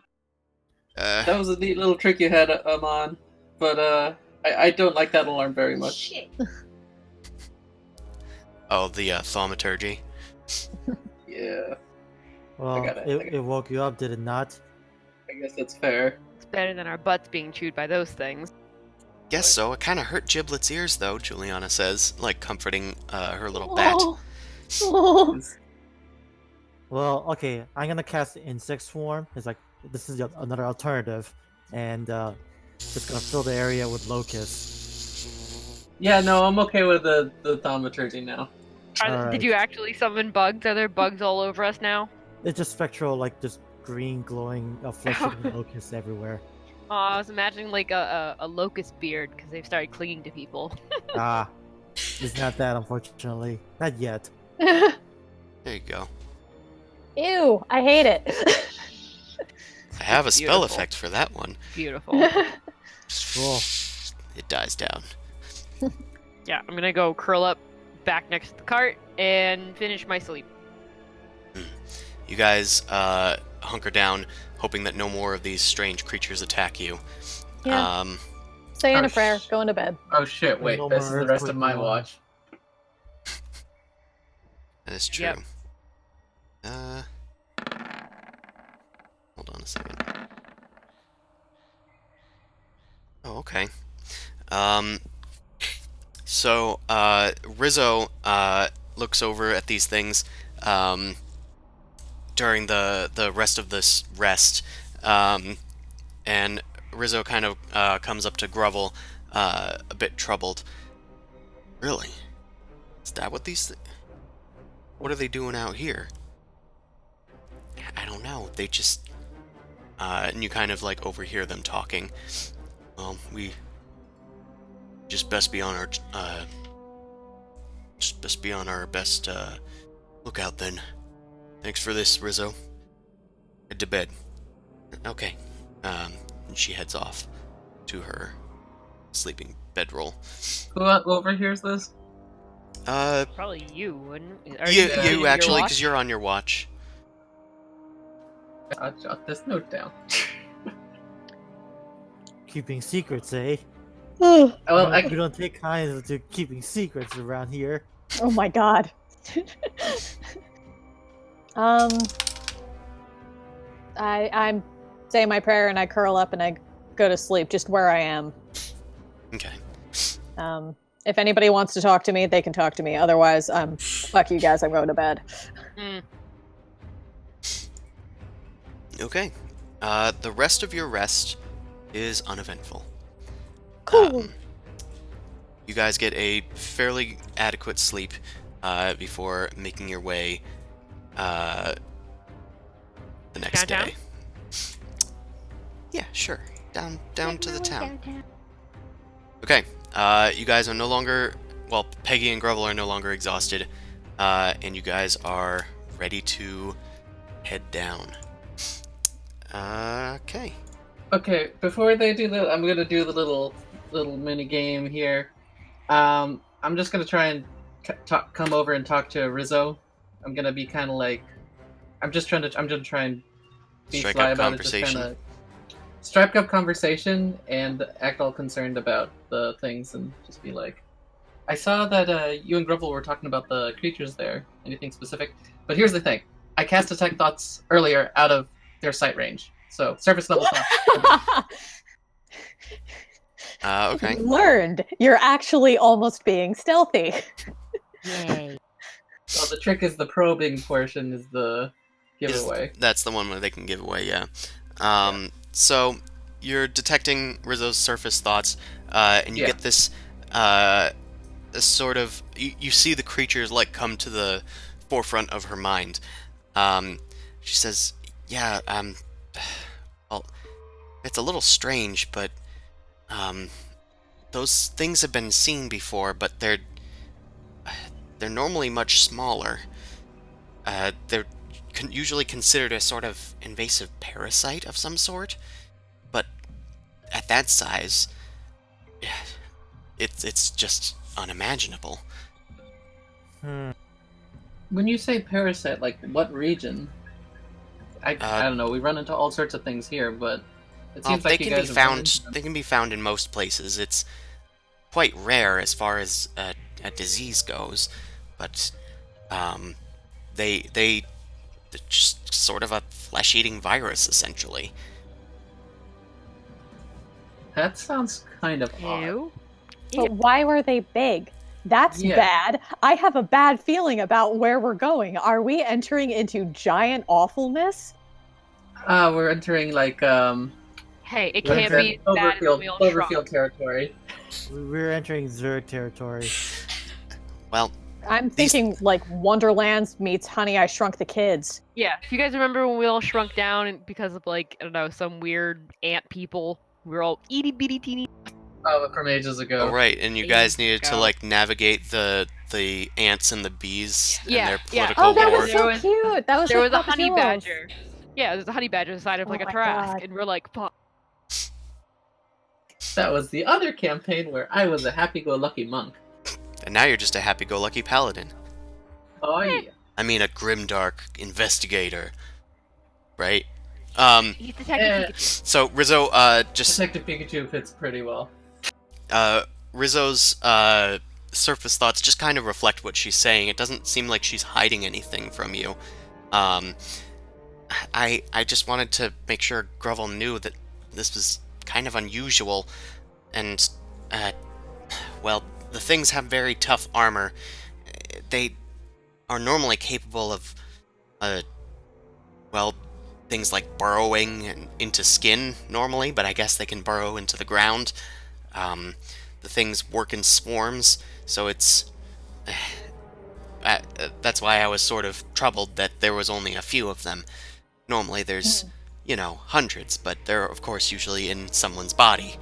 [SPEAKER 5] That was a neat little trick you had, Amon. But I don't like that alarm very much.
[SPEAKER 4] Shit.
[SPEAKER 2] Oh, the thaumaturgy.
[SPEAKER 5] Yeah,
[SPEAKER 3] Well,
[SPEAKER 5] got it.
[SPEAKER 3] it woke you up, did it not?
[SPEAKER 5] I guess that's fair.
[SPEAKER 1] It's better than our butts being chewed by those things.
[SPEAKER 2] Guess so. It kind of hurt Giblet's ears, though, Juliana says, comforting her little bat.
[SPEAKER 4] Oh.
[SPEAKER 3] Well, okay, I'm gonna cast Insect Swarm. It's like this is another alternative, and just gonna fill the area with locusts.
[SPEAKER 5] Yeah, no, I'm okay with the thaumaturgy now.
[SPEAKER 1] Did
[SPEAKER 3] Alright.
[SPEAKER 1] you actually summon bugs? Are there bugs all over us now?
[SPEAKER 3] It's just spectral, like just green glowing flesh-eating locusts everywhere.
[SPEAKER 1] Oh, I was imagining like a locust beard because they've started clinging to people.
[SPEAKER 3] Ah, it's not that, unfortunately. Not yet.
[SPEAKER 2] There you go.
[SPEAKER 4] Ew, I hate it.
[SPEAKER 2] I have a spell
[SPEAKER 1] Beautiful.
[SPEAKER 2] effect for that one.
[SPEAKER 1] Beautiful.
[SPEAKER 3] Cool.
[SPEAKER 2] It dies down.
[SPEAKER 1] Yeah, I'm gonna go curl up back next to the cart and finish my sleep.
[SPEAKER 2] You guys hunker down, hoping that no more of these strange creatures attack you.
[SPEAKER 4] Yeah. Say in
[SPEAKER 5] Oh,
[SPEAKER 4] a prayer, going to bed.
[SPEAKER 5] Oh shit! Wait,
[SPEAKER 3] No
[SPEAKER 5] this is
[SPEAKER 3] more
[SPEAKER 5] the rest of
[SPEAKER 3] earthquake
[SPEAKER 5] my
[SPEAKER 3] alarm.
[SPEAKER 5] watch.
[SPEAKER 2] That is true.
[SPEAKER 1] Yep.
[SPEAKER 2] Hold on a second. Oh, okay. So, Rizzo, looks over at these things, during the rest of this rest, and Rizzo kind of, comes up to Grovel, a bit troubled. Really? Is that what what are they doing out here? I don't know. They just, and you kind of like overhear them talking. Well, we just best be on our, best lookout then. Thanks for this, Rizzo. Head to bed. Okay. And she heads off to her sleeping bedroll.
[SPEAKER 5] Who overhears this?
[SPEAKER 1] Probably you, wouldn't?
[SPEAKER 2] You
[SPEAKER 1] doing your
[SPEAKER 2] actually,
[SPEAKER 1] watch?
[SPEAKER 2] because you're on your watch.
[SPEAKER 5] I'll jot this note down.
[SPEAKER 3] Keeping secrets, eh?
[SPEAKER 5] Well,
[SPEAKER 3] We don't take kindly to keeping secrets around here.
[SPEAKER 4] Oh my god. I'm saying my prayer and I curl up and I go to sleep just where I am.
[SPEAKER 2] Okay.
[SPEAKER 4] If anybody wants to talk to me, they can talk to me. Otherwise, fuck you guys, I'm going to bed.
[SPEAKER 1] Mm.
[SPEAKER 2] Okay. The rest of your rest is uneventful.
[SPEAKER 4] Cool.
[SPEAKER 2] You guys get a fairly adequate sleep before making your way the next
[SPEAKER 1] Downtown?
[SPEAKER 2] day. Yeah, sure. Down to the town. Okay. You guys are no longer, well, Peggy and Grovel are no longer exhausted, and you guys are ready to head down. Okay.
[SPEAKER 5] okay. Before they do that, I'm gonna do the little mini game here. I'm just gonna try and come over and talk to Rizzo. I'm gonna be kind of like, I'm just trying to try and be
[SPEAKER 2] Strike
[SPEAKER 5] sly
[SPEAKER 2] up
[SPEAKER 5] about
[SPEAKER 2] conversation.
[SPEAKER 5] it. Just kind of strike up conversation and act all concerned about the things and just be like, I saw that you and Grovel were talking about the creatures there. Anything specific? But here's the thing: I cast Detect Thoughts earlier out of their sight range, so surface level thought.
[SPEAKER 2] Okay.
[SPEAKER 4] Learned. You're actually almost being stealthy.
[SPEAKER 1] Yay.
[SPEAKER 5] Well, the trick is the probing portion is the giveaway.
[SPEAKER 2] That's the one where they can give away, yeah. So, you're detecting Rizzo's surface thoughts, and you
[SPEAKER 5] Yeah.
[SPEAKER 2] get this, sort of... You see the creatures, like, come to the forefront of her mind. She says, yeah, well, it's a little strange, but, those things have been seen before, but they're normally much smaller. They're usually considered a sort of invasive parasite of some sort, but at that size, it's just unimaginable.
[SPEAKER 5] When you say parasite, like what region? I don't know. We run into all sorts of things here, but it seems like
[SPEAKER 2] they
[SPEAKER 5] you
[SPEAKER 2] can
[SPEAKER 5] guys
[SPEAKER 2] be
[SPEAKER 5] have run
[SPEAKER 2] found.
[SPEAKER 5] into them.
[SPEAKER 2] They can be found in most places. It's quite rare as far as a disease goes, but they're just sort of a flesh-eating virus, essentially.
[SPEAKER 5] That sounds kind of odd.
[SPEAKER 1] Ew.
[SPEAKER 4] But why were they big? That's
[SPEAKER 5] Yeah.
[SPEAKER 4] bad. I have a bad feeling about where we're going. Are we entering into giant awfulness?
[SPEAKER 5] We're entering like
[SPEAKER 1] Hey, it
[SPEAKER 5] what is
[SPEAKER 1] can't
[SPEAKER 5] that?
[SPEAKER 1] be as bad as when we all shrunk.
[SPEAKER 5] Cloverfield territory.
[SPEAKER 3] We're entering Zerg territory.
[SPEAKER 2] Well,
[SPEAKER 4] I'm
[SPEAKER 2] These-
[SPEAKER 4] thinking like Wonderlands meets Honey, I Shrunk the Kids.
[SPEAKER 1] Yeah, if you guys remember when we all shrunk down because of like, I don't know, some weird ant people, we were all itty bitty teeny.
[SPEAKER 5] Oh, from ages ago.
[SPEAKER 2] oh right, and you guys
[SPEAKER 1] Ages
[SPEAKER 2] needed to
[SPEAKER 1] ago.
[SPEAKER 2] like navigate the ants and the bees and
[SPEAKER 1] Yeah,
[SPEAKER 2] their
[SPEAKER 1] yeah.
[SPEAKER 2] political
[SPEAKER 4] Oh, that
[SPEAKER 2] war.
[SPEAKER 4] was
[SPEAKER 1] There
[SPEAKER 4] so
[SPEAKER 1] was-
[SPEAKER 4] cute. That was
[SPEAKER 1] There
[SPEAKER 4] like
[SPEAKER 1] was a
[SPEAKER 4] Papa
[SPEAKER 1] honey
[SPEAKER 4] Joe's.
[SPEAKER 1] badger. Yeah, there's a honey badger inside of like
[SPEAKER 4] Oh
[SPEAKER 1] a
[SPEAKER 4] my
[SPEAKER 1] Trask,
[SPEAKER 4] God.
[SPEAKER 1] and we're like, fuck.
[SPEAKER 5] That was the other campaign where I was a happy-go-lucky monk.
[SPEAKER 2] And now you're just a happy-go-lucky paladin.
[SPEAKER 5] Oh yeah.
[SPEAKER 2] I mean, a grimdark investigator, right?
[SPEAKER 1] He's Detective
[SPEAKER 5] Eh.
[SPEAKER 1] Pikachu.
[SPEAKER 2] So Rizzo, just
[SPEAKER 5] Detective Pikachu fits pretty well.
[SPEAKER 2] Rizzo's surface thoughts just kind of reflect what she's saying. It doesn't seem like she's hiding anything from you. I just wanted to make sure Grovel knew that this was kind of unusual, and well, the things have very tough armor. They are normally capable of well, things like burrowing into skin normally, but I guess they can burrow into the ground. The things work in swarms, so it's that's why I was sort of troubled that there was only a few of them. Normally there's, hundreds, but they're of course usually in someone's body.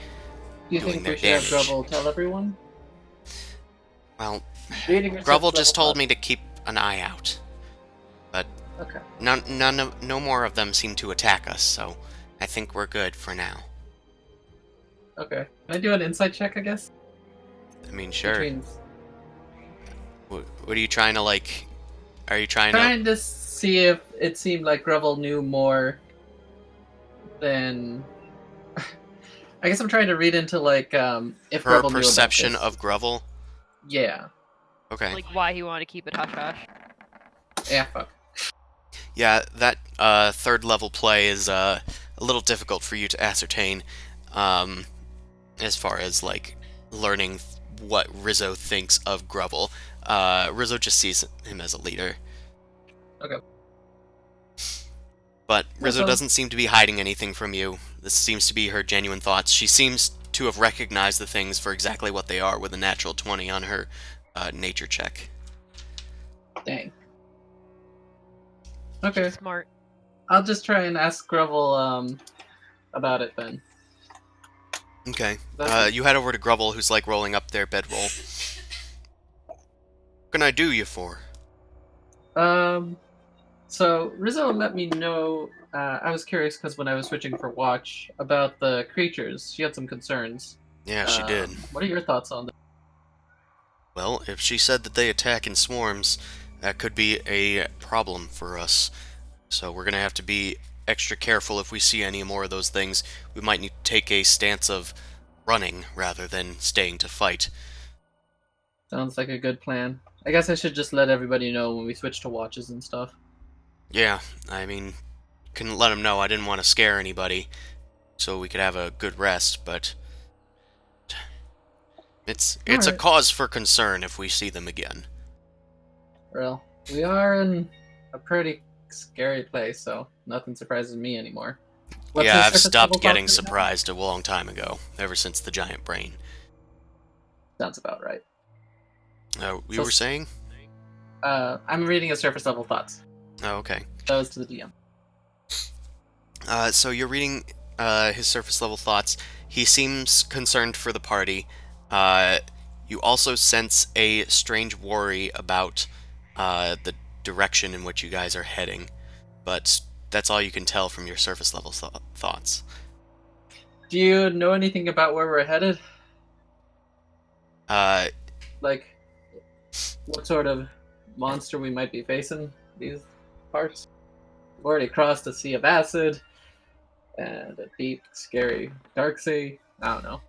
[SPEAKER 5] Do you
[SPEAKER 2] Doing
[SPEAKER 5] think
[SPEAKER 2] their
[SPEAKER 5] we should have
[SPEAKER 2] damage.
[SPEAKER 5] Grovel tell everyone?
[SPEAKER 2] Well,
[SPEAKER 5] Reading your
[SPEAKER 2] Grovel
[SPEAKER 5] surface
[SPEAKER 2] just
[SPEAKER 5] level
[SPEAKER 2] told me to keep an eye out.
[SPEAKER 5] thoughts. Okay.
[SPEAKER 2] No more of them seem to attack us, so I think we're good for now.
[SPEAKER 5] Okay. Can I do an insight check, I guess?
[SPEAKER 2] I mean, sure.
[SPEAKER 5] Between...
[SPEAKER 2] What are you trying to, like... Are you trying to...
[SPEAKER 5] Trying to see if it seemed like Grovel knew more than... I guess I'm trying to read into, like, if
[SPEAKER 2] Her
[SPEAKER 5] Grovel knew about
[SPEAKER 2] perception
[SPEAKER 5] this.
[SPEAKER 2] of Grovel?
[SPEAKER 5] Yeah.
[SPEAKER 2] Okay.
[SPEAKER 1] Like why he wanted to keep it hush hush.
[SPEAKER 5] Yeah, fuck.
[SPEAKER 2] Yeah, that third level play is a little difficult for you to ascertain, as far as like learning what Rizzo thinks of Grovel. Rizzo just sees him as a leader.
[SPEAKER 5] Okay.
[SPEAKER 2] But Rizzo
[SPEAKER 5] Rizzo.
[SPEAKER 2] doesn't seem to be hiding anything from you. This seems to be her genuine thoughts. She seems to have recognized the things for exactly what they are with a natural 20 on her nature check.
[SPEAKER 5] Dang. Okay.
[SPEAKER 1] Smart.
[SPEAKER 5] I'll just try and ask Grovel, about it then.
[SPEAKER 2] Okay.
[SPEAKER 5] That's-
[SPEAKER 2] You head over to Grovel, who's like rolling up their bedroll. What can I do you for?
[SPEAKER 5] So Rizzo let me know. I was curious because when I was switching for watch about the creatures, she had some concerns.
[SPEAKER 2] Yeah, she did.
[SPEAKER 5] What are your thoughts on that?
[SPEAKER 2] Well, if she said that they attack in swarms, that could be a problem for us. So we're gonna have to be extra careful if we see any more of those things. We might need to take a stance of running rather than staying to fight.
[SPEAKER 5] Sounds like a good plan. I guess I should just let everybody know when we switch to watches and stuff.
[SPEAKER 2] Yeah, I mean, can let them know I didn't want to scare anybody, so we could have a good rest, but it's a
[SPEAKER 5] Alright.
[SPEAKER 2] cause for concern if we see them again.
[SPEAKER 5] Well, we are in a pretty scary place, so nothing surprises me anymore. What's
[SPEAKER 2] Yeah,
[SPEAKER 5] your
[SPEAKER 2] I've
[SPEAKER 5] surface
[SPEAKER 2] stopped
[SPEAKER 5] level
[SPEAKER 2] getting
[SPEAKER 5] thoughts right now?
[SPEAKER 2] surprised a long time ago, ever since the giant brain.
[SPEAKER 5] Sounds about right.
[SPEAKER 2] You
[SPEAKER 5] So-
[SPEAKER 2] were saying?
[SPEAKER 5] I'm reading his surface level thoughts.
[SPEAKER 2] Oh, okay.
[SPEAKER 5] That was to the DM.
[SPEAKER 2] So you're reading his surface level thoughts. He seems concerned for the party. You also sense a strange worry about the direction in which you guys are heading, but that's all you can tell from your surface level thoughts.
[SPEAKER 5] Do you know anything about where we're headed?
[SPEAKER 2] Uh,
[SPEAKER 5] Like, what sort of monster we might be facing these parts? We've already crossed a sea of acid and a deep, scary dark sea. I don't know.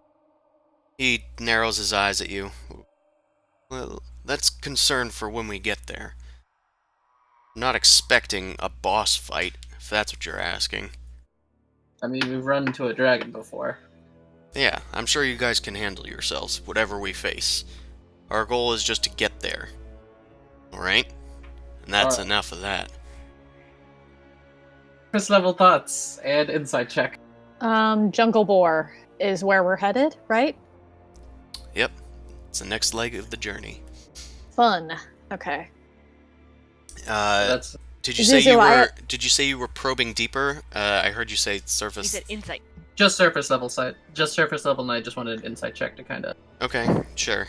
[SPEAKER 2] he narrows his eyes at you. Well, that's concern for when we get there. I'm not expecting a boss fight, if that's what you're asking.
[SPEAKER 5] I mean, we've run into a dragon before.
[SPEAKER 2] Yeah, I'm sure you guys can handle yourselves, whatever we face. Our goal is just to get there. Alright? And that's
[SPEAKER 5] Alright.
[SPEAKER 2] enough of that.
[SPEAKER 5] First level thoughts and insight check.
[SPEAKER 4] Jungle Boar is where we're headed, right?
[SPEAKER 2] Yep. It's the next leg of the journey.
[SPEAKER 4] Fun. Okay.
[SPEAKER 5] That's
[SPEAKER 2] Did you say
[SPEAKER 4] Zuzu,
[SPEAKER 2] you
[SPEAKER 4] I-
[SPEAKER 2] were? Did you say you were probing deeper? I heard you say
[SPEAKER 1] He
[SPEAKER 2] surface.
[SPEAKER 1] said insight.
[SPEAKER 5] just surface level side. Just surface level, and I just wanted an insight check to kind of.
[SPEAKER 2] Okay, sure.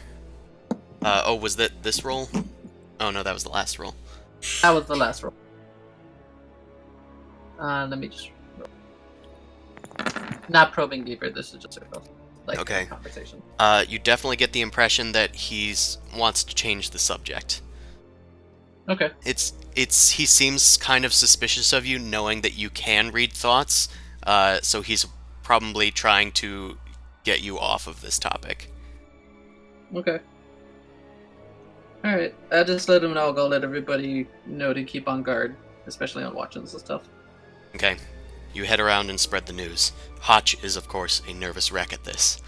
[SPEAKER 2] Oh, was that this roll? Oh no, that was the last roll.
[SPEAKER 5] That was the last roll. Let me just. Not probing deeper. This is just surface. Like
[SPEAKER 2] Okay.
[SPEAKER 5] conversation.
[SPEAKER 2] You definitely get the impression that wants to change the subject.
[SPEAKER 5] Okay.
[SPEAKER 2] He seems kind of suspicious of you, knowing that you can read thoughts. So he's probably trying to get you off of this topic.
[SPEAKER 5] Okay. Alright, I just let him know. I'll let everybody know to keep on guard, especially on watchings and stuff.
[SPEAKER 2] Okay. You head around and spread the news. Hotch is, of course, a nervous wreck at this.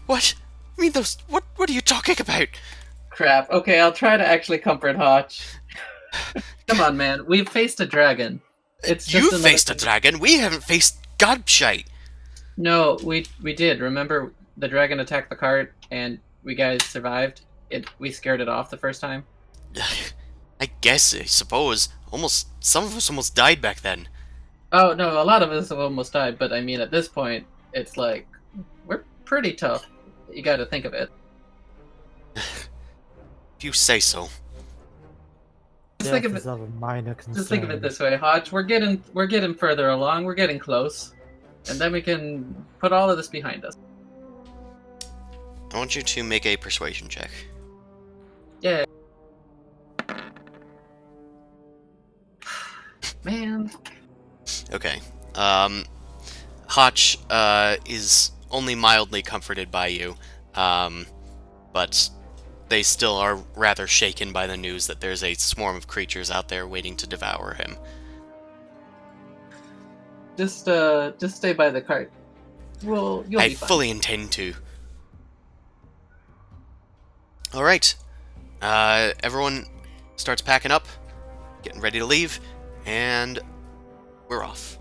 [SPEAKER 2] What? I mean, those. What are you talking about?
[SPEAKER 5] Crap. Okay, I'll try to actually comfort Hotch. Come on, man. We've faced a dragon. It's just
[SPEAKER 2] You
[SPEAKER 5] another
[SPEAKER 2] faced a
[SPEAKER 5] thing.
[SPEAKER 2] dragon. We haven't faced godshite.
[SPEAKER 5] No, we did. Remember the dragon attacked the cart and we guys survived? We scared it off the first time.
[SPEAKER 2] I suppose. Some of us almost died back then.
[SPEAKER 5] Oh, no, a lot of us have almost died, but I mean, at this point, it's like, we're pretty tough. You gotta think of it.
[SPEAKER 2] If you say so.
[SPEAKER 5] Just think of
[SPEAKER 3] Death
[SPEAKER 5] it.
[SPEAKER 3] is of a minor concern.
[SPEAKER 5] Just think of it this way, Hodge. We're getting further along. We're getting close, and then we can put all of this behind us.
[SPEAKER 2] I want you to make a persuasion check.
[SPEAKER 5] Yeah. Man.
[SPEAKER 2] Okay. Hotch is only mildly comforted by you, but they still are rather shaken by the news that there's a swarm of creatures out there waiting to devour him.
[SPEAKER 5] Just stay by the cart. You'll
[SPEAKER 2] I
[SPEAKER 5] be fine.
[SPEAKER 2] fully intend to. Alright. Everyone starts packing up, getting ready to leave, and we're off.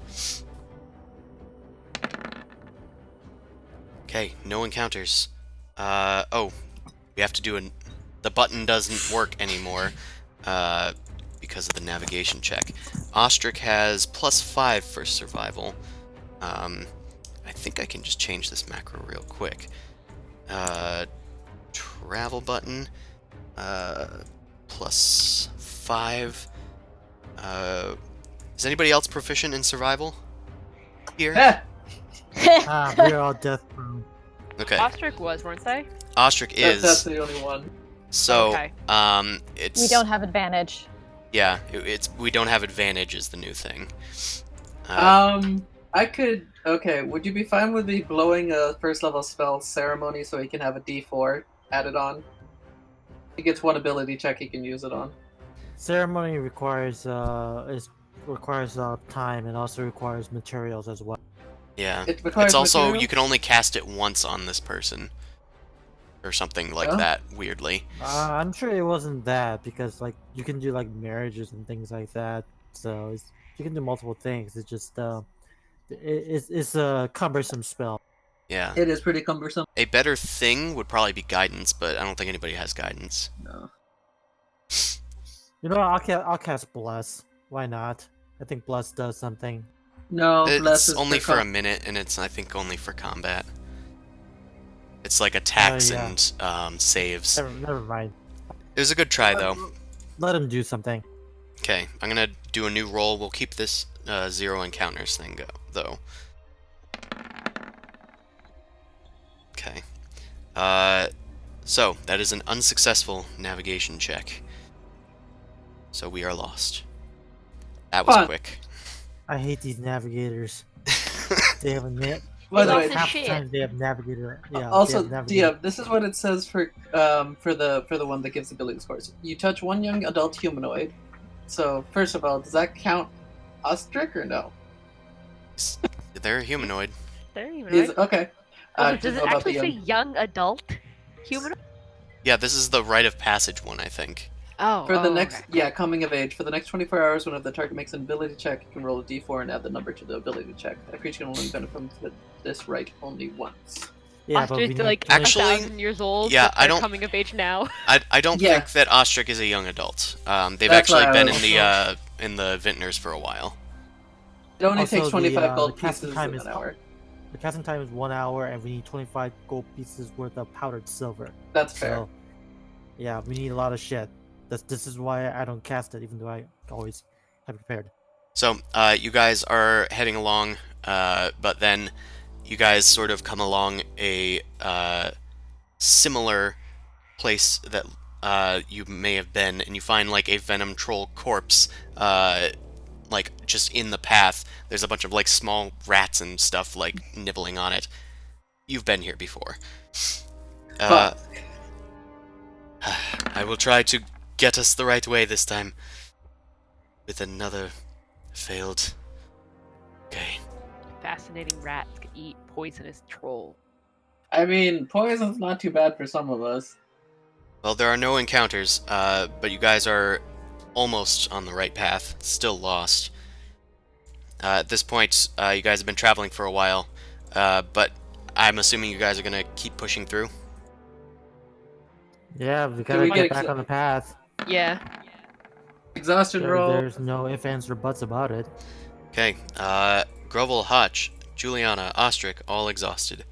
[SPEAKER 2] Okay, no encounters. Oh, we have to do the button doesn't work anymore, because of the navigation check. Ostrich has +5 for survival. I think I can just change this macro real quick. Travel button, +5. Is anybody else proficient in survival here?
[SPEAKER 5] Ah,
[SPEAKER 3] We're all death prone.
[SPEAKER 2] Okay,
[SPEAKER 1] Ostrich was, weren't they?
[SPEAKER 2] Ostrich
[SPEAKER 5] that's
[SPEAKER 2] is.
[SPEAKER 5] the only one.
[SPEAKER 2] So,
[SPEAKER 1] Okay.
[SPEAKER 2] it's.
[SPEAKER 4] We don't have advantage.
[SPEAKER 2] Yeah, it's we don't have advantage is the new thing.
[SPEAKER 5] I could. Okay, would you be fine with me blowing a first level spell ceremony so he can have a D4 added on? He gets one ability check he can use it on.
[SPEAKER 3] Ceremony requires time and also requires materials as well.
[SPEAKER 2] Yeah,
[SPEAKER 5] It requires
[SPEAKER 2] it's also
[SPEAKER 5] materials?
[SPEAKER 2] you can only cast it once on this person, or something like
[SPEAKER 5] Oh.
[SPEAKER 2] that. Weirdly.
[SPEAKER 3] I'm sure it wasn't that because like you can do like marriages and things like that. So you can do multiple things. It's just it's a cumbersome spell.
[SPEAKER 2] Yeah.
[SPEAKER 5] It is pretty cumbersome.
[SPEAKER 2] A better thing would probably be guidance, but I don't think anybody has guidance.
[SPEAKER 5] No.
[SPEAKER 3] You know, I'll cast bless. Why not? I think bless does something.
[SPEAKER 5] No, bless
[SPEAKER 2] It's
[SPEAKER 5] is
[SPEAKER 2] only for a
[SPEAKER 5] com-
[SPEAKER 2] minute, and it's I think only for combat. It's like attacks
[SPEAKER 3] yeah.
[SPEAKER 2] and saves.
[SPEAKER 3] Never mind.
[SPEAKER 2] It was a good try though.
[SPEAKER 3] Let him do something.
[SPEAKER 2] Okay, I'm gonna do a new roll. We'll keep this 0 encounters thing though. Okay. So that is an unsuccessful navigation check. So we are lost. That was
[SPEAKER 5] Fun.
[SPEAKER 2] quick.
[SPEAKER 3] I hate these navigators. They have a net.
[SPEAKER 5] By the
[SPEAKER 1] Lots
[SPEAKER 5] way,
[SPEAKER 1] of
[SPEAKER 3] Half
[SPEAKER 1] shit.
[SPEAKER 3] the time they have navigator. Yeah.
[SPEAKER 5] also,
[SPEAKER 3] they have navigator.
[SPEAKER 5] DM, this is what it says for the one that gives ability scores. You touch one young adult humanoid. So first of all, does that count Ostrich or no?
[SPEAKER 2] They're a humanoid.
[SPEAKER 1] There you
[SPEAKER 5] He's
[SPEAKER 1] right.
[SPEAKER 5] okay.
[SPEAKER 1] Also,
[SPEAKER 5] Just
[SPEAKER 1] does
[SPEAKER 5] know
[SPEAKER 1] it
[SPEAKER 5] about
[SPEAKER 1] actually
[SPEAKER 5] the
[SPEAKER 1] say
[SPEAKER 5] young-
[SPEAKER 1] young adult human?
[SPEAKER 2] Yeah, this is the rite of passage one, I think.
[SPEAKER 1] Oh,
[SPEAKER 5] For the next,
[SPEAKER 1] okay.
[SPEAKER 5] yeah, coming of age. For the next 24 hours, whenever the target makes an ability check, you can roll a d4 and add the number to the ability check. A creature can only benefit from this rite only once.
[SPEAKER 3] Yeah, but we
[SPEAKER 1] Ostrich
[SPEAKER 3] need
[SPEAKER 1] like
[SPEAKER 3] 20
[SPEAKER 2] Actually,
[SPEAKER 1] 1,000 years old.
[SPEAKER 2] yeah,
[SPEAKER 1] but
[SPEAKER 2] I
[SPEAKER 1] they're
[SPEAKER 2] don't-
[SPEAKER 1] coming of age now.
[SPEAKER 2] I don't
[SPEAKER 5] Yeah.
[SPEAKER 2] think that Ostrich is a young adult. They've
[SPEAKER 5] That's
[SPEAKER 2] actually
[SPEAKER 5] why I
[SPEAKER 2] been
[SPEAKER 5] was-
[SPEAKER 2] in the vintners for a while.
[SPEAKER 5] It only
[SPEAKER 3] Also,
[SPEAKER 5] takes 25
[SPEAKER 3] the
[SPEAKER 5] gold
[SPEAKER 3] casting
[SPEAKER 5] pieces
[SPEAKER 3] time
[SPEAKER 5] in
[SPEAKER 3] is
[SPEAKER 5] an hour.
[SPEAKER 3] The casting time is 1 hour, and we need 25 gold pieces worth of powdered silver.
[SPEAKER 5] That's fair.
[SPEAKER 3] So, yeah, we need a lot of shit. This is why I don't cast it, even though I always have prepared.
[SPEAKER 2] So, you guys are heading along, but then you guys sort of come along a similar place that you may have been, and you find like a venom troll corpse, like just in the path. There's a bunch of like small rats and stuff like nibbling on it. You've been here before.
[SPEAKER 5] Fuck.
[SPEAKER 2] I will try to get us the right way this time. With another failed. Okay.
[SPEAKER 1] Fascinating rats can eat poisonous troll.
[SPEAKER 5] I mean, poison's not too bad for some of us.
[SPEAKER 2] Well, there are no encounters, but you guys are almost on the right path. Still lost. At this point, you guys have been traveling for a while, but I'm assuming you guys are gonna keep pushing through.
[SPEAKER 3] Yeah, we
[SPEAKER 5] we
[SPEAKER 3] gotta
[SPEAKER 5] get
[SPEAKER 3] get back on the path.
[SPEAKER 1] Yeah.
[SPEAKER 5] Exhaustion roll.
[SPEAKER 3] There's no ifs, ands, or buts about it.
[SPEAKER 2] Okay, Grovel, Hotch, Juliana, Ostrich, all exhausted.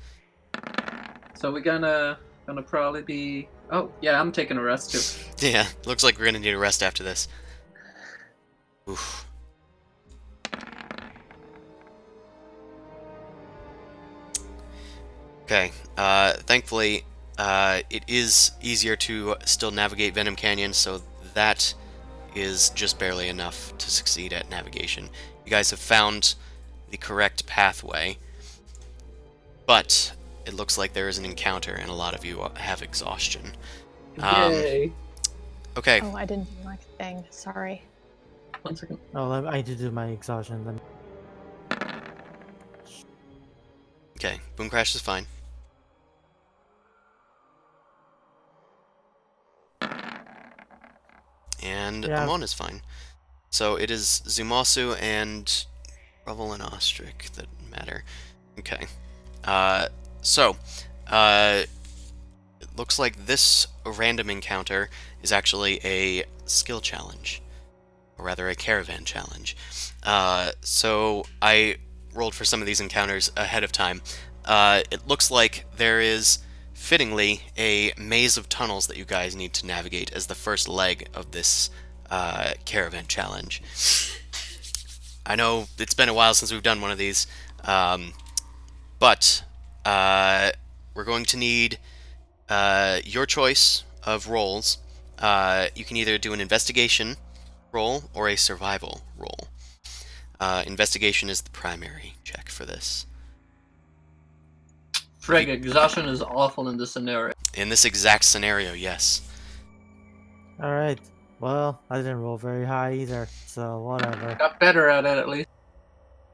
[SPEAKER 5] So we're gonna probably be. Oh yeah, I'm taking a rest too.
[SPEAKER 2] Yeah, looks like we're gonna need a rest after this. Oof. Okay, thankfully, it is easier to still navigate Venom Canyon, so that is just barely enough to succeed at navigation. You guys have found the correct pathway, but it looks like there is an encounter, and a lot of you have exhaustion.
[SPEAKER 5] Yay!
[SPEAKER 2] Okay,
[SPEAKER 4] Oh, I didn't do my thing. Sorry.
[SPEAKER 5] 1 second.
[SPEAKER 3] Oh, I need to do my exhaustion.
[SPEAKER 2] okay, Boom Crash is fine. And
[SPEAKER 3] Yeah.
[SPEAKER 2] Amon is fine. So it is Zumasu and Revel and Ostrich that matter. Okay. It looks like this random encounter is actually a skill challenge. Or rather, a caravan challenge. So I rolled for some of these encounters ahead of time. It looks like there is, fittingly, a maze of tunnels that you guys need to navigate as the first leg of this caravan challenge. I know it's been a while since we've done one of these, but we're going to need your choice of rolls. You can either do an investigation roll or a survival roll. Investigation is the primary check for this.
[SPEAKER 5] Frig, exhaustion is awful in this scenario.
[SPEAKER 2] In this exact scenario, yes.
[SPEAKER 3] Alright. Well, I didn't roll very high either, so whatever.
[SPEAKER 5] Got better at it at least.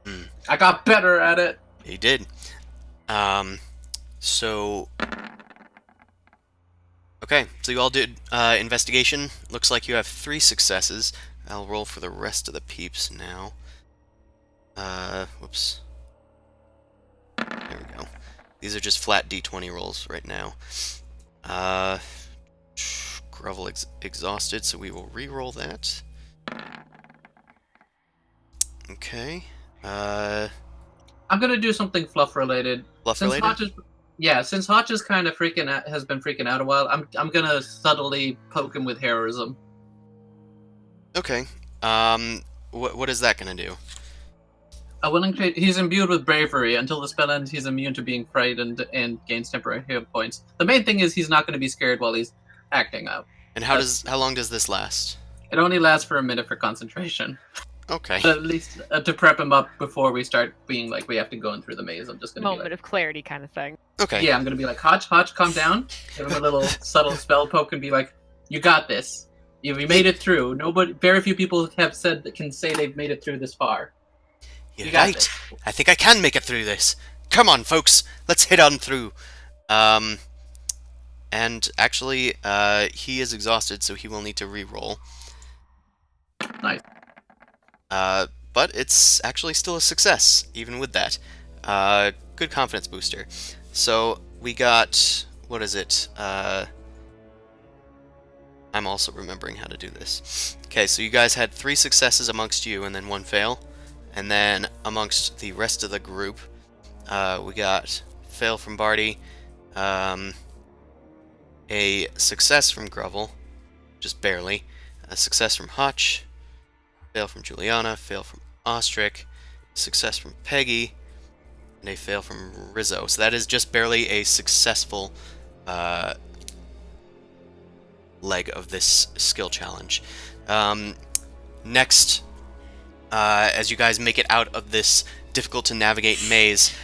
[SPEAKER 2] Hmm.
[SPEAKER 5] I got better at it.
[SPEAKER 2] You did. So... Okay, so you all did investigation. Looks like you have 3 successes. I'll roll for the rest of the peeps now. Whoops. There we go. These are just flat d20 rolls right now. Grovel exhausted, so we will re-roll that. Okay.
[SPEAKER 5] I'm gonna do something fluff related.
[SPEAKER 2] Bluff
[SPEAKER 5] Since
[SPEAKER 2] related?
[SPEAKER 5] since Hotch is kind of has been freaking out a while. I'm gonna subtly poke him with heroism.
[SPEAKER 2] Okay. What is that gonna do?
[SPEAKER 5] He's imbued with bravery. Until the spell ends, he's immune to being frightened and gains temporary hit points. The main thing is he's not going to be scared while he's acting out.
[SPEAKER 2] And how long does this last?
[SPEAKER 5] It only lasts for a minute for concentration.
[SPEAKER 2] Okay.
[SPEAKER 5] But at least to prep him up before we start being like, we have to go in through the maze. I'm just going to be
[SPEAKER 1] Moment
[SPEAKER 5] like,
[SPEAKER 1] of clarity kind of thing.
[SPEAKER 2] Okay.
[SPEAKER 5] yeah, I'm going to be like, Hotch, calm down. Give him a little subtle spell poke and be like, you got this. We made it through. Very few people have said that can say they've made it through this far.
[SPEAKER 2] You're
[SPEAKER 5] You got
[SPEAKER 2] right.
[SPEAKER 5] this.
[SPEAKER 2] I think I can make it through this. Come on, folks. Let's head on through. and actually, he is exhausted, so he will need to re-roll.
[SPEAKER 5] Nice.
[SPEAKER 2] But it's actually still a success, even with that. Good confidence booster. So we got, what is it? I'm also remembering how to do this. Okay, so you guys had 3 successes amongst you and then 1 fail. And then amongst the rest of the group, we got fail from Barty, a success from Grovel, just barely, a success from Hutch, fail from Juliana, fail from Ostrich, success from Peggy, and a fail from Rizzo. So that is just barely a successful leg of this skill challenge. Next, as you guys make it out of this difficult to navigate maze,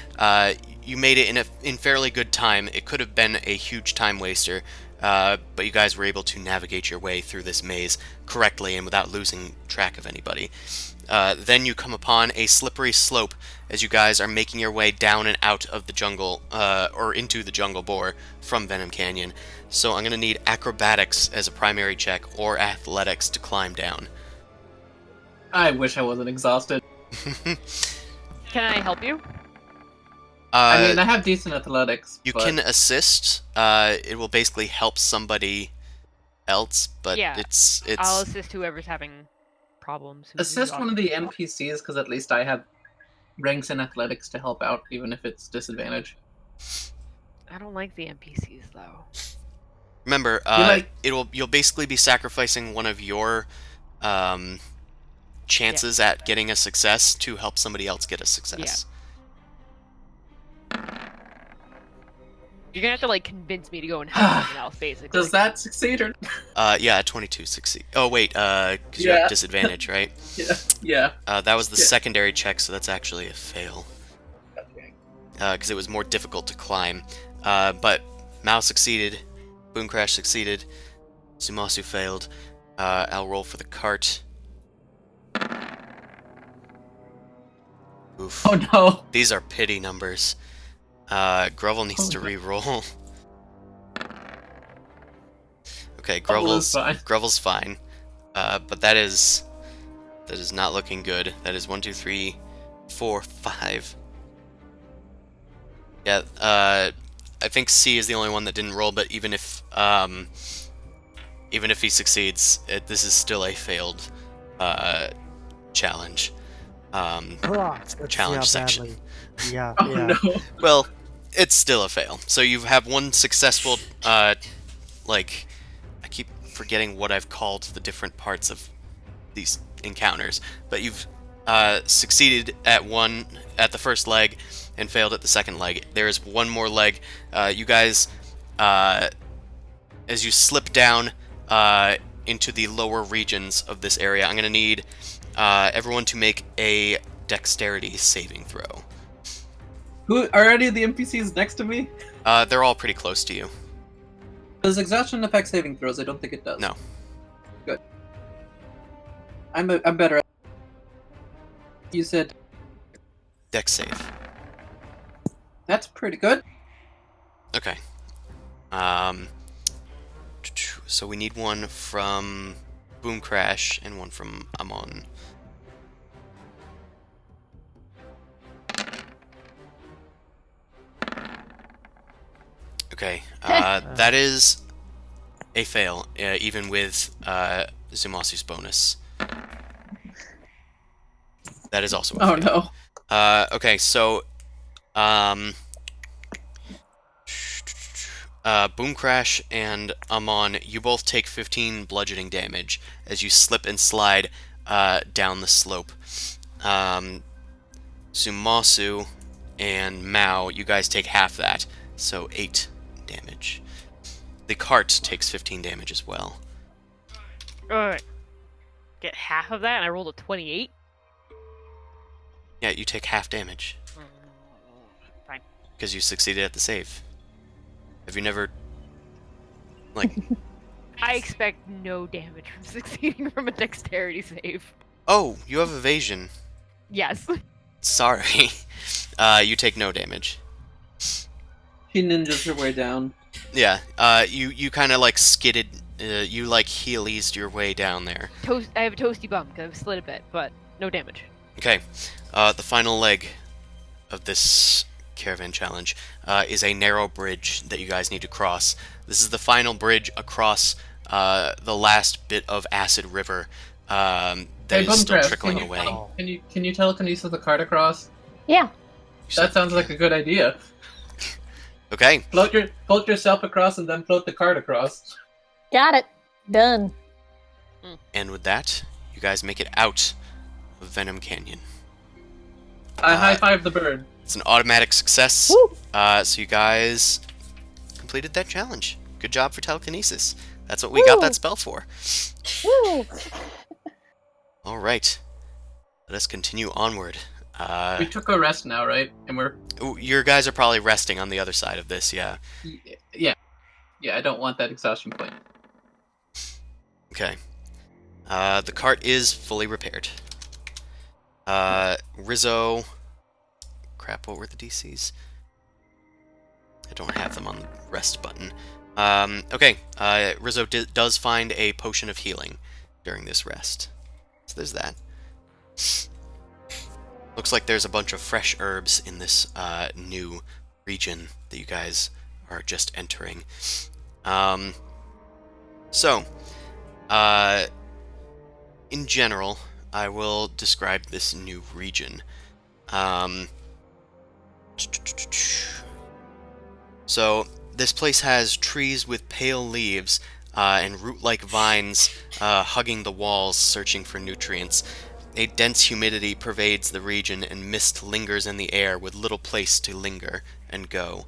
[SPEAKER 2] you made it in fairly good time. It could have been a huge time waster, but you guys were able to navigate your way through this maze correctly and without losing track of anybody. Then you come upon a slippery slope as you guys are making your way down and out of the jungle, or into the jungle boar from Venom Canyon. So I'm going to need acrobatics as a primary check or athletics to climb down.
[SPEAKER 5] I wish I wasn't exhausted.
[SPEAKER 1] Can I help you?
[SPEAKER 5] I mean, I have decent athletics.
[SPEAKER 2] You
[SPEAKER 5] but...
[SPEAKER 2] can assist. It will basically help somebody else, but
[SPEAKER 1] Yeah,
[SPEAKER 2] it's.
[SPEAKER 1] I'll assist whoever's having problems.
[SPEAKER 5] Assist one of the NPCs, because at least I have ranks in athletics to help out, even if it's disadvantage.
[SPEAKER 1] I don't like the NPCs though.
[SPEAKER 2] Remember,
[SPEAKER 5] like...
[SPEAKER 2] you'll basically be sacrificing one of your chances at getting a success to help somebody else get a success.
[SPEAKER 1] You're gonna have to like convince me to go and help someone else, basically.
[SPEAKER 5] Does that succeed or?
[SPEAKER 2] Yeah, 22 succeed. Oh wait, because you have disadvantage, right?
[SPEAKER 5] Yeah.
[SPEAKER 2] That was the secondary check, so that's actually a fail. Because it was more difficult to climb. But Mao succeeded, Boom Crash succeeded, Sumasu failed. I'll roll for the cart. Oof.
[SPEAKER 5] Oh no.
[SPEAKER 2] These are pity numbers. Grovel needs to re-roll. Okay, Grovel's fine. But that is not looking good. That is 1, 2, 3, 4, 5. Yeah, I think C is the only one that didn't roll, but even if he succeeds, this is still a failed challenge. Challenge section.
[SPEAKER 3] Yeah.
[SPEAKER 5] Oh no.
[SPEAKER 2] Well, it's still a fail. So you have one successful, like, I keep forgetting what I've called the different parts of these encounters, but you've succeeded at the first leg and failed at the second leg. There is one more leg. You guys, as you slip down into the lower regions of this area, I'm going to need everyone to make a dexterity saving throw.
[SPEAKER 5] Who are any of the NPCs next to me?
[SPEAKER 2] They're all pretty close to you.
[SPEAKER 5] Does exhaustion affect saving throws? I don't think it does.
[SPEAKER 2] No.
[SPEAKER 5] Good. I'm better at... You said...
[SPEAKER 2] Dex save.
[SPEAKER 5] That's pretty good.
[SPEAKER 2] Okay. So we need one from Boom Crash and one from Amon. Okay, that is a fail, even with Zumasu's bonus. That is also a fail.
[SPEAKER 5] Oh
[SPEAKER 2] no. Okay, so Boom Crash and Amon, you both take 15 bludgeoning damage as you slip and slide down the slope. Sumasu and Mao, you guys take half that, so 8 damage. The cart takes 15 damage as well.
[SPEAKER 1] Alright. Get half of that and I rolled a 28?
[SPEAKER 2] Yeah, you take half damage.
[SPEAKER 1] Fine.
[SPEAKER 2] Because you succeeded at the save. Have you never... like...
[SPEAKER 1] I expect no damage from succeeding from a dexterity save.
[SPEAKER 2] Oh, you have evasion.
[SPEAKER 1] Yes.
[SPEAKER 2] Sorry. You take no damage.
[SPEAKER 5] She ninjas her way down.
[SPEAKER 2] Yeah. You kind of like skidded. You like heel-eased your way down there.
[SPEAKER 1] I have a toasty bum because I've slid a bit, but no damage.
[SPEAKER 2] Okay. The final leg of this caravan challenge is a narrow bridge that you guys need to cross. This is the final bridge across the last bit of acid river that
[SPEAKER 5] Hey,
[SPEAKER 2] is still
[SPEAKER 5] Bumcraft,
[SPEAKER 2] trickling away.
[SPEAKER 5] Can you telekinesis the cart across?
[SPEAKER 4] Yeah.
[SPEAKER 5] That sounds like a good idea.
[SPEAKER 2] Okay.
[SPEAKER 5] Float yourself across and then float the cart across.
[SPEAKER 4] Got it. Done.
[SPEAKER 2] And with that, you guys make it out of Venom Canyon.
[SPEAKER 5] I high five the bird.
[SPEAKER 2] It's an automatic success.
[SPEAKER 4] Woo!
[SPEAKER 2] So you guys completed that challenge. Good job for telekinesis. That's what we got that spell for.
[SPEAKER 4] Woo!
[SPEAKER 2] All right. Let us continue onward.
[SPEAKER 5] We took a rest now, right? And we're
[SPEAKER 2] Your guys are probably resting on the other side of this, yeah.
[SPEAKER 5] yeah. I don't want that exhaustion point.
[SPEAKER 2] Okay. The cart is fully repaired. Rizzo... Crap, what were the DCs? I don't have them on the rest button. Okay, Rizzo does find a potion of healing during this rest. So there's that. Looks like there's a bunch of fresh herbs in this new region that you guys are just entering. In general, I will describe this new region. So, this place has trees with pale leaves and root-like vines hugging the walls, searching for nutrients. A dense humidity pervades the region, and mist lingers in the air with little place to linger and go.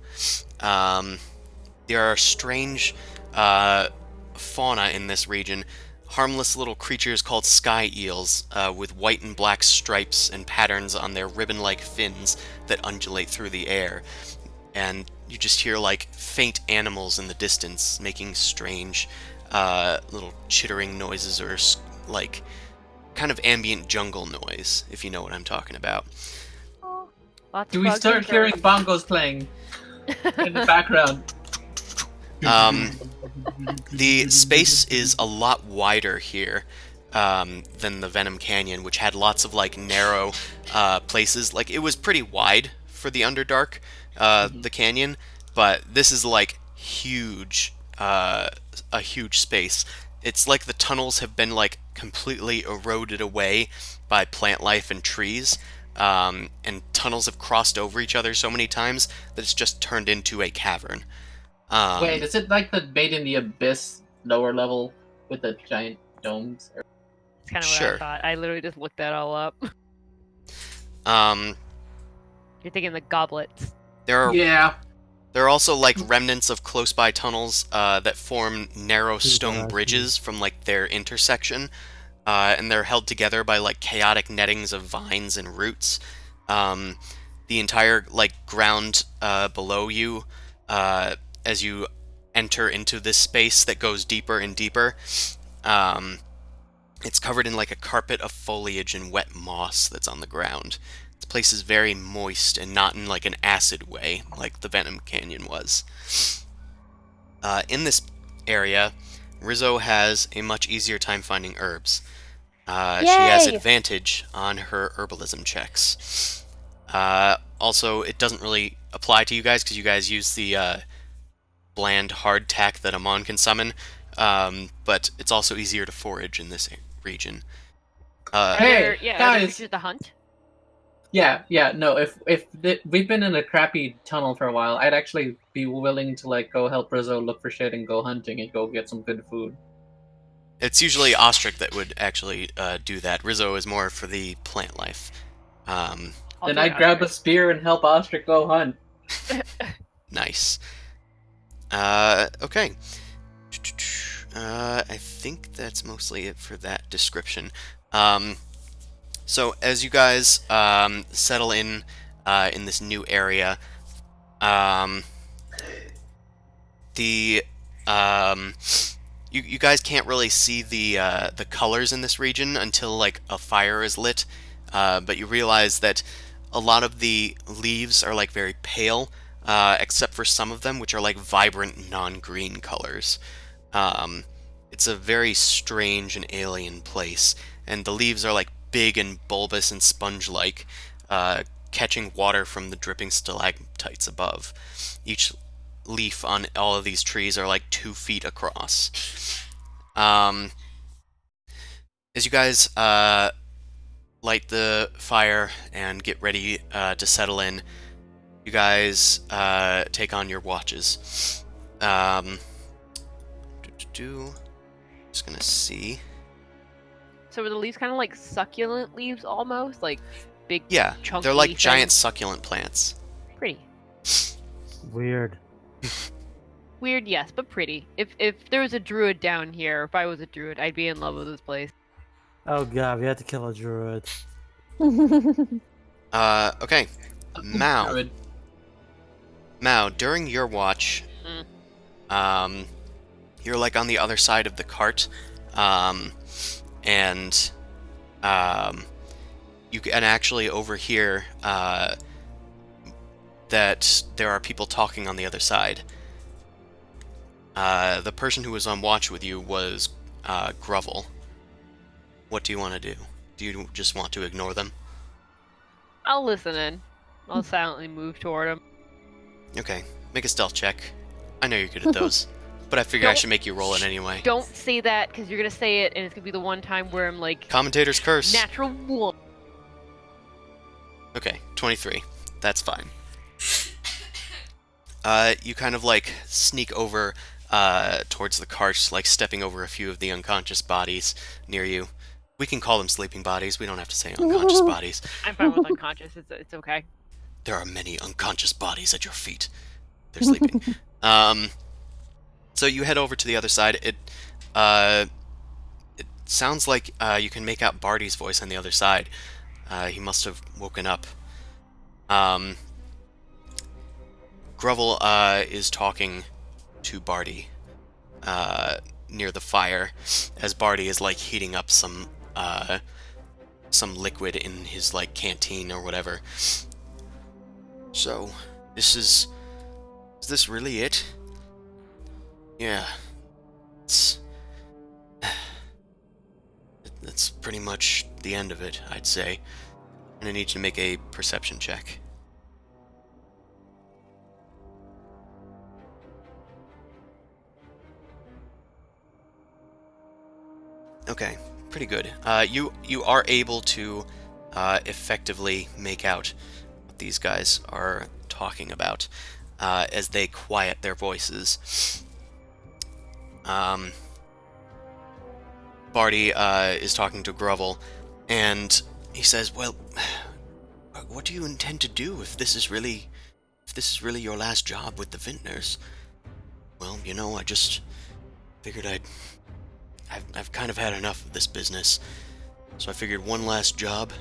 [SPEAKER 2] There are strange fauna in this region, harmless little creatures called sky eels with white and black stripes and patterns on their ribbon-like fins that undulate through the air. And you just hear like faint animals in the distance making strange little chittering noises or like kind of ambient jungle noise, if you know what I'm talking about.
[SPEAKER 1] Lots
[SPEAKER 5] Do
[SPEAKER 1] of
[SPEAKER 5] we
[SPEAKER 1] bugs
[SPEAKER 5] start
[SPEAKER 1] and
[SPEAKER 5] hearing
[SPEAKER 1] birds.
[SPEAKER 5] bongos playing in the background?
[SPEAKER 2] The space is a lot wider here than the Venom Canyon, which had lots of like narrow places. Like it was pretty wide for the Underdark, the canyon, but this is like huge, a huge space. It's like the tunnels have been like completely eroded away by plant life and trees, and tunnels have crossed over each other so many times that it's just turned into a cavern.
[SPEAKER 5] Wait, is it like the Bait in the Abyss lower level with the giant domes?
[SPEAKER 1] That's kind of what
[SPEAKER 2] Sure.
[SPEAKER 1] I thought. I literally just looked that all up.
[SPEAKER 2] Um,
[SPEAKER 1] You're thinking the goblets.
[SPEAKER 2] there are
[SPEAKER 5] Yeah.
[SPEAKER 2] There are also like remnants of close-by tunnels that form narrow
[SPEAKER 3] Dude,
[SPEAKER 2] stone
[SPEAKER 3] that's
[SPEAKER 2] bridges from like their intersection, and they're held together by like chaotic nettings of vines and roots. The entire like ground below you, as you enter into this space that goes deeper and deeper, it's covered in like a carpet of foliage and wet moss that's on the ground. This place is very moist and not in like an acid way like the Venom Canyon was. In this area, Rizzo has a much easier time finding herbs. She has
[SPEAKER 4] Yay!
[SPEAKER 2] advantage on her herbalism checks. Also, it doesn't really apply to you guys because you guys use the bland hardtack that Amon can summon, but it's also easier to forage in this region.
[SPEAKER 5] Hey,
[SPEAKER 1] Are there
[SPEAKER 5] guys!
[SPEAKER 1] creatures to hunt?
[SPEAKER 5] Yeah. No, if we've been in a crappy tunnel for a while, I'd actually be willing to like go help Rizzo look for shit and go hunting and go get some good food.
[SPEAKER 2] It's usually Ostrich that would actually do that. Rizzo is more for the plant life.
[SPEAKER 1] I'll
[SPEAKER 5] Then
[SPEAKER 1] do
[SPEAKER 5] I'd
[SPEAKER 1] it,
[SPEAKER 5] grab a
[SPEAKER 1] Oscar.
[SPEAKER 5] spear and help Ostrich go hunt.
[SPEAKER 2] Nice. Okay. I think that's mostly it for that description. So as you guys settle in this new area, the you guys can't really see the colors in this region until like a fire is lit, but you realize that a lot of the leaves are like very pale, except for some of them, which are like vibrant non-green colors. It's a very strange and alien place, and the leaves are like big and bulbous and sponge-like, catching water from the dripping stalactites above. Each leaf on all of these trees are like 2 feet across. As you guys light the fire and get ready to settle in, you guys take on your watches. Just gonna see.
[SPEAKER 1] So are the leaves kind of like succulent leaves almost? Like big,
[SPEAKER 2] Yeah,
[SPEAKER 1] chunky
[SPEAKER 2] they're like
[SPEAKER 1] things?
[SPEAKER 2] giant succulent plants.
[SPEAKER 1] Pretty.
[SPEAKER 3] Weird.
[SPEAKER 1] Weird, yes, but pretty. If there was a druid down here, if I was a druid, I'd be in love with this place.
[SPEAKER 3] Oh god, we had to kill a druid.
[SPEAKER 2] Okay. Mao.
[SPEAKER 5] Druid.
[SPEAKER 2] Mao, during your watch, you're like on the other side of the cart, and you can actually overhear that there are people talking on the other side. The person who was on watch with you was Grovel. What do you want to do? Do you just want to ignore them?
[SPEAKER 1] I'll listen in. I'll silently move toward him.
[SPEAKER 2] Okay, make a stealth check. I know you're good at those, but I figure I should make you roll it anyway.
[SPEAKER 1] Don't say that, because you're gonna say it, and it's gonna be the one time where I'm like,
[SPEAKER 2] Commentator's curse.
[SPEAKER 1] natural one.
[SPEAKER 2] Okay, 23. That's fine. You kind of like sneak over towards the cart, like stepping over a few of the unconscious bodies near you. We can call them sleeping bodies. We don't have to say unconscious bodies.
[SPEAKER 1] I'm fine with unconscious. It's okay.
[SPEAKER 2] There are many unconscious bodies at your feet. They're sleeping. So you head over to the other side. It sounds like you can make out Barty's voice on the other side. He must have woken up. Grovel is talking to Barty near the fire as Barty is like heating up some liquid in his like canteen or whatever. So, is this really it? Yeah. That's pretty much the end of it, I'd say. I'm gonna need you to make a perception check. Okay, pretty good. You are able to effectively make out what these guys are talking about as they quiet their voices. Barty is talking to Grovel, and he says, "Well, what do you intend to do if this is really your last job with the Vintners?" Well, you know, I just figured I've kind of had enough of this business, so I figured one last job,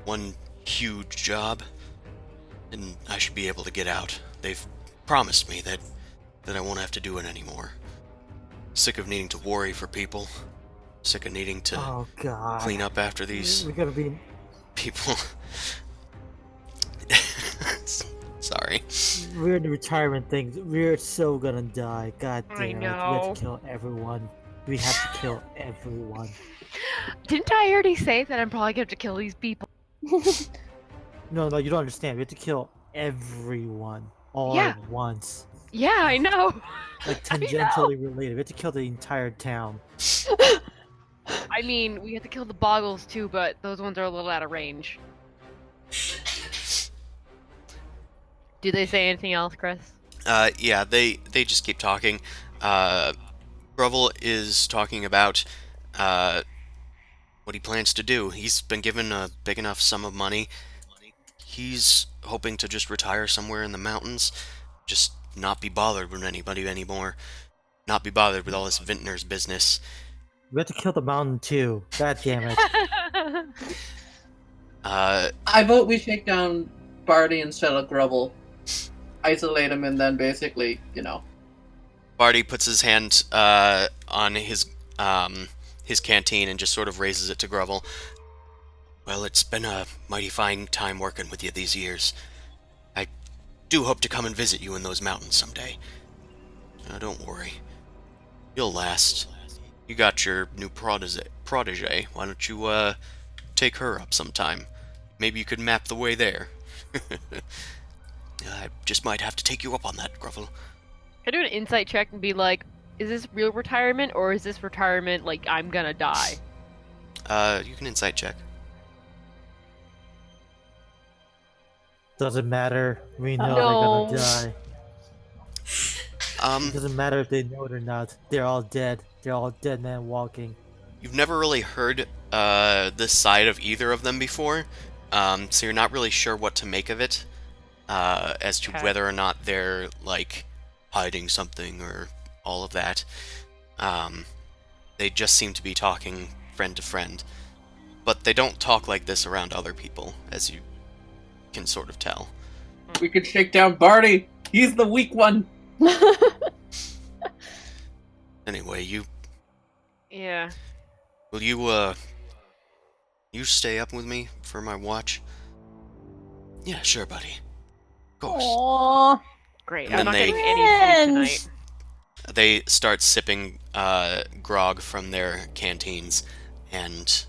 [SPEAKER 2] one huge job, and I should be able to get out. They've promised me that I won't have to do it anymore. Sick of needing to worry for people. Sick of needing to
[SPEAKER 3] Oh god.
[SPEAKER 2] clean up after these
[SPEAKER 3] We gotta be.
[SPEAKER 2] people. Sorry.
[SPEAKER 3] We're in the retirement thing. We're so gonna die. God
[SPEAKER 1] I
[SPEAKER 3] damn it. We
[SPEAKER 1] know.
[SPEAKER 3] have to kill everyone. We have to kill everyone.
[SPEAKER 1] Didn't I already say that I'm probably gonna have to kill these people?
[SPEAKER 3] No, you don't understand. We have to kill everyone all
[SPEAKER 1] Yeah.
[SPEAKER 3] at once.
[SPEAKER 1] Yeah, I know.
[SPEAKER 3] Like
[SPEAKER 1] I know.
[SPEAKER 3] tangentially related. We have to kill the entire town.
[SPEAKER 1] I mean, we have to kill the boggles too, but those ones are a little out of range. Do they say anything else, Chris?
[SPEAKER 2] Yeah, they just keep talking. Grovel is talking about what he plans to do. He's been given a big enough sum of money. He's hoping to just retire somewhere in the mountains, just not be bothered with anybody anymore, not be bothered with all this Vintner's business.
[SPEAKER 3] We have to kill the mountain too. God damn it.
[SPEAKER 5] I vote we shake down Barty instead of Grubble. Isolate him and then basically, you know.
[SPEAKER 2] Barty puts his hand on his canteen and just sort of raises it to Grovel. Well, it's been a mighty fine time working with you these years. do hope to come and visit you in those mountains someday. Don't worry. You'll last. You got your new protege. Why don't you, take her up sometime? Maybe you could map the way there. I just might have to take you up on that, Gruffle.
[SPEAKER 1] Can I do an insight check and be like, is this real retirement or is this retirement like I'm gonna die?
[SPEAKER 2] You can insight check.
[SPEAKER 3] Doesn't matter. We know
[SPEAKER 1] No.
[SPEAKER 3] they're gonna die. It doesn't matter if they know it or not. They're all dead. They're all dead men walking.
[SPEAKER 2] You've never really heard this side of either of them before, so you're not really sure what to make of it, as to
[SPEAKER 1] Okay.
[SPEAKER 2] whether or not they're, like, hiding something or all of that. They just seem to be talking friend to friend. But they don't talk like this around other people, as you can sort of tell.
[SPEAKER 5] We could shake down Barty. He's the weak one.
[SPEAKER 2] Anyway,
[SPEAKER 1] Yeah.
[SPEAKER 2] will you stay up with me for my watch? Yeah, sure, buddy. Of course.
[SPEAKER 4] Aww.
[SPEAKER 1] Great.
[SPEAKER 2] And
[SPEAKER 1] I'm
[SPEAKER 2] then
[SPEAKER 1] not
[SPEAKER 2] they-
[SPEAKER 1] getting any sleep
[SPEAKER 4] Friends.
[SPEAKER 1] tonight.
[SPEAKER 2] They start sipping grog from their canteens and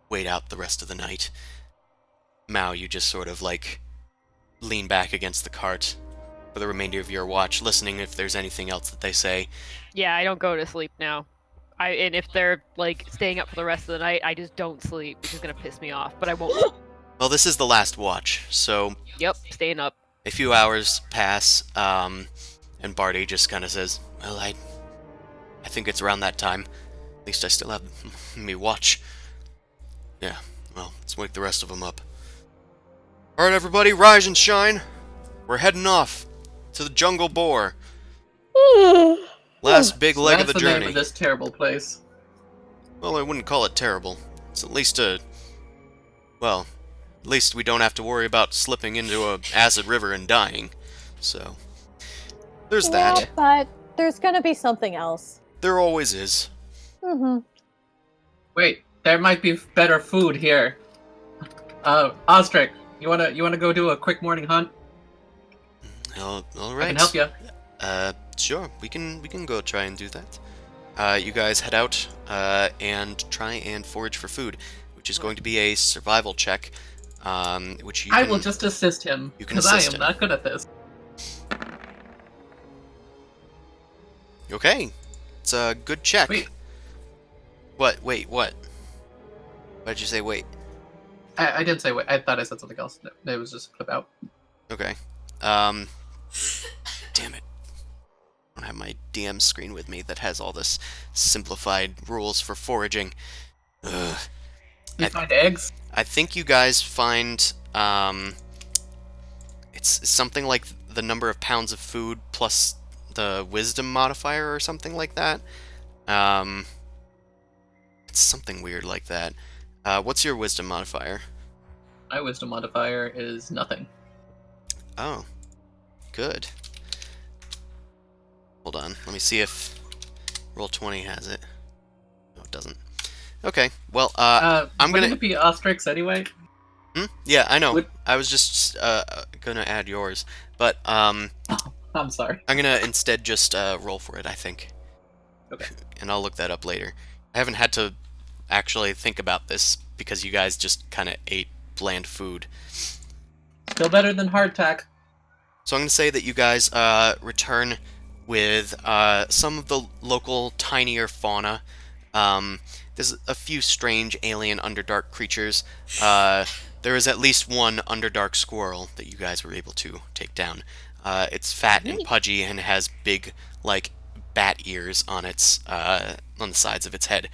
[SPEAKER 2] wait out the rest of the night. Mao, you just sort of like lean back against the cart for the remainder of your watch, listening if there's anything else that they say.
[SPEAKER 1] Yeah, I don't go to sleep now. And if they're like staying up for the rest of the night, I just don't sleep, which is gonna piss me off. But I won't.
[SPEAKER 2] Well, this is the last watch, so
[SPEAKER 1] Yep, staying up.
[SPEAKER 2] a few hours pass, and Barty just kind of says, "Well, I think it's around that time. At least I still have me watch." Yeah, well, let's wake the rest of them up. All right, everybody, rise and shine. We're heading off to the Jungle Boar. Last big leg of
[SPEAKER 5] That's
[SPEAKER 2] the
[SPEAKER 5] name
[SPEAKER 2] journey.
[SPEAKER 5] of this terrible place.
[SPEAKER 2] Well, I wouldn't call it terrible. It's at least well, at least we don't have to worry about slipping into a acid river and dying. So, there's that.
[SPEAKER 4] Yeah, but there's gonna be something else.
[SPEAKER 2] There always is.
[SPEAKER 4] Mm-hmm.
[SPEAKER 5] Wait, there might be better food here. Ostrich, you wanna go do a quick morning hunt?
[SPEAKER 2] All
[SPEAKER 5] I
[SPEAKER 2] right.
[SPEAKER 5] can help you.
[SPEAKER 2] Sure. We can go try and do that. You guys head out and try and forage for food, which is going to be a survival check. Which you
[SPEAKER 5] I
[SPEAKER 2] can,
[SPEAKER 5] will just assist him
[SPEAKER 2] you can
[SPEAKER 5] because I
[SPEAKER 2] assist
[SPEAKER 5] am
[SPEAKER 2] him.
[SPEAKER 5] not good at this.
[SPEAKER 2] Okay. It's a good check.
[SPEAKER 5] Wait.
[SPEAKER 2] What? Wait. What? Why did you say wait?
[SPEAKER 5] I didn't say wait. I thought I said something else. It was just a clip out.
[SPEAKER 2] Okay. Damn it. I don't have my DM screen with me that has all this simplified rules for foraging. Ugh.
[SPEAKER 5] You find eggs?
[SPEAKER 2] I think you guys find, it's something like the number of pounds of food plus the wisdom modifier or something like that. It's something weird like that. What's your wisdom modifier?
[SPEAKER 5] My wisdom modifier is nothing.
[SPEAKER 2] Oh, good. Hold on, let me see if Roll20 has it. No, it doesn't. Okay, well, I'm
[SPEAKER 5] wouldn't
[SPEAKER 2] gonna...
[SPEAKER 5] it be Ostrix anyway?
[SPEAKER 2] Yeah, I know.
[SPEAKER 5] Would-
[SPEAKER 2] I was just gonna add yours, but
[SPEAKER 5] I'm sorry.
[SPEAKER 2] I'm gonna instead just roll for it, I think.
[SPEAKER 5] Okay.
[SPEAKER 2] And I'll look that up later. I haven't had to actually think about this because you guys just kind of ate bland food.
[SPEAKER 5] Still better than hardtack.
[SPEAKER 2] So I'm gonna say that you guys return with some of the local tinier fauna. There's a few strange alien Underdark creatures. There is at least one Underdark squirrel that you guys were able to take down. It's fat and pudgy and has big, like, bat ears on its on the sides of its head.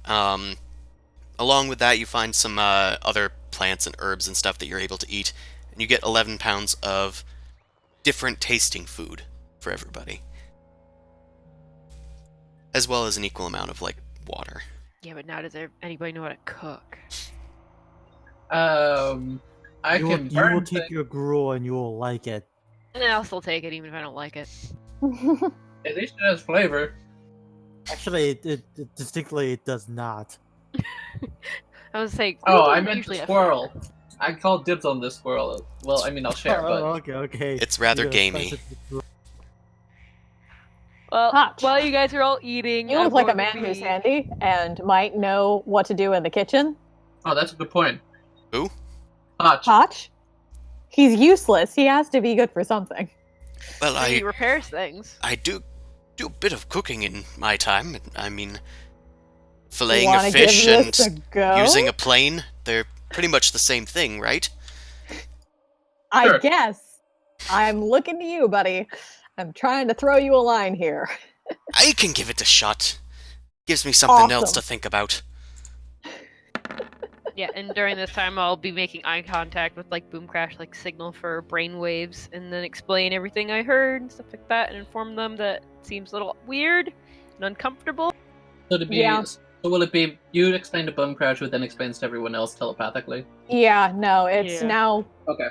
[SPEAKER 2] Along with that, you find some other plants and herbs and stuff that you're able to eat, and you get 11 pounds of different tasting food for everybody, as well as an equal amount of like water.
[SPEAKER 1] Yeah, but now does anybody know how to cook?
[SPEAKER 5] I
[SPEAKER 3] You
[SPEAKER 5] can
[SPEAKER 3] will
[SPEAKER 5] burn
[SPEAKER 3] take
[SPEAKER 5] things.
[SPEAKER 3] your gruel and you will like it.
[SPEAKER 1] I'll still take it even if I don't like it.
[SPEAKER 5] At least it has flavor.
[SPEAKER 3] Actually, it distinctly it does not.
[SPEAKER 1] I was saying.
[SPEAKER 5] Oh,
[SPEAKER 1] gruel
[SPEAKER 5] I
[SPEAKER 1] doesn't
[SPEAKER 5] meant
[SPEAKER 1] usually
[SPEAKER 5] the
[SPEAKER 1] have
[SPEAKER 5] squirrel.
[SPEAKER 1] flavor.
[SPEAKER 5] I call dibs on this squirrel. Well, I mean, I'll share, but
[SPEAKER 3] okay.
[SPEAKER 2] It's rather
[SPEAKER 3] You're gonna
[SPEAKER 2] gamey.
[SPEAKER 3] slice it-
[SPEAKER 1] Well,
[SPEAKER 4] Hotch.
[SPEAKER 1] while you guys are all eating,
[SPEAKER 4] You
[SPEAKER 1] I'm
[SPEAKER 4] look like a
[SPEAKER 1] going to
[SPEAKER 4] man who's
[SPEAKER 1] be-
[SPEAKER 4] handy and might know what to do in the kitchen.
[SPEAKER 5] oh, that's a good point.
[SPEAKER 2] Who?
[SPEAKER 5] Hotch.
[SPEAKER 4] Hotch? He's useless. He has to be good for something.
[SPEAKER 2] Well,
[SPEAKER 1] He repairs things.
[SPEAKER 2] I do a bit of cooking in my time. I mean, filleting
[SPEAKER 4] Wanna
[SPEAKER 2] a fish
[SPEAKER 4] give
[SPEAKER 2] and
[SPEAKER 4] this a go?
[SPEAKER 2] using a plane, they're pretty much the same thing, right?
[SPEAKER 4] I
[SPEAKER 5] Sure.
[SPEAKER 4] guess. I'm looking to you, buddy. I'm trying to throw you a line here.
[SPEAKER 2] I can give it a shot. Gives me something else
[SPEAKER 4] Awesome.
[SPEAKER 2] to think about.
[SPEAKER 1] Yeah, and during this time, I'll be making eye contact with like Boom Crash, like signal for brainwaves, and then explain everything I heard and stuff like that, and inform them that it seems a little weird and uncomfortable.
[SPEAKER 5] So to be,
[SPEAKER 4] Yeah.
[SPEAKER 5] so will it be you explain to Bum Crash, who then explains to everyone else telepathically?
[SPEAKER 4] Yeah, no, it's
[SPEAKER 1] Yeah.
[SPEAKER 4] now.
[SPEAKER 5] Okay.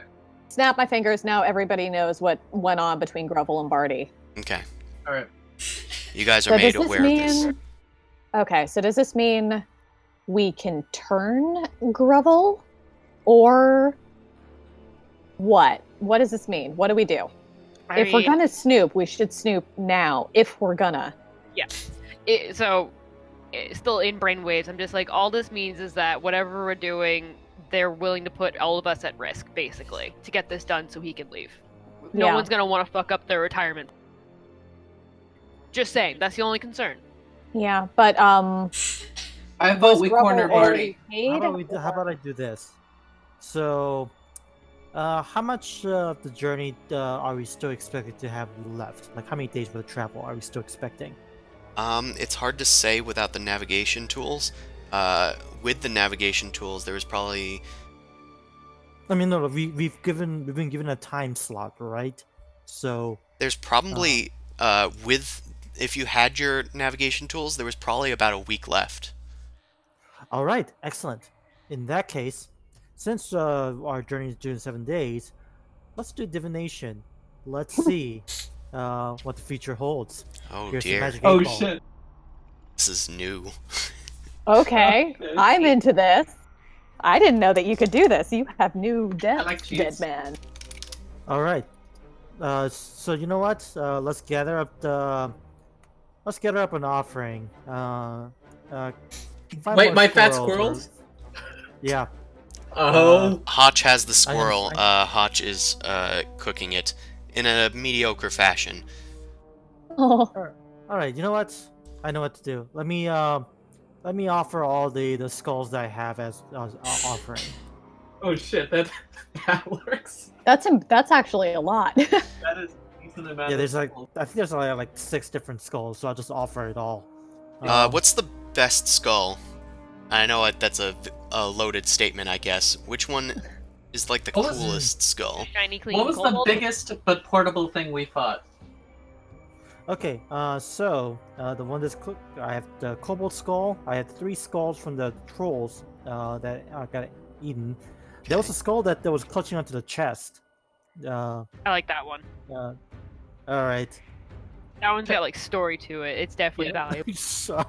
[SPEAKER 4] Snap my fingers. Now everybody knows what went on between Grovel and Barty.
[SPEAKER 2] Okay.
[SPEAKER 5] All right.
[SPEAKER 2] You guys are
[SPEAKER 4] So
[SPEAKER 2] made
[SPEAKER 4] does this
[SPEAKER 2] aware of this.
[SPEAKER 4] mean? Okay, so does this mean we can turn Grovel, or what? What does this mean? What do we do? If we're gonna snoop, we should snoop now. If we're gonna.
[SPEAKER 1] Still in brainwaves, I'm just like, all this means is that whatever we're doing, they're willing to put all of us at risk, basically, to get this done so he can leave. No
[SPEAKER 4] Yeah.
[SPEAKER 1] one's gonna want to fuck up their retirement. Just saying, that's the only concern.
[SPEAKER 4] Yeah, but
[SPEAKER 5] I vote
[SPEAKER 4] was
[SPEAKER 5] we
[SPEAKER 4] Grovel
[SPEAKER 5] corner
[SPEAKER 4] already
[SPEAKER 5] Barty.
[SPEAKER 4] paid?
[SPEAKER 3] How about I do this? So, how much of the journey are we still expected to have left? Like, how many days worth of travel are we still expecting?
[SPEAKER 2] It's hard to say without the navigation tools. With the navigation tools, there was probably...
[SPEAKER 3] I mean, no, we've been given a time slot, right? So
[SPEAKER 2] There's probably, if you had your navigation tools, there was probably about a week left.
[SPEAKER 3] all right, excellent. In that case, since our journey is due in 7 days, let's do divination. Let's see what the future holds.
[SPEAKER 2] Oh
[SPEAKER 3] Here's the
[SPEAKER 2] dear.
[SPEAKER 3] magic
[SPEAKER 5] Oh
[SPEAKER 3] 8-ball.
[SPEAKER 5] shit.
[SPEAKER 2] This is new.
[SPEAKER 4] Okay,
[SPEAKER 5] Okay.
[SPEAKER 4] I'm into this. I didn't know that you could do this. You have new depth,
[SPEAKER 5] like
[SPEAKER 4] dead
[SPEAKER 5] cheats.
[SPEAKER 4] man.
[SPEAKER 3] All right. So you know what? Let's gather up an offering. Find
[SPEAKER 5] Wait,
[SPEAKER 3] more
[SPEAKER 5] my fat
[SPEAKER 3] squirrels or-
[SPEAKER 5] squirrels?
[SPEAKER 3] Yeah.
[SPEAKER 5] Oh.
[SPEAKER 2] Hotch has the squirrel.
[SPEAKER 3] I-
[SPEAKER 2] Hotch is cooking it in a mediocre fashion.
[SPEAKER 4] Oh,
[SPEAKER 3] All right. You know what? I know what to do. Let me offer all the skulls that I have as offering.
[SPEAKER 5] Oh shit. That works.
[SPEAKER 4] that's actually a lot.
[SPEAKER 5] That is a decent amount.
[SPEAKER 3] Yeah,
[SPEAKER 5] of
[SPEAKER 3] there's like
[SPEAKER 5] skulls.
[SPEAKER 3] I think there's like 6 different skulls, so I'll just offer it all.
[SPEAKER 2] What's the best skull? I know that's a loaded statement, I guess. Which one is like the
[SPEAKER 5] What was-
[SPEAKER 2] coolest skull?
[SPEAKER 1] Shiny, clean
[SPEAKER 5] What was the
[SPEAKER 1] cobalt.
[SPEAKER 5] biggest but portable thing we fought?
[SPEAKER 3] Okay, so the one that's I have the Cobalt Skull. I had 3 skulls from the trolls that got eaten. There was a skull that was clutching onto the chest.
[SPEAKER 1] I like that one.
[SPEAKER 3] All right.
[SPEAKER 1] That one's got like story to it. It's definitely
[SPEAKER 5] Yeah.
[SPEAKER 1] valuable.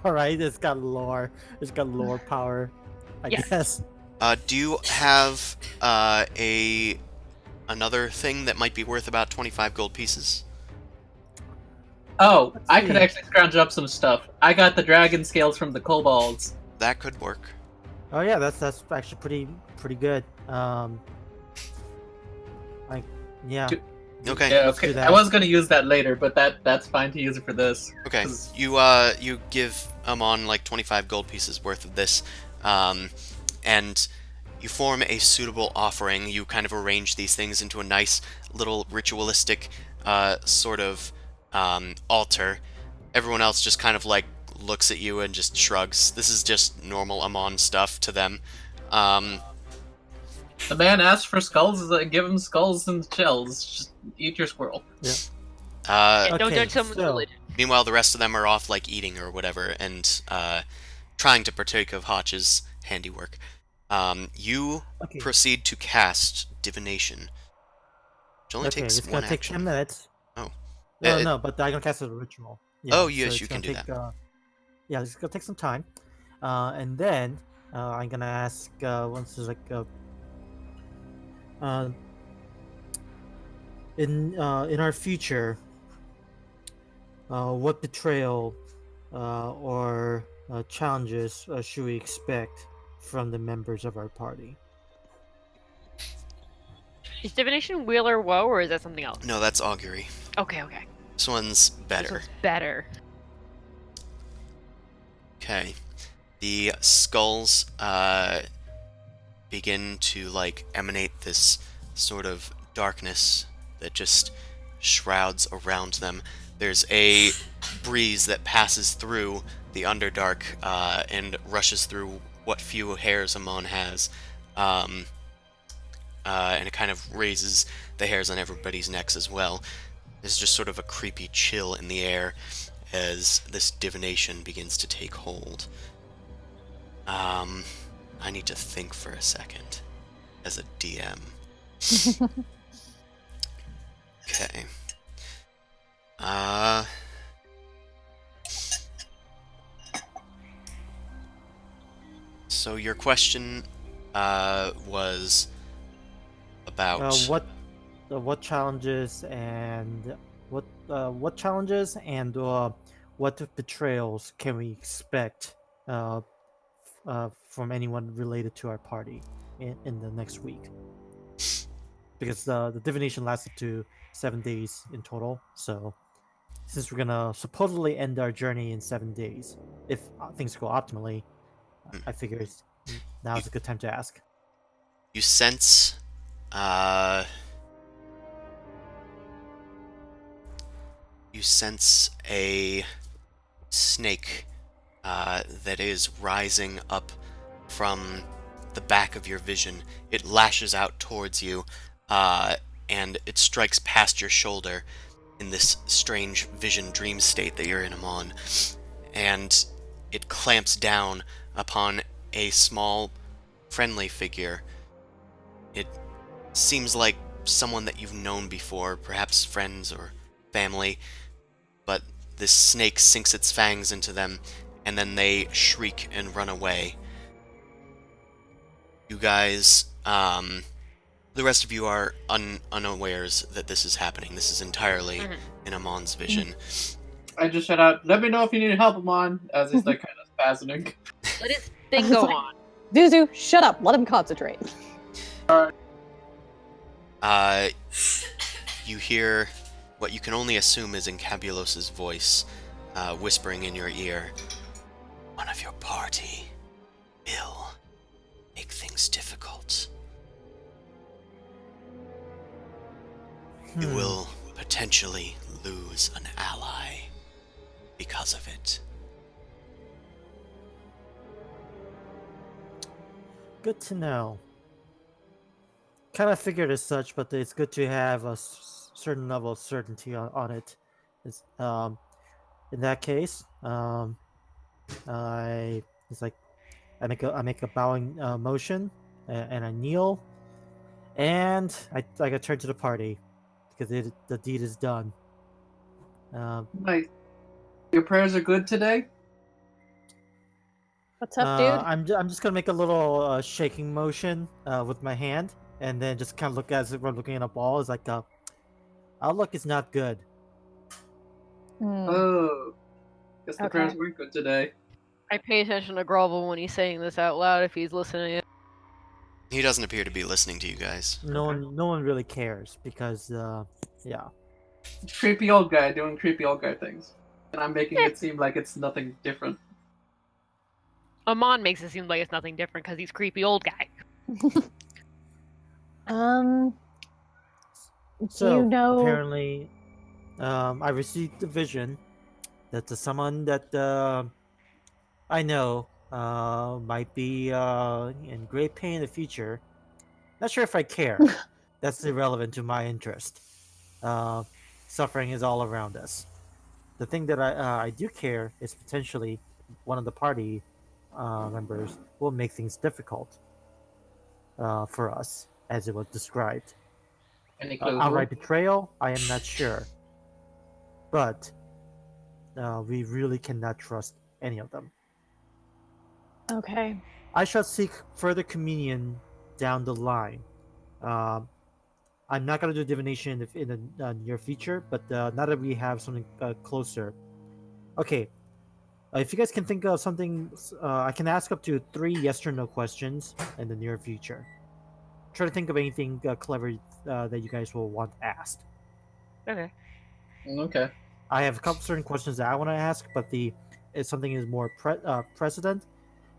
[SPEAKER 3] All right, it's got lore. It's got lore power, I
[SPEAKER 1] Yes.
[SPEAKER 3] guess.
[SPEAKER 2] Do you have another thing that might be worth about 25 gold pieces?
[SPEAKER 5] Oh,
[SPEAKER 3] Let's
[SPEAKER 5] I could
[SPEAKER 3] see.
[SPEAKER 5] actually scrounge up some stuff. I got the dragon scales from the kobolds.
[SPEAKER 2] That could work.
[SPEAKER 3] Oh yeah, that's actually pretty good. Yeah.
[SPEAKER 5] Do-
[SPEAKER 2] Okay.
[SPEAKER 5] Yeah,
[SPEAKER 3] let's do
[SPEAKER 5] okay.
[SPEAKER 3] that.
[SPEAKER 5] I was gonna use that later, but that's fine to use it for this.
[SPEAKER 2] Okay.
[SPEAKER 5] 'Cause-
[SPEAKER 2] You give Amon like 25 gold pieces worth of this, and you form a suitable offering. You kind of arrange these things into a nice little ritualistic sort of altar. Everyone else just kind of like looks at you and just shrugs. This is just normal Amon stuff to them.
[SPEAKER 5] The man asked for skulls, give him skulls and shells. Just eat your squirrel.
[SPEAKER 1] Yeah, don't
[SPEAKER 3] Okay,
[SPEAKER 1] judge someone's
[SPEAKER 3] so-
[SPEAKER 1] religion.
[SPEAKER 2] Meanwhile, the rest of them are off like eating or whatever and trying to partake of Hotch's handiwork. You
[SPEAKER 3] Okay.
[SPEAKER 2] proceed to cast divination, which only
[SPEAKER 3] Okay,
[SPEAKER 2] takes
[SPEAKER 3] it's
[SPEAKER 2] one
[SPEAKER 3] gonna take
[SPEAKER 2] action.
[SPEAKER 3] 10 minutes.
[SPEAKER 2] Oh.
[SPEAKER 3] No,
[SPEAKER 2] Uh,
[SPEAKER 3] no, but I'm gonna cast it as a ritual.
[SPEAKER 2] Oh, yes,
[SPEAKER 3] it's
[SPEAKER 2] you
[SPEAKER 3] gonna
[SPEAKER 2] can do
[SPEAKER 3] take, yeah, it's gonna take some time, and then I'm gonna ask once there's like Uh, in our future, what betrayal or challenges should we expect from the members of our party?
[SPEAKER 1] Is divination wheel or woe, or is that something else?
[SPEAKER 2] No, that's augury.
[SPEAKER 1] Okay, okay.
[SPEAKER 2] This one's
[SPEAKER 1] This
[SPEAKER 2] better.
[SPEAKER 1] one's better.
[SPEAKER 2] Okay. The skulls begin to like emanate this sort of darkness that just shrouds around them. There's a breeze that passes through the Underdark and rushes through what few hairs Amon has. And it kind of raises the hairs on everybody's necks as well. There's just sort of a creepy chill in the air as this divination begins to take hold. I need to think for a second as a DM. Okay. So your question was about
[SPEAKER 3] What challenges and what challenges and what betrayals can we expect from anyone related to our party in the next week? Because the divination lasted to 7 days in total, so since we're gonna supposedly end our journey in 7 days, if things go optimally, I figure now's a good time to ask.
[SPEAKER 2] you sense a snake that is rising up from the back of your vision. It lashes out towards you, and it strikes past your shoulder in this strange vision dream state that you're in, Amon. And it clamps down upon a small, friendly figure. It seems like someone that you've known before, perhaps friends or family, but this snake sinks its fangs into them, and then they shriek and run away. You guys, the rest of you are unawares that this is happening. This is entirely in Amon's vision.
[SPEAKER 5] I just shout out, let me know if you need help, Amon, as he's like kind of spasming.
[SPEAKER 1] Let his thing go on.
[SPEAKER 4] Zuzu, shut up. Let him concentrate.
[SPEAKER 2] You hear what you can only assume is Encabulos's voice, whispering in your ear. One of your party will make things difficult. You will potentially lose an ally because of it.
[SPEAKER 3] Good to know. Kind of figured as such, but it's good to have a certain level of certainty on it. It's, in that case, I make a bowing motion, and I kneel, and I turn to the party because the deed is done.
[SPEAKER 5] Nice. Your prayers are good today?
[SPEAKER 4] What's up, dude?
[SPEAKER 3] I'm just gonna make a little shaking motion with my hand, and then just kind of look as if we're looking at a ball. It's like outlook is not good.
[SPEAKER 5] Oh. Guess the
[SPEAKER 4] Okay.
[SPEAKER 5] prayers weren't good today.
[SPEAKER 1] I pay attention to Grovel when he's saying this out loud if he's listening.
[SPEAKER 2] He doesn't appear to be listening to you guys.
[SPEAKER 3] No one really cares because yeah.
[SPEAKER 5] Creepy old guy doing creepy old guy things. And I'm making it seem like it's nothing different.
[SPEAKER 1] Amon makes it seem like it's nothing different because he's creepy old guy.
[SPEAKER 3] So
[SPEAKER 4] you know...
[SPEAKER 3] apparently, I received the vision that someone that I know might be in great pain in the future. Not sure if I care. That's irrelevant to my interest. Suffering is all around us. The thing that I do care is potentially one of the party members will make things difficult for us, as it was described.
[SPEAKER 5] Any clue?
[SPEAKER 3] Outright betrayal, I am not sure. But we really cannot trust any of them.
[SPEAKER 4] Okay.
[SPEAKER 3] I shall seek further communion down the line. Um, I'm not gonna do divination in the near future, but now that we have something closer, okay. If you guys can think of something, I can ask up to 3 yes or no questions in the near future. Try to think of anything clever that you guys will want asked.
[SPEAKER 1] Okay.
[SPEAKER 5] Okay.
[SPEAKER 3] I have a couple certain questions that I want to ask, but if something is more precedent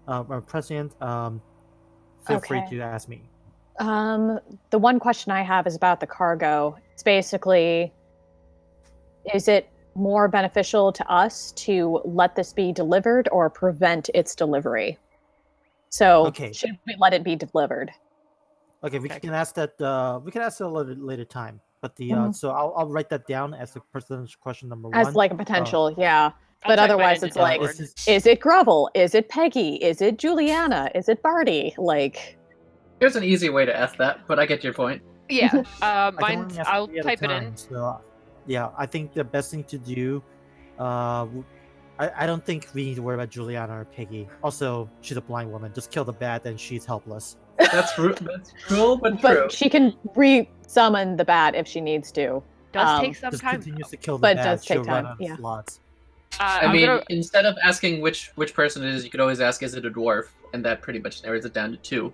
[SPEAKER 3] or prescient, feel free
[SPEAKER 4] Okay.
[SPEAKER 3] to ask me.
[SPEAKER 4] The one question I have is about the cargo. It's basically, is it more beneficial to us to let this be delivered or prevent its delivery? So,
[SPEAKER 3] Okay,
[SPEAKER 4] should we let it be delivered?
[SPEAKER 3] okay, we
[SPEAKER 1] Okay.
[SPEAKER 3] can ask that. We can ask that a little bit later time. But
[SPEAKER 4] Mhm.
[SPEAKER 3] so I'll write that down as the percentage question number
[SPEAKER 4] As
[SPEAKER 3] one.
[SPEAKER 4] like a
[SPEAKER 3] Uh,
[SPEAKER 4] potential, yeah.
[SPEAKER 1] I'll
[SPEAKER 4] But
[SPEAKER 1] type mine
[SPEAKER 4] otherwise,
[SPEAKER 1] into
[SPEAKER 4] it's like,
[SPEAKER 3] is
[SPEAKER 1] Discord.
[SPEAKER 3] this
[SPEAKER 4] is it Grovel? Is it Peggy? Is it Juliana? Is it Barty? Like,
[SPEAKER 5] There's an easy way to ask that, but I get your point.
[SPEAKER 1] Yeah.
[SPEAKER 3] I can
[SPEAKER 1] Mine's.
[SPEAKER 3] only ask
[SPEAKER 1] I'll
[SPEAKER 3] 3 at a
[SPEAKER 1] type it in.
[SPEAKER 3] time. So yeah, I think the best thing to do. I don't think we need to worry about Juliana or Piggy. Also, she's a blind woman. Just kill the bat, and she's helpless.
[SPEAKER 5] That's cruel but true.
[SPEAKER 4] but she can re-summon the bat if she needs to.
[SPEAKER 1] Does take some
[SPEAKER 3] Just
[SPEAKER 1] time.
[SPEAKER 3] continues to kill the
[SPEAKER 4] But it does
[SPEAKER 3] bat.
[SPEAKER 4] take
[SPEAKER 3] She'll run
[SPEAKER 4] time.
[SPEAKER 3] out of
[SPEAKER 4] Yeah.
[SPEAKER 3] slots.
[SPEAKER 5] I
[SPEAKER 1] I'm
[SPEAKER 5] mean,
[SPEAKER 1] gonna.
[SPEAKER 5] instead of asking which person it is, you could always ask, "Is it a dwarf?" And that pretty much narrows it down to 2,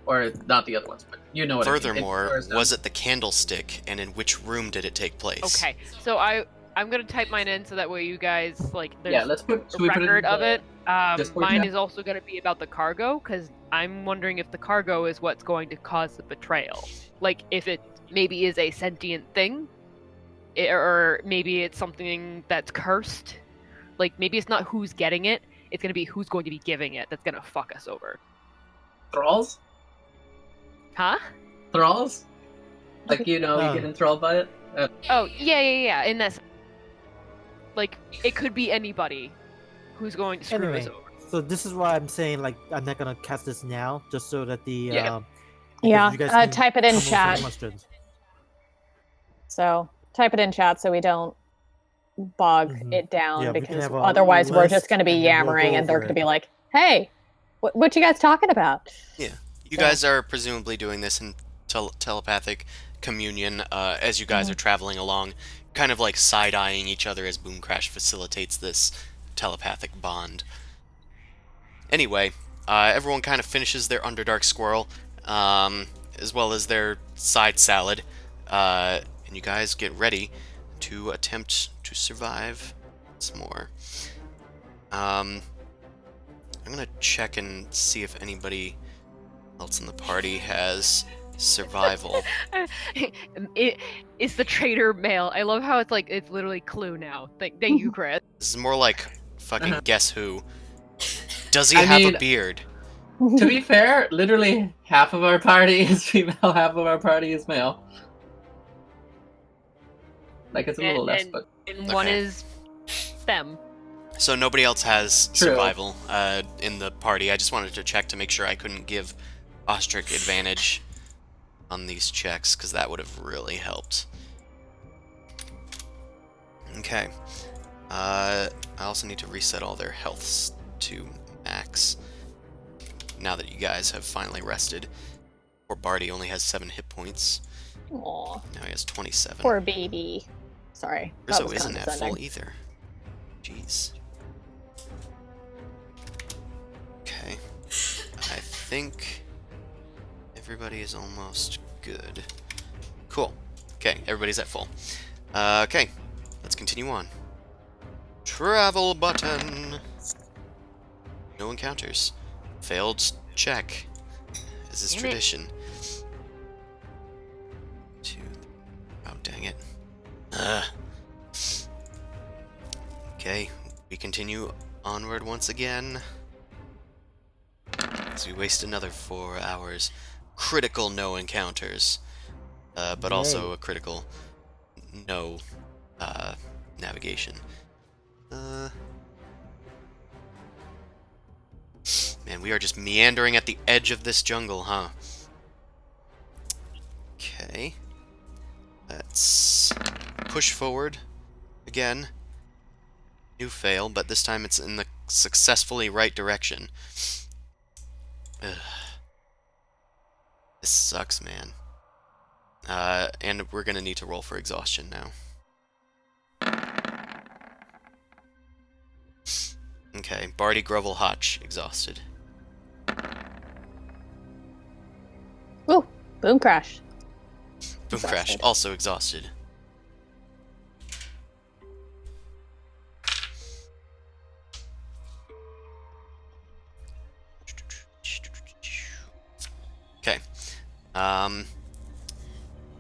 [SPEAKER 5] or not the other ones, but you know what I mean.
[SPEAKER 2] Furthermore, was it the candlestick, and in which room did it take place?
[SPEAKER 1] Okay. So I'm gonna type mine in so that way you guys like. There's
[SPEAKER 5] Yeah,
[SPEAKER 1] a record of it.
[SPEAKER 5] Discord
[SPEAKER 1] Mine
[SPEAKER 5] chat?
[SPEAKER 1] is also going to be about the cargo because I'm wondering if the cargo is what's going to cause the betrayal. Like if it maybe is a sentient thing, or maybe it's something that's cursed. Like maybe it's not who's getting it; it's going to be who's going to be giving it that's going to fuck us over.
[SPEAKER 5] Thralls?
[SPEAKER 1] Huh?
[SPEAKER 5] Thralls? Like, you get enthralled by it?
[SPEAKER 1] Oh yeah. In this, like it could be anybody who's going to screw us
[SPEAKER 3] Anyway,
[SPEAKER 1] over.
[SPEAKER 3] so this is why I'm saying like I'm not gonna cast this now, just so that the
[SPEAKER 5] Yeah.
[SPEAKER 3] because
[SPEAKER 4] Yeah.
[SPEAKER 3] you guys can
[SPEAKER 4] Type it in
[SPEAKER 3] come up with some
[SPEAKER 4] chat.
[SPEAKER 3] questions.
[SPEAKER 4] So type it in chat so we don't bog
[SPEAKER 3] Mhm.
[SPEAKER 4] it down
[SPEAKER 3] Yeah, we can
[SPEAKER 4] because
[SPEAKER 3] have a
[SPEAKER 4] otherwise we're just
[SPEAKER 3] list,
[SPEAKER 4] going to be
[SPEAKER 3] and then we'll
[SPEAKER 4] yammering
[SPEAKER 3] go
[SPEAKER 4] and they're
[SPEAKER 3] over
[SPEAKER 4] going to
[SPEAKER 3] it.
[SPEAKER 4] be like, "Hey, what you guys talking about?"
[SPEAKER 2] Yeah. You
[SPEAKER 4] So-
[SPEAKER 2] guys are presumably doing this in telepathic communion as you guys are traveling along, kind of like side-eyeing each other as Boom Crash facilitates this telepathic bond. Anyway, everyone kind of finishes their Underdark Squirrel, as well as their side salad, and you guys get ready to attempt to survive once more. I'm gonna check and see if anybody else in the party has survival.
[SPEAKER 1] It's the traitor mail. I love how it's literally Clue now. Thank you, Chris.
[SPEAKER 2] This is more like fucking
[SPEAKER 5] Uh-huh.
[SPEAKER 2] Guess Who. Does he
[SPEAKER 5] I
[SPEAKER 2] have
[SPEAKER 5] mean-
[SPEAKER 2] a beard?
[SPEAKER 5] To be fair, literally half of our party is female, half of our party is male. Like, it's a little less, but
[SPEAKER 1] And one
[SPEAKER 2] Okay.
[SPEAKER 1] is them.
[SPEAKER 2] So nobody else has
[SPEAKER 5] True.
[SPEAKER 2] survival in the party. I just wanted to check to make sure I couldn't give Ostrich advantage on these checks, because that would have really helped. Okay. I also need to reset all their healths to max. Now that you guys have finally rested. Poor Barty only has 7 hit points.
[SPEAKER 4] Aw,
[SPEAKER 2] Now he has 27.
[SPEAKER 4] poor baby. Sorry. that
[SPEAKER 2] Rizzo
[SPEAKER 4] was
[SPEAKER 2] isn't at full
[SPEAKER 4] condescending.
[SPEAKER 2] either. Jeez. Okay. I think everybody is almost good. Cool. Okay, everybody's at full. Okay, let's continue on. Travel button. No encounters. Failed check. As is
[SPEAKER 1] Damn it.
[SPEAKER 2] tradition. Oh, dang it. Okay, we continue onward once again. As we waste another 4 hours. Critical no encounters. But also
[SPEAKER 3] Yay.
[SPEAKER 2] a critical no navigation. Man, we are just meandering at the edge of this jungle, huh? Okay. Let's push forward again. New fail, but this time it's in the successfully right direction. Ugh. This sucks, man. And we're gonna need to roll for exhaustion now. Okay, Barty Grovel Hotch, exhausted.
[SPEAKER 4] Ooh, boom crash.
[SPEAKER 2] Boom Crash,
[SPEAKER 4] Exhausted.
[SPEAKER 2] also exhausted. Okay.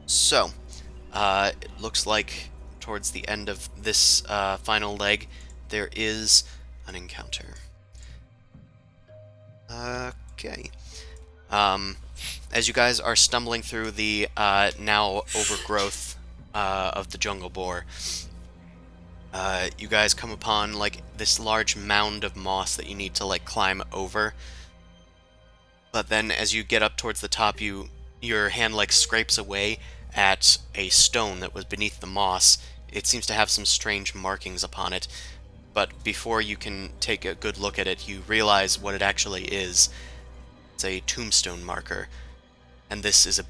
[SPEAKER 2] So, it looks like towards the end of this final leg, there is an encounter. Okay. As you guys are stumbling through the now overgrowth of the jungle boar, you guys come upon like this large mound of moss that you need to like climb over. But then as you get up towards the top, your hand like scrapes away at a stone that was beneath the moss. It seems to have some strange markings upon it. But before you can take a good look at it, you realize what it actually is. It's a tombstone marker, and this is a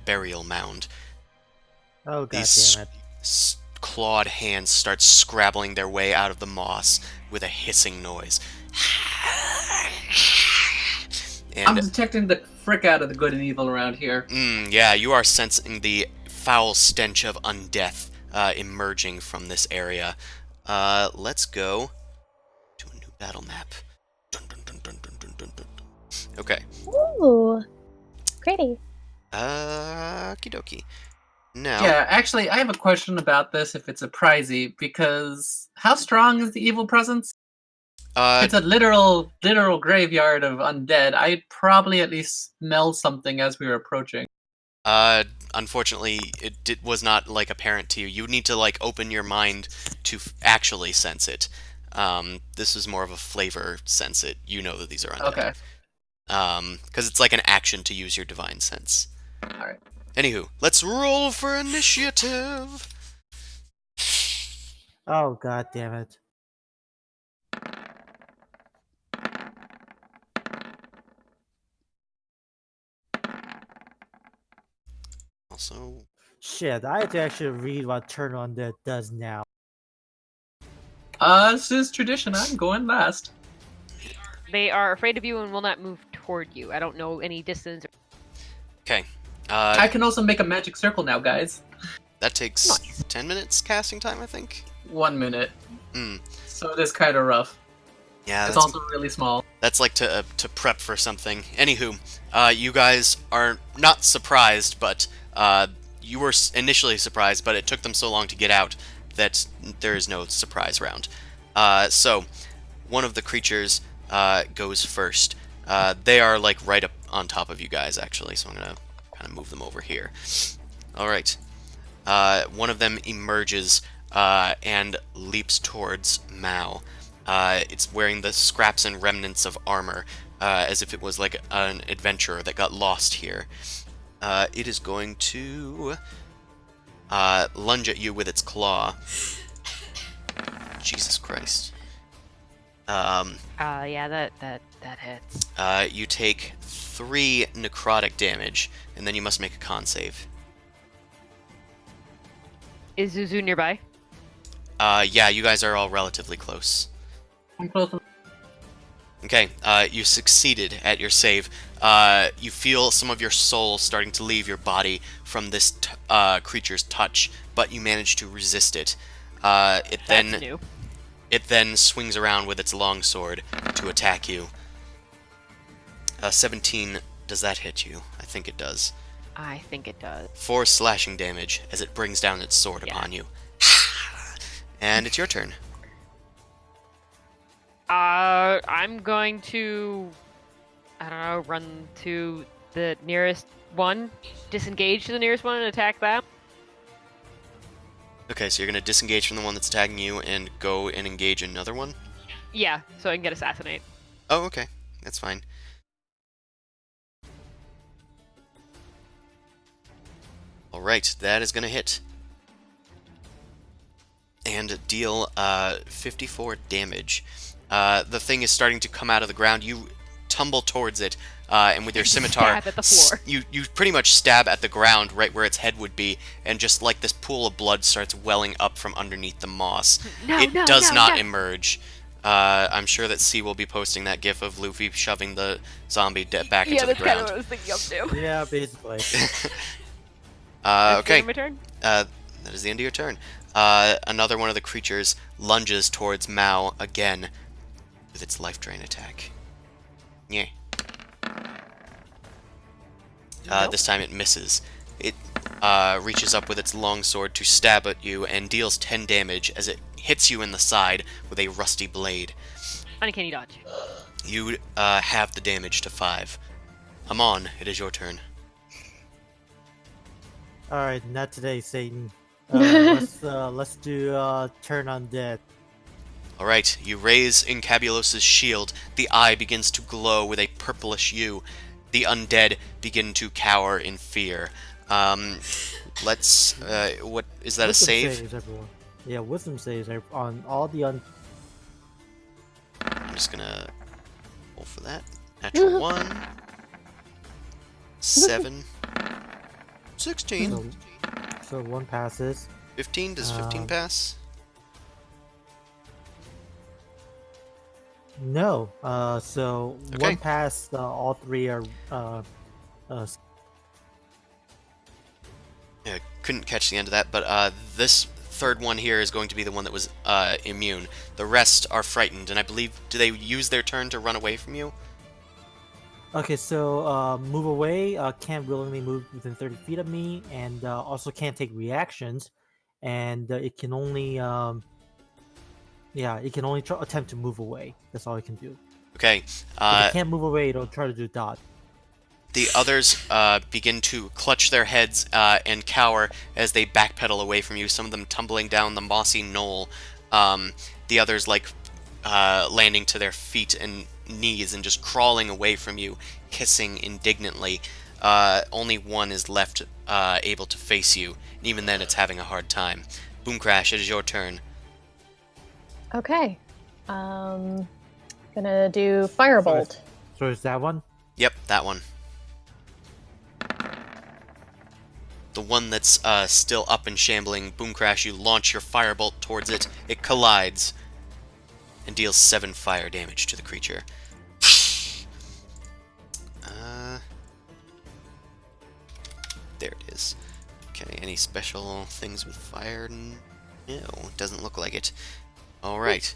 [SPEAKER 2] burial mound.
[SPEAKER 3] Oh, god
[SPEAKER 2] These
[SPEAKER 3] damn it.
[SPEAKER 2] clawed hands start scrabbling their way out of the moss with a hissing noise.
[SPEAKER 5] I'm
[SPEAKER 2] And
[SPEAKER 5] detecting the frick out of the good and evil around here.
[SPEAKER 2] yeah, you are sensing the foul stench of undeath emerging from this area. Let's go to a new battle map. Dun, dun, dun, dun, dun, dun, dun, dun. Okay.
[SPEAKER 4] Ooh, pretty.
[SPEAKER 2] Okie dokie. Now,
[SPEAKER 5] Yeah, actually, I have a question about this if it's a pricey, because how strong is the evil presence? It's a literal graveyard of undead. I'd probably at least smell something as we were approaching.
[SPEAKER 2] unfortunately, it was not like apparent to you. You need to like open your mind to actually sense it. This is more of a flavor sense it. You know that these are undead.
[SPEAKER 5] Okay.
[SPEAKER 2] Because it's like an action to use your divine sense.
[SPEAKER 5] Alright.
[SPEAKER 2] Anywho, let's roll for initiative.
[SPEAKER 3] Oh, god damn it.
[SPEAKER 2] Also,
[SPEAKER 3] Shit, I have to actually read what Turn On Dead does now.
[SPEAKER 5] This is tradition. I'm going last.
[SPEAKER 1] They are afraid of you and will not move toward you. I don't know any distance.
[SPEAKER 2] okay.
[SPEAKER 5] I can also make a magic circle now, guys.
[SPEAKER 2] That takes
[SPEAKER 1] Nice.
[SPEAKER 2] 10 minutes casting time, I think.
[SPEAKER 5] 1 minute.
[SPEAKER 2] Hmm.
[SPEAKER 5] So it is kind of rough.
[SPEAKER 2] Yeah,
[SPEAKER 5] It's
[SPEAKER 2] that's,
[SPEAKER 5] also really small.
[SPEAKER 2] that's like to prep for something. Anywho, you guys are not surprised, but you were initially surprised, but it took them so long to get out that there is no surprise round. So, one of the creatures goes first. They are like right up on top of you guys, actually, so I'm gonna kind of move them over here. Alright. One of them emerges and leaps towards Mao. It's wearing the scraps and remnants of armor, as if it was like an adventurer that got lost here. It is going to lunge at you with its claw. Jesus Christ.
[SPEAKER 1] Yeah, that hits.
[SPEAKER 2] You take 3 necrotic damage, and then you must make a con save.
[SPEAKER 1] Is Zuzu nearby?
[SPEAKER 2] Yeah, you guys are all relatively close.
[SPEAKER 5] I'm close.
[SPEAKER 2] Okay, you succeeded at your save. You feel some of your soul starting to leave your body from this creature's touch, but you manage to resist it.
[SPEAKER 1] That's new.
[SPEAKER 2] It then swings around with its longsword to attack you. 17, does that hit you? I think it does.
[SPEAKER 1] I think it does.
[SPEAKER 2] 4 slashing damage as it brings down its sword upon you. And it's your turn.
[SPEAKER 1] I'm going to, I don't know, run to the nearest one, disengage to the nearest one and attack that.
[SPEAKER 2] Okay, so you're going to disengage from the one that's attacking you and go and engage another one?
[SPEAKER 1] Yeah, so I can get assassinate.
[SPEAKER 2] Oh, okay. That's fine. Alright, that is going to hit. And deal 54 damage. The thing is starting to come out of the ground. You tumble towards it, and with your scimitar,
[SPEAKER 1] Stab at the floor.
[SPEAKER 2] you pretty much stab at the ground right where its head would be, and just like this pool of blood starts welling up from underneath the moss.
[SPEAKER 1] No,
[SPEAKER 2] It
[SPEAKER 1] no,
[SPEAKER 2] does
[SPEAKER 1] no,
[SPEAKER 2] not
[SPEAKER 1] no.
[SPEAKER 2] emerge. I'm sure that C will be posting that gif of Luffy shoving the zombie back into the
[SPEAKER 1] that's kind
[SPEAKER 2] ground.
[SPEAKER 1] of what I was thinking of too.
[SPEAKER 3] Yeah, basically.
[SPEAKER 1] That's the
[SPEAKER 2] Okay.
[SPEAKER 1] end of my turn?
[SPEAKER 2] That is the end of your turn. Another one of the creatures lunges towards Mao again with its life drain attack. Yeah.
[SPEAKER 1] Nope.
[SPEAKER 2] This time it misses. It reaches up with its long sword to stab at you and deals 10 damage as it hits you in the side with a rusty blade.
[SPEAKER 1] Uncanny dodge.
[SPEAKER 2] You have the damage to 5. Amon, it is your turn.
[SPEAKER 3] All right, not today, Satan. Let's do turn undead.
[SPEAKER 2] Alright, you raise Incabulos' shield. The eye begins to glow with a purplish hue. The undead begin to cower in fear. Let's... what... Is that a
[SPEAKER 3] Wisdom
[SPEAKER 2] save?
[SPEAKER 3] saves, everyone. Yeah, wisdom saves on all the
[SPEAKER 2] I'm just gonna roll for that. Natural 1. 7. 16.
[SPEAKER 3] So one passes.
[SPEAKER 2] 15. Does 15 pass?
[SPEAKER 3] No. So
[SPEAKER 2] Okay.
[SPEAKER 3] one pass. All three are.
[SPEAKER 2] Yeah, couldn't catch the end of that, but this third one here is going to be the one that was immune. The rest are frightened, and I believe, do they use their turn to run away from you?
[SPEAKER 3] Okay, so move away. Can't willingly move within 30 feet of me, and also can't take reactions, and it can only. Yeah, it can only attempt to move away. That's all it can do.
[SPEAKER 2] Okay.
[SPEAKER 3] If it can't move away, it'll try to do dodge.
[SPEAKER 2] The others begin to clutch their heads and cower as they backpedal away from you, some of them tumbling down the mossy knoll. The others, like, landing to their feet and knees and just crawling away from you, hissing indignantly. Only one is left able to face you, and even then it's having a hard time. Boom Crash, it is your turn.
[SPEAKER 4] Okay. Gonna do Firebolt.
[SPEAKER 3] So is that one?
[SPEAKER 2] Yep, that one. The one that's still up and shambling, Boom Crash, you launch your firebolt towards it. It collides and deals 7 fire damage to the creature. There it is. Okay, any special things with fire? No, doesn't look like it. Alright.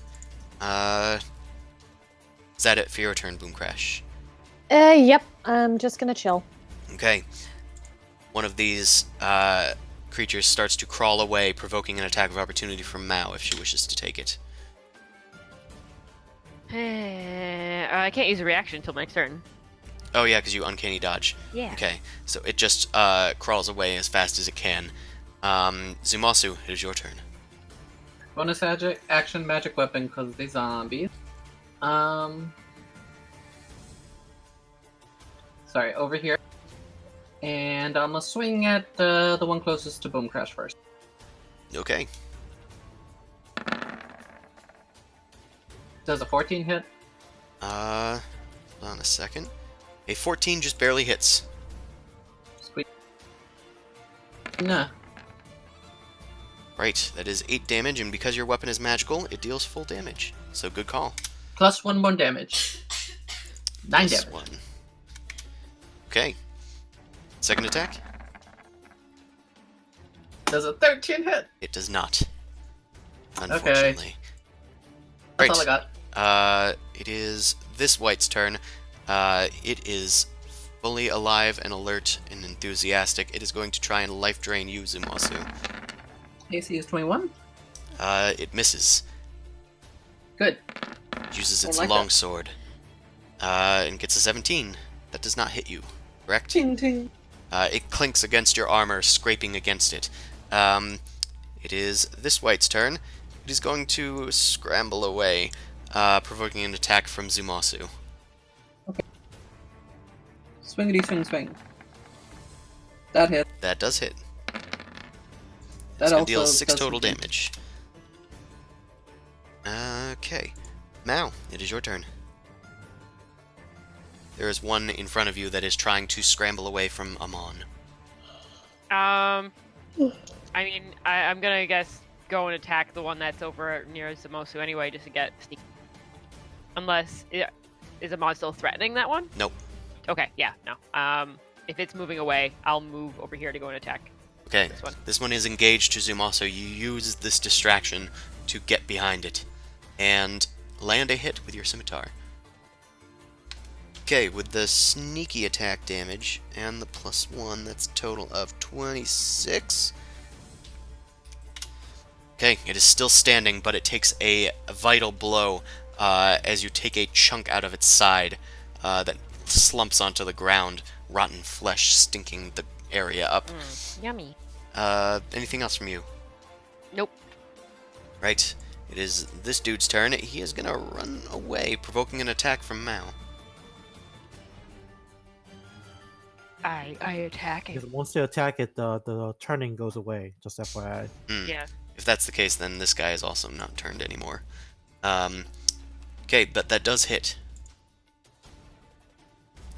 [SPEAKER 2] Is that it for your turn, Boom Crash?
[SPEAKER 4] Yep. I'm just gonna chill.
[SPEAKER 2] Okay. One of these creatures starts to crawl away, provoking an attack of opportunity from Mao if she wishes to take it.
[SPEAKER 1] I can't use a reaction until my next turn.
[SPEAKER 2] Oh yeah, because you uncanny dodge.
[SPEAKER 1] Yeah.
[SPEAKER 2] Okay, so it just crawls away as fast as it can. Zumasu, it is your turn.
[SPEAKER 5] Bonus action magic weapon because they zombies. Sorry, over here. And I'm gonna swing at the one closest to Boom Crash first.
[SPEAKER 2] Okay.
[SPEAKER 5] Does a 14 hit?
[SPEAKER 2] Hold on a second. A 14 just barely hits.
[SPEAKER 5] Squeak. Nah.
[SPEAKER 2] Right, that is 8 damage, and because your weapon is magical, it deals full damage. So good call.
[SPEAKER 5] Plus 1 more damage. 9
[SPEAKER 2] Plus
[SPEAKER 5] damage.
[SPEAKER 2] 1. Okay. Second attack?
[SPEAKER 5] Does a 13 hit?
[SPEAKER 2] It does not. Unfortunately.
[SPEAKER 5] That's all I got.
[SPEAKER 2] It is this white's turn. It is fully alive and alert and enthusiastic. It is going to try and life drain you, Zumasu.
[SPEAKER 5] AC is 21.
[SPEAKER 2] It misses.
[SPEAKER 5] Good.
[SPEAKER 2] Uses its
[SPEAKER 5] like that.
[SPEAKER 2] longsword. And gets a 17. That does not hit you, correct?
[SPEAKER 5] Ting ting.
[SPEAKER 2] It clinks against your armor, scraping against it. It is this white's turn. It is going to scramble away, provoking an attack from Zumasu.
[SPEAKER 5] Swingity swing swing. That hit.
[SPEAKER 2] That does hit.
[SPEAKER 5] That
[SPEAKER 2] It's going
[SPEAKER 5] also
[SPEAKER 2] to deal 6
[SPEAKER 5] does
[SPEAKER 2] total
[SPEAKER 5] some
[SPEAKER 2] damage. Okay. Now, it is your turn. There is one in front of you that is trying to scramble away from Amon.
[SPEAKER 1] I mean, I'm gonna guess go and attack the one that's over near Zamosu anyway, just to get sneak. Unless is Amon still threatening that one?
[SPEAKER 2] Nope.
[SPEAKER 1] Okay, yeah, no. If it's moving away, I'll move over here to go and attack.
[SPEAKER 2] Okay,
[SPEAKER 1] This one
[SPEAKER 2] is engaged to Zumasu. You use this distraction to get behind it and land a hit with your scimitar. Okay, with the sneaky attack damage and the +1, that's a total of 26. Okay, it is still standing, but it takes a vital blow as you take a chunk out of its side that slumps onto the ground, rotten flesh stinking the area up.
[SPEAKER 1] Yummy.
[SPEAKER 2] Anything else from you?
[SPEAKER 1] Nope.
[SPEAKER 2] Right. It is this dude's turn. He is gonna run away, provoking an attack from Mao.
[SPEAKER 1] I attack it.
[SPEAKER 3] Because once they attack it, the turning goes away. Just FYI.
[SPEAKER 1] Yeah.
[SPEAKER 2] If that's the case, then this guy is also not turned anymore. Okay, but that does hit.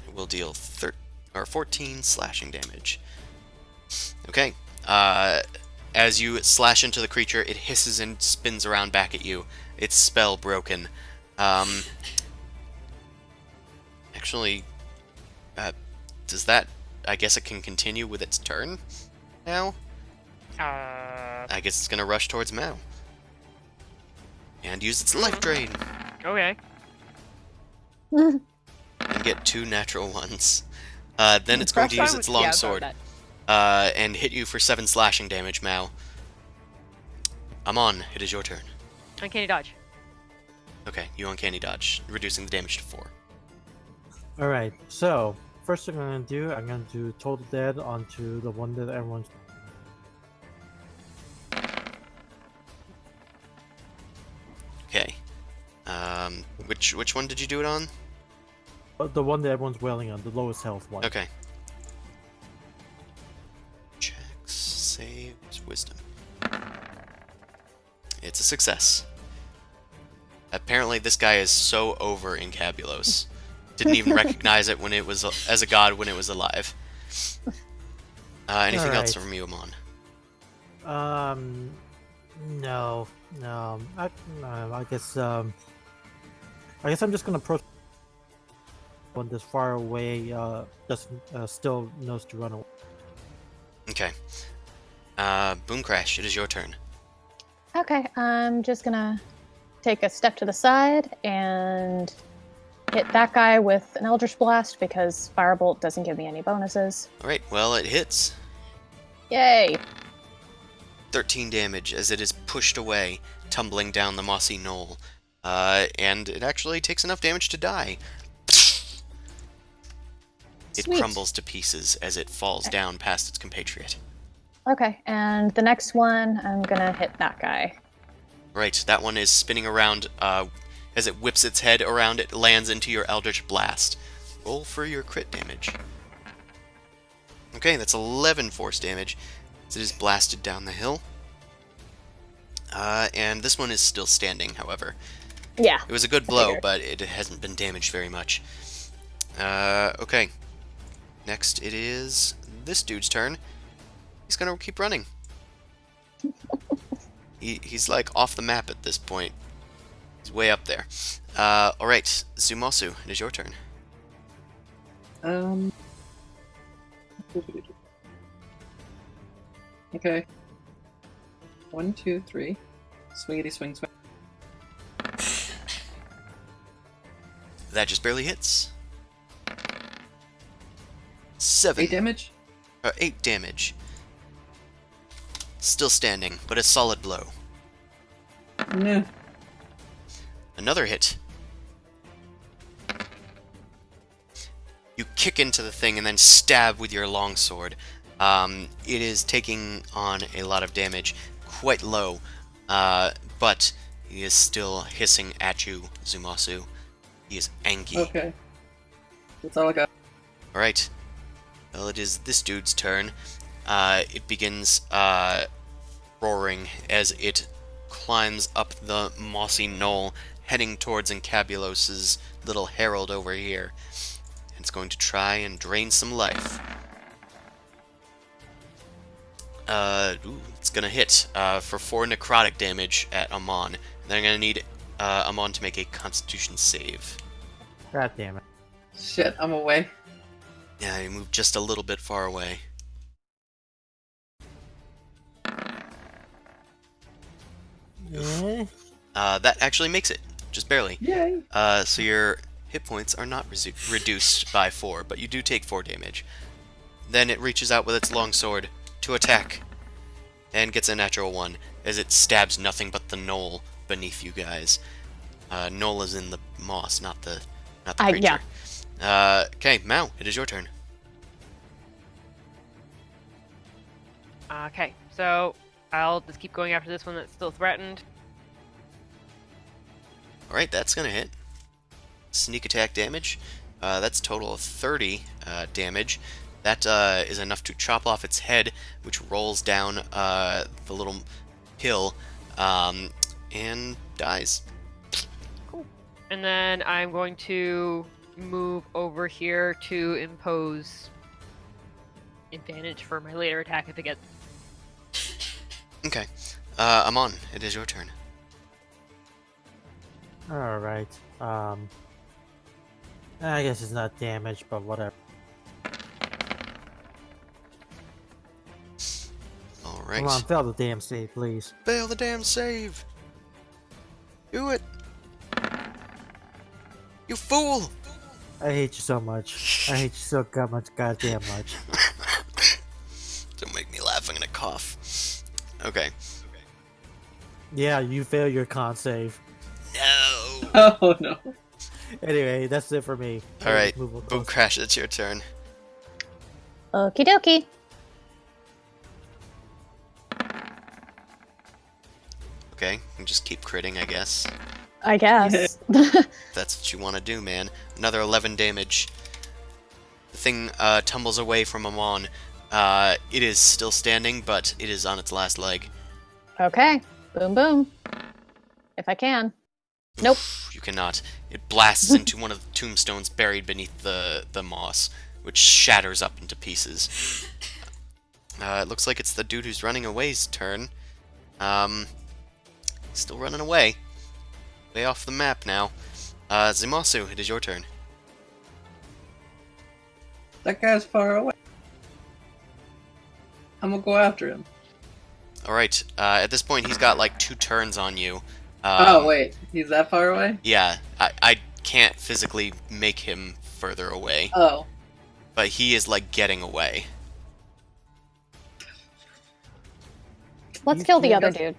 [SPEAKER 2] It will deal 14 slashing damage. Okay. As you slash into the creature, it hisses and spins around back at you. Its spell broken. Actually, does that... I guess it can continue with its turn now? I guess it's gonna rush towards Mao. And use its life drain.
[SPEAKER 1] Okay.
[SPEAKER 2] And get 2 natural ones. Then it's going to use its long sword. And hit you for 7 slashing damage, Mao. Amon, it is your turn.
[SPEAKER 1] Uncanny dodge.
[SPEAKER 2] Okay, you uncanny dodge, reducing the damage to 4.
[SPEAKER 3] Alright, so first thing I'm gonna do total dead onto the one that everyone's.
[SPEAKER 2] Okay. Which one did you do it on?
[SPEAKER 3] The one that everyone's wailing on, the lowest health one.
[SPEAKER 2] Okay. Checks, saves, wisdom. It's a success. Apparently this guy is so over in Cabulos. Didn't even recognize it when it was as a god when it was alive. Anything else from you, Amon?
[SPEAKER 3] No. I guess I'm just gonna approach one that's far away. Doesn't still knows to run away.
[SPEAKER 2] Okay. Boom Crash, it is your turn.
[SPEAKER 4] Okay, I'm just gonna take a step to the side and hit that guy with an Eldritch Blast because Firebolt doesn't give me any bonuses.
[SPEAKER 2] Alright, well, it hits.
[SPEAKER 4] Yay!
[SPEAKER 2] 13 damage as it is pushed away, tumbling down the mossy knoll. And it actually takes enough damage to die. It
[SPEAKER 4] Sweet.
[SPEAKER 2] crumbles to pieces as it falls down past its compatriot.
[SPEAKER 4] Okay, and the next one, I'm gonna hit that guy.
[SPEAKER 2] Right, that one is spinning around. As it whips its head around, it lands into your Eldritch Blast. Roll for your crit damage. Okay, that's 11 force damage as it is blasted down the hill. And this one is still standing, however.
[SPEAKER 4] Yeah.
[SPEAKER 2] It was a good blow, but it hasn't been damaged very much. Okay. Next, it is this dude's turn. He's gonna keep running. He's like off the map at this point. He's way up there. Alright, Zumosu, it is your turn.
[SPEAKER 5] Okay. 1, 2, 3. Swingity swing swing.
[SPEAKER 2] That just barely hits. 7.
[SPEAKER 5] 8 damage?
[SPEAKER 2] 8 damage. Still standing, but a solid blow.
[SPEAKER 5] No.
[SPEAKER 2] Another hit. You kick into the thing and then stab with your longsword. It is taking on a lot of damage, quite low, but he is still hissing at you, Zumasu. He is angry.
[SPEAKER 5] Okay. That's all I got.
[SPEAKER 2] Alright. Well, it is this dude's turn. It begins roaring as it climbs up the mossy knoll, heading towards Encabulos's little herald over here. It's going to try and drain some life. It's gonna hit for 4 necrotic damage at Amon. They're gonna need Amon to make a Constitution save.
[SPEAKER 3] God damn it.
[SPEAKER 5] Shit, I'm away.
[SPEAKER 2] Yeah, you moved just a little bit far away.
[SPEAKER 3] Eh?
[SPEAKER 2] That actually makes it, just barely.
[SPEAKER 5] Yay!
[SPEAKER 2] So your hit points are not reduced by 4, but you do take 4 damage. Then it reaches out with its longsword to attack, and gets a natural 1, as it stabs nothing but the knoll beneath you guys. Knoll is in the moss, not the creature.
[SPEAKER 4] Yeah.
[SPEAKER 2] Okay, Mao, it is your turn.
[SPEAKER 1] Okay, so I'll just keep going after this one that's still threatened.
[SPEAKER 2] Alright, that's gonna hit. Sneak attack damage. That's a total of 30 damage. That is enough to chop off its head, which rolls down the little hill and dies.
[SPEAKER 1] Cool. And then I'm going to move over here to impose advantage for my later attack if it gets...
[SPEAKER 2] Okay. Amon, it is your turn.
[SPEAKER 3] Alright. I guess it's not damage, but whatever.
[SPEAKER 2] Alright.
[SPEAKER 3] Come on, fail the damn save, please.
[SPEAKER 2] Fail the damn save! Do it! You fool!
[SPEAKER 3] I hate you so much. I hate you so goddamn much.
[SPEAKER 2] Don't make me laugh, I'm gonna cough. Okay.
[SPEAKER 3] Yeah, you fail your con save.
[SPEAKER 2] No!
[SPEAKER 5] Oh no.
[SPEAKER 3] Anyway, that's it for me.
[SPEAKER 2] Alright,
[SPEAKER 3] Move on
[SPEAKER 2] Boom
[SPEAKER 3] close.
[SPEAKER 2] Crash, it's your turn.
[SPEAKER 4] Okie dokie.
[SPEAKER 2] Okay, and just keep critting, I guess.
[SPEAKER 4] I guess.
[SPEAKER 2] That's what you want to do, man. Another 11 damage. The thing tumbles away from Amon. It is still standing, but it is on its last leg.
[SPEAKER 4] Okay. Boom, boom. If I can. Nope.
[SPEAKER 2] You cannot. It blasts into one of the tombstones buried beneath the moss, which shatters up into pieces. It looks like it's the dude who's running away's turn. Still running away. Way off the map now. Zimasu, it is your turn.
[SPEAKER 5] That guy's far away. I'm gonna go after him.
[SPEAKER 2] Alright, at this point he's got like 2 turns on you.
[SPEAKER 5] Oh wait, he's that far away?
[SPEAKER 2] Yeah, I can't physically make him further away,
[SPEAKER 5] Oh.
[SPEAKER 2] but he is like getting away.
[SPEAKER 4] Let's
[SPEAKER 3] You
[SPEAKER 4] kill the
[SPEAKER 3] can't
[SPEAKER 4] other
[SPEAKER 5] guess-
[SPEAKER 4] dude.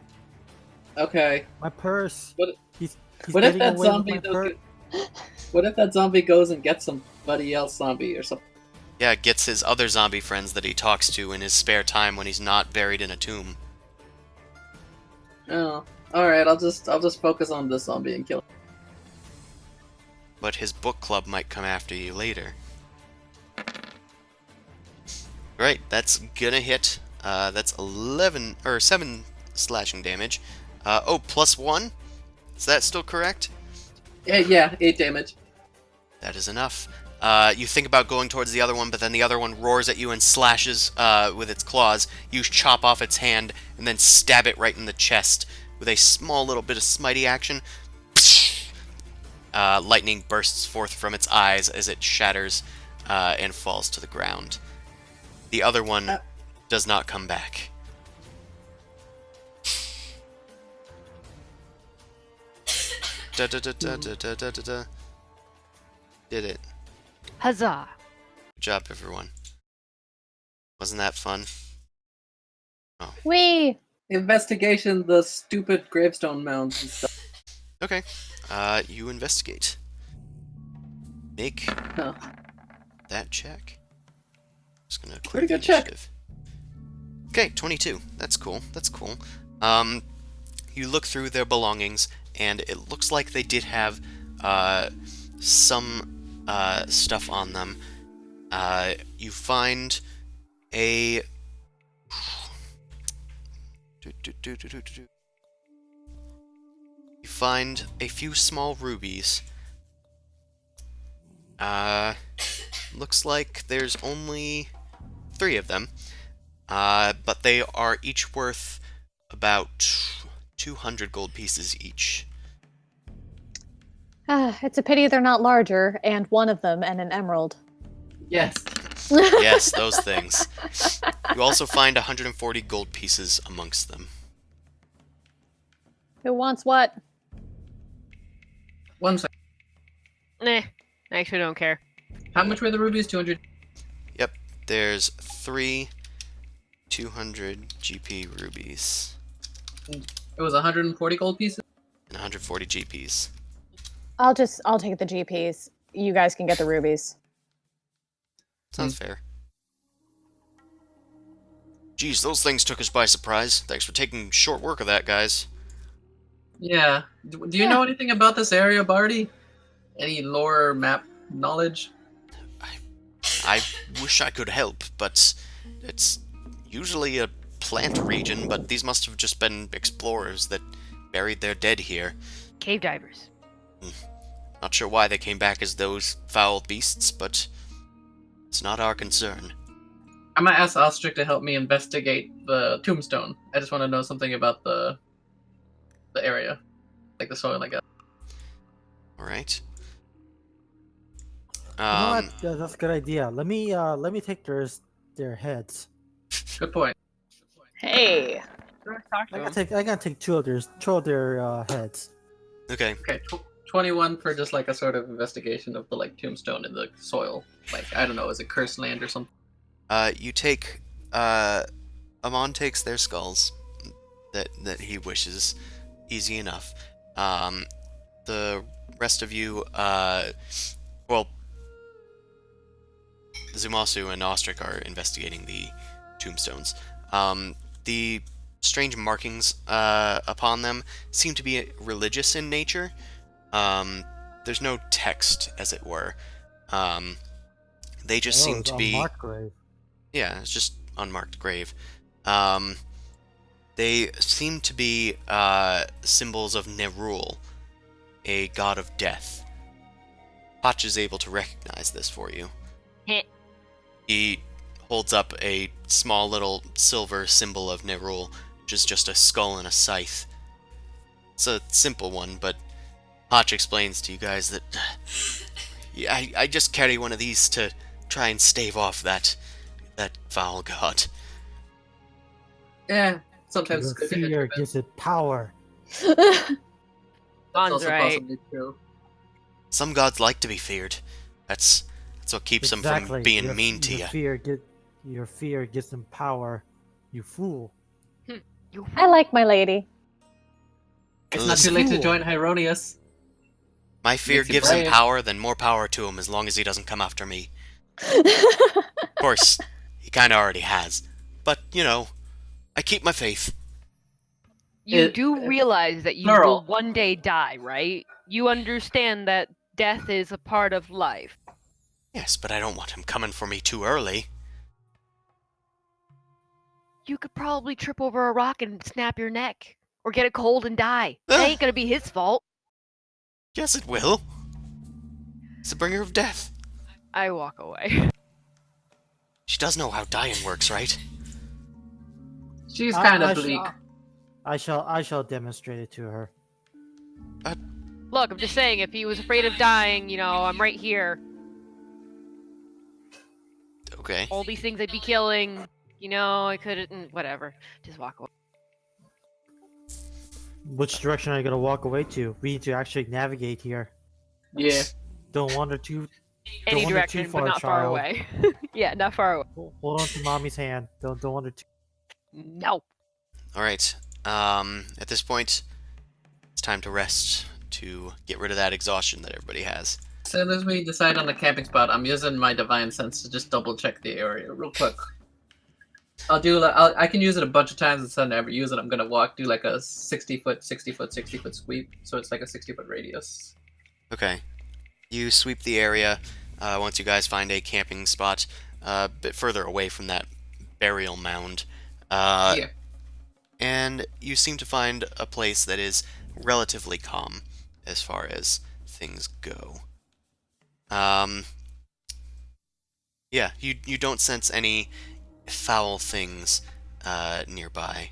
[SPEAKER 5] Okay.
[SPEAKER 3] My purse.
[SPEAKER 5] What-
[SPEAKER 3] He's
[SPEAKER 5] What if
[SPEAKER 3] getting
[SPEAKER 5] that
[SPEAKER 3] away with
[SPEAKER 5] zombie
[SPEAKER 3] my
[SPEAKER 5] does what if that zombie goes and gets somebody else zombie or something?
[SPEAKER 2] Yeah, gets his other zombie friends that he talks to in his spare time when he's not buried in a tomb.
[SPEAKER 5] Oh. Alright, I'll just focus on this zombie and kill him.
[SPEAKER 2] But his book club might come after you later. Right, that's gonna hit. That's 11 or 7 slashing damage. Oh, +1? Is that still correct?
[SPEAKER 5] Yeah, 8 damage.
[SPEAKER 2] That is enough. You think about going towards the other one, but then the other one roars at you and slashes with its claws. You chop off its hand and then stab it right in the chest with a small little bit of smitey action. Lightning bursts forth from its eyes as it shatters and falls to the ground. The other one does not come back. Da da da da da da da da. Did it.
[SPEAKER 1] Huzzah!
[SPEAKER 2] Good job, everyone. Wasn't that fun?
[SPEAKER 4] Wee!
[SPEAKER 5] Investigation the stupid gravestone mounds and stuff.
[SPEAKER 2] Okay. You investigate. Make
[SPEAKER 5] Huh.
[SPEAKER 2] that check. Just gonna click
[SPEAKER 5] Pretty
[SPEAKER 2] the
[SPEAKER 5] good check.
[SPEAKER 2] initiative. Okay, 22. That's cool. That's cool. You look through their belongings, and it looks like they did have some stuff on them. You find a You find a few small rubies. looks like there's only 3 of them, but they are each worth about 200 gold pieces each.
[SPEAKER 4] It's a pity they're not larger, and one of them and an emerald.
[SPEAKER 5] Yes.
[SPEAKER 2] Yes, those things. You also find 140 gold pieces amongst them.
[SPEAKER 4] Who wants what?
[SPEAKER 5] 1 second.
[SPEAKER 1] Nah, I actually don't care.
[SPEAKER 5] How much were the rubies? 200.
[SPEAKER 2] Yep, there's 3 200 GP rubies
[SPEAKER 5] It was 140 gold pieces.
[SPEAKER 2] and 140 GPs.
[SPEAKER 4] I'll take the GPs. You guys can get the rubies.
[SPEAKER 2] Sounds fair. Geez, those things took us by surprise. Thanks for taking short work of that, guys.
[SPEAKER 5] Yeah. Do you know anything about this area, Barty? Any lore map knowledge?
[SPEAKER 2] I wish I could help, but it's usually a plant region, but these must have just been explorers that buried their dead here.
[SPEAKER 1] Cave divers.
[SPEAKER 2] Not sure why they came back as those foul beasts, but it's not our concern.
[SPEAKER 5] I might ask Ostrich to help me investigate the tombstone. I just want to know something about the area, like the soil, I guess.
[SPEAKER 2] Alright.
[SPEAKER 3] You know what? That's a good idea. Let me take their heads.
[SPEAKER 5] Good point.
[SPEAKER 4] Hey.
[SPEAKER 3] I gotta take two of their heads.
[SPEAKER 2] Okay.
[SPEAKER 5] Okay, 21 for just like a sort of investigation of the like tombstone in the soil. Like, I don't know, is it cursed land or something?
[SPEAKER 2] You take, Amon takes their skulls that he wishes. Easy enough. The rest of you, well, Zumasu and Ostrich are investigating the tombstones. The strange markings upon them seem to be religious in nature. There's no text, as it were. They just seem to be...
[SPEAKER 3] Unmarked grave.
[SPEAKER 2] Yeah, it's just unmarked grave. They seem to be symbols of Nerul, a god of death. Hotch is able to recognize this for you. He holds up a small little silver symbol of Nerul, which is just a skull and a scythe. It's a simple one, but Hotch explains to you guys that yeah, I just carry one of these to try and stave off that foul god.
[SPEAKER 5] Yeah, sometimes
[SPEAKER 3] Your
[SPEAKER 5] it's good to
[SPEAKER 3] fear
[SPEAKER 5] hit
[SPEAKER 3] gives it power.
[SPEAKER 5] That's
[SPEAKER 1] Bon's
[SPEAKER 5] also
[SPEAKER 1] right.
[SPEAKER 5] possibly true.
[SPEAKER 2] Some gods like to be feared. That's what keeps them from being mean to you.
[SPEAKER 3] Your fear gives them power. You fool.
[SPEAKER 4] I like my lady.
[SPEAKER 5] It's not too late to join Hyronius.
[SPEAKER 2] My fear
[SPEAKER 5] Makes you
[SPEAKER 2] gives him
[SPEAKER 5] brave.
[SPEAKER 2] power, then more power to him as long as he doesn't come after me. Of course, he kinda already has. But, you know, I keep my faith.
[SPEAKER 1] You
[SPEAKER 5] It-
[SPEAKER 1] do realize that you
[SPEAKER 5] plural.
[SPEAKER 1] will one day die, right? You understand that death is a part of life.
[SPEAKER 2] Yes, but I don't want him coming for me too early.
[SPEAKER 1] You could probably trip over a rock and snap your neck. Or get a cold and die. That ain't gonna be his fault.
[SPEAKER 2] Yes, it will. It's the bringer of death.
[SPEAKER 1] I walk away.
[SPEAKER 2] She does know how dying works, right?
[SPEAKER 5] She's kind of
[SPEAKER 3] I
[SPEAKER 5] bleak.
[SPEAKER 3] I shall demonstrate it to her.
[SPEAKER 1] Look, I'm just saying, if he was afraid of dying, you know, I'm right here.
[SPEAKER 2] Okay.
[SPEAKER 1] All these things I'd be killing, you know, I couldn't, whatever. Just walk away.
[SPEAKER 3] Which direction are you gonna walk away to? We need to actually navigate here.
[SPEAKER 5] Yeah.
[SPEAKER 3] Don't wander too.
[SPEAKER 1] Any
[SPEAKER 3] wander
[SPEAKER 1] direction,
[SPEAKER 3] too
[SPEAKER 1] but
[SPEAKER 3] far,
[SPEAKER 1] not far
[SPEAKER 3] child.
[SPEAKER 1] away. Yeah, not far away.
[SPEAKER 3] Hold on to mommy's hand. Don't wander too.
[SPEAKER 1] No.
[SPEAKER 2] Alright. At this point, it's time to rest to get rid of that exhaustion that everybody has.
[SPEAKER 5] As soon as we decide on the camping spot, I'm using my divine sense to just double check the area real quick. I can use it a bunch of times instead of never use it. I'm gonna do like a 60-foot sweep, so it's like a 60-foot radius.
[SPEAKER 2] Okay. You sweep the area once you guys find a camping spot a bit further away from that burial mound.
[SPEAKER 5] Yeah.
[SPEAKER 2] And you seem to find a place that is relatively calm as far as things go. Yeah, you don't sense any foul things nearby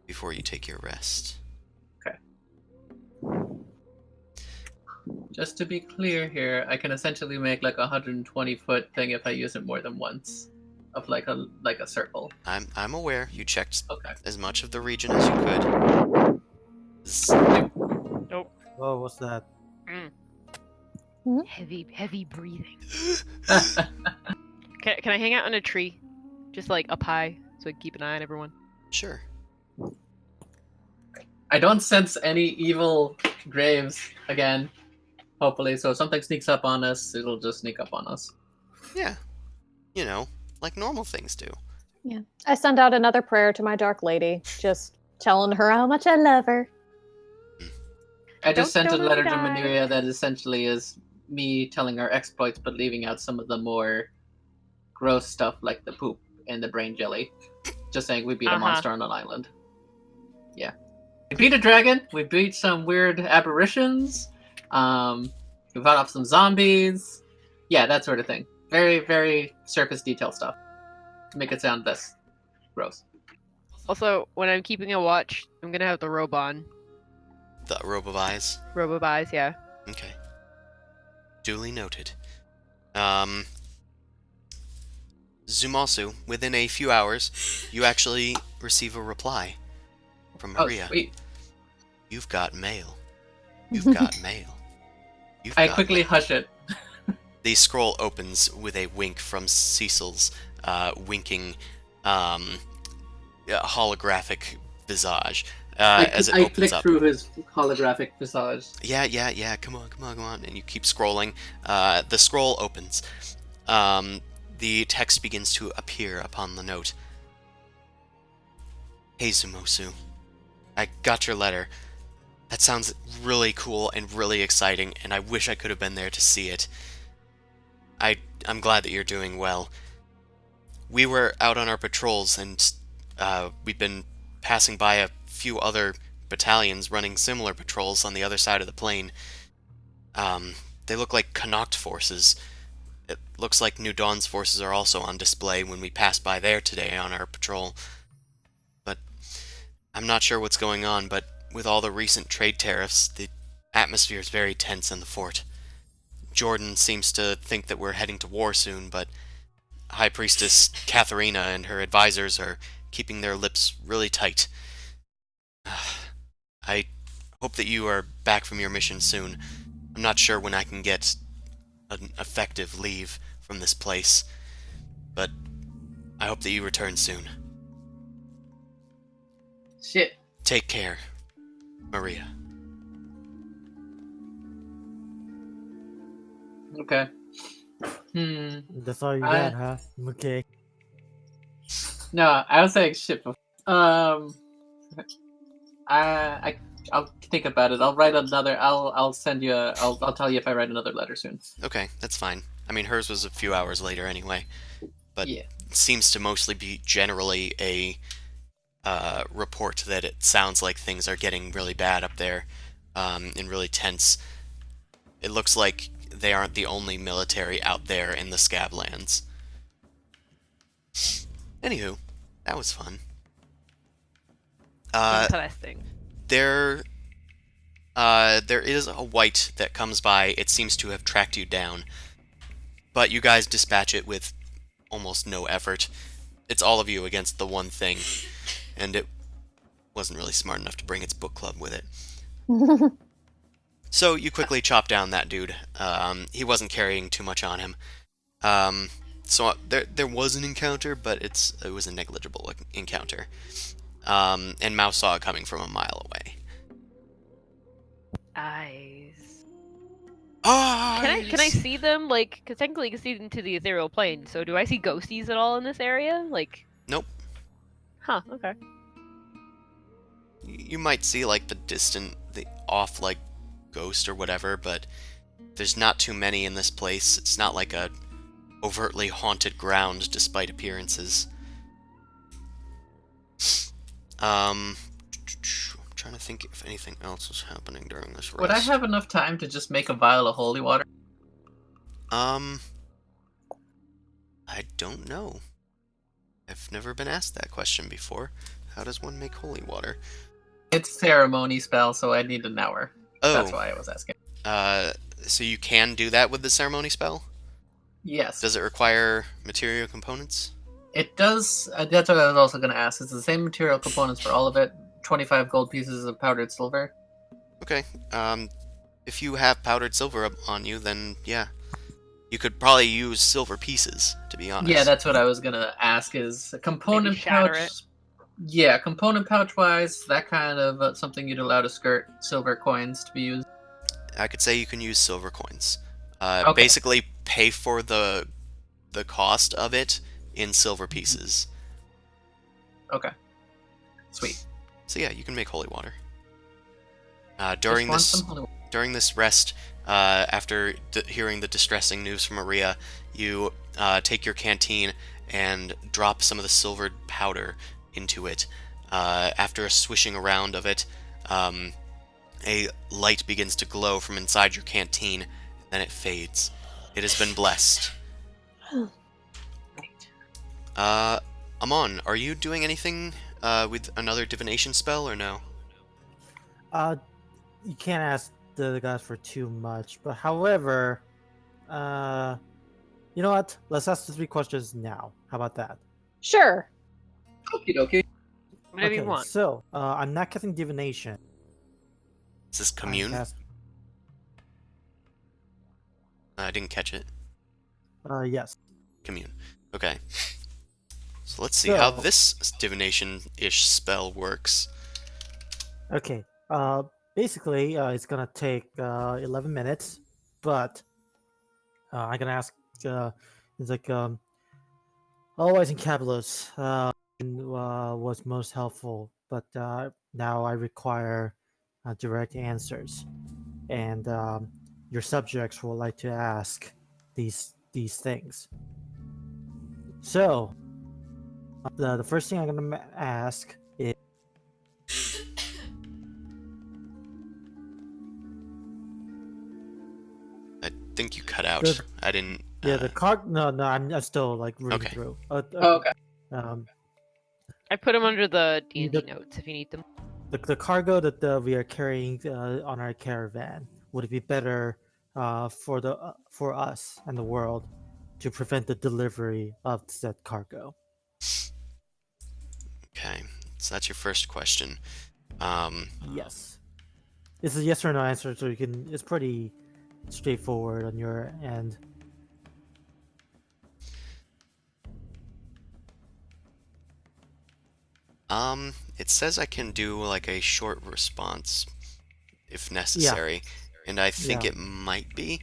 [SPEAKER 2] before you take your rest.
[SPEAKER 5] Just to be clear here, I can essentially make like a 120-foot thing if I use it more than once, of like a circle.
[SPEAKER 2] I'm aware. You checked
[SPEAKER 5] Okay.
[SPEAKER 2] as much of the region as you could.
[SPEAKER 1] Nope.
[SPEAKER 3] Whoa, what's that?
[SPEAKER 1] Heavy breathing. Can I hang out on a tree? Just like up high, so I can keep an eye on everyone.
[SPEAKER 2] Sure.
[SPEAKER 5] I don't sense any evil graves again. Hopefully, so if something sneaks up on us, it'll just sneak up on us.
[SPEAKER 2] Yeah. You know, like normal things do.
[SPEAKER 4] Yeah. I send out another prayer to my dark lady, just telling her how much I love her.
[SPEAKER 5] I just sent a
[SPEAKER 1] Don't
[SPEAKER 5] letter to
[SPEAKER 1] die.
[SPEAKER 5] Maneria that essentially is me telling our exploits, but leaving out some of the more gross stuff like the poop and the brain jelly. Just saying we beat a monster on an island. Yeah. We beat a dragon, we beat some weird aberrations, we fought off some zombies. Yeah, that sort of thing. Very, very surface detail stuff. To make it sound less gross.
[SPEAKER 1] Also, when I'm keeping a watch, I'm gonna have the robe on.
[SPEAKER 2] The robe of eyes.
[SPEAKER 1] Robe of eyes, yeah.
[SPEAKER 2] Okay. Duly noted. Zumasu, within a few hours, you actually receive a reply from Maria.
[SPEAKER 5] Oh, sweet.
[SPEAKER 2] You've got mail. You've got mail. You've
[SPEAKER 5] I
[SPEAKER 2] got
[SPEAKER 5] quickly
[SPEAKER 2] mail.
[SPEAKER 5] hush it.
[SPEAKER 2] The scroll opens with a wink from Cecil's winking holographic visage as it
[SPEAKER 5] I
[SPEAKER 2] opens
[SPEAKER 5] flick
[SPEAKER 2] up.
[SPEAKER 5] through his holographic visage.
[SPEAKER 2] Yeah, come on. And you keep scrolling. The scroll opens. The text begins to appear upon the note. Hey, Zumosu. I got your letter. That sounds really cool and really exciting, and I wish I could have been there to see it. I'm glad that you're doing well. We were out on our patrols, and we've been passing by a few other battalions running similar patrols on the other side of the plain. They look like Connacht forces. It looks like New Dawn's forces are also on display when we passed by there today on our patrol. But I'm not sure what's going on, but with all the recent trade tariffs, the atmosphere is very tense in the fort. Jordan seems to think that we're heading to war soon, but High Priestess Katharina and her advisors are keeping their lips really tight. I hope that you are back from your mission soon. I'm not sure when I can get an effective leave from this place, but I hope that you return soon.
[SPEAKER 5] Shit.
[SPEAKER 2] Take care, Maria.
[SPEAKER 5] Okay.
[SPEAKER 3] That's all you
[SPEAKER 5] I-
[SPEAKER 3] got, huh? Okay.
[SPEAKER 5] No, I was saying shit before. I'll think about it. I'll write another. I'll send you. I'll tell you if I write another letter soon.
[SPEAKER 2] Okay, that's fine. I mean, hers was a few hours later anyway, but
[SPEAKER 5] Yeah.
[SPEAKER 2] it seems to mostly be generally a report that it sounds like things are getting really bad up there, and really tense. It looks like they aren't the only military out there in the Scablands. Anywho, that was fun.
[SPEAKER 1] Interesting.
[SPEAKER 2] There is a white that comes by. It seems to have tracked you down, but you guys dispatch it with almost no effort. It's all of you against the one thing, and it wasn't really smart enough to bring its book club with it. So you quickly chop down that dude. He wasn't carrying too much on him. So there was an encounter, but it was a negligible encounter. And Mouse saw it coming from a mile away.
[SPEAKER 1] Eyes.
[SPEAKER 2] Oh,
[SPEAKER 1] Can I see them? Like, because technically you can see into the ethereal plane. So do I see ghosties at all in this area? Like.
[SPEAKER 2] Nope.
[SPEAKER 1] Huh. Okay.
[SPEAKER 2] You might see like the off like ghost or whatever, but there's not too many in this place. It's not like a overtly haunted ground despite appearances. I'm trying to think if anything else was happening during this rest.
[SPEAKER 5] Would I have enough time to just make a vial of holy water?
[SPEAKER 2] I don't know. I've never been asked that question before. How does one make holy water?
[SPEAKER 5] It's ceremony spell, so I need an hour. That's
[SPEAKER 2] Oh,
[SPEAKER 5] why I was asking.
[SPEAKER 2] so you can do that with the ceremony spell?
[SPEAKER 5] Yes.
[SPEAKER 2] Does it require material components?
[SPEAKER 5] It does. That's what I was also going to ask. It's the same material components for all of it. 25 gold pieces of powdered silver.
[SPEAKER 2] Okay. If you have powdered silver on you, then yeah. You could probably use silver pieces, to be honest.
[SPEAKER 5] Yeah, that's what I was going to ask. Is a component
[SPEAKER 1] shatter
[SPEAKER 5] pouch?
[SPEAKER 1] it.
[SPEAKER 5] Yeah, component pouch wise, that kind of something you'd allow to skirt silver coins to be used.
[SPEAKER 2] I could say you can use silver coins.
[SPEAKER 5] Okay.
[SPEAKER 2] Basically, pay for the cost of it in silver pieces.
[SPEAKER 5] Okay. Sweet.
[SPEAKER 2] So yeah, you can make holy water.
[SPEAKER 5] Just want some holy water.
[SPEAKER 2] During this rest, after hearing the distressing news from Maria, you take your canteen and drop some of the silvered powder into it. After a swishing around of it, a light begins to glow from inside your canteen, and then it fades. It has been blessed. Amon, are you doing anything with another divination spell or no?
[SPEAKER 3] You can't ask the guys for too much, but however, you know what? Let's ask the 3 questions now. How about that?
[SPEAKER 4] Sure.
[SPEAKER 5] Okie dokie.
[SPEAKER 1] Whatever you want.
[SPEAKER 3] So, I'm not casting divination.
[SPEAKER 2] Is this
[SPEAKER 3] I'm
[SPEAKER 2] commune?
[SPEAKER 3] cast-
[SPEAKER 2] I didn't catch it.
[SPEAKER 3] Yes.
[SPEAKER 2] Commune. Okay. So let's see how
[SPEAKER 3] So-
[SPEAKER 2] this divination-ish spell works.
[SPEAKER 3] Okay. Basically, it's gonna take 11 minutes, but I'm gonna ask. It's like always in capitals. Was most helpful, but now I require direct answers, and your subjects will like to ask these things. So, the first thing I'm gonna ask is.
[SPEAKER 2] I think you cut out.
[SPEAKER 3] Good.
[SPEAKER 2] I didn't.
[SPEAKER 3] Yeah, the card. No, I'm still like reading
[SPEAKER 2] Okay.
[SPEAKER 3] through.
[SPEAKER 5] Okay.
[SPEAKER 1] I put them under the D&D
[SPEAKER 3] The-
[SPEAKER 1] notes if you need them.
[SPEAKER 3] The cargo that we are carrying on our caravan, would it be better for us and the world to prevent the delivery of said cargo?
[SPEAKER 2] Okay, so that's your first question.
[SPEAKER 3] Yes. It's a yes or no answer, so you can. It's pretty straightforward on your end.
[SPEAKER 2] It says I can do like a short response if necessary, and I think
[SPEAKER 3] Yeah.
[SPEAKER 2] it might be.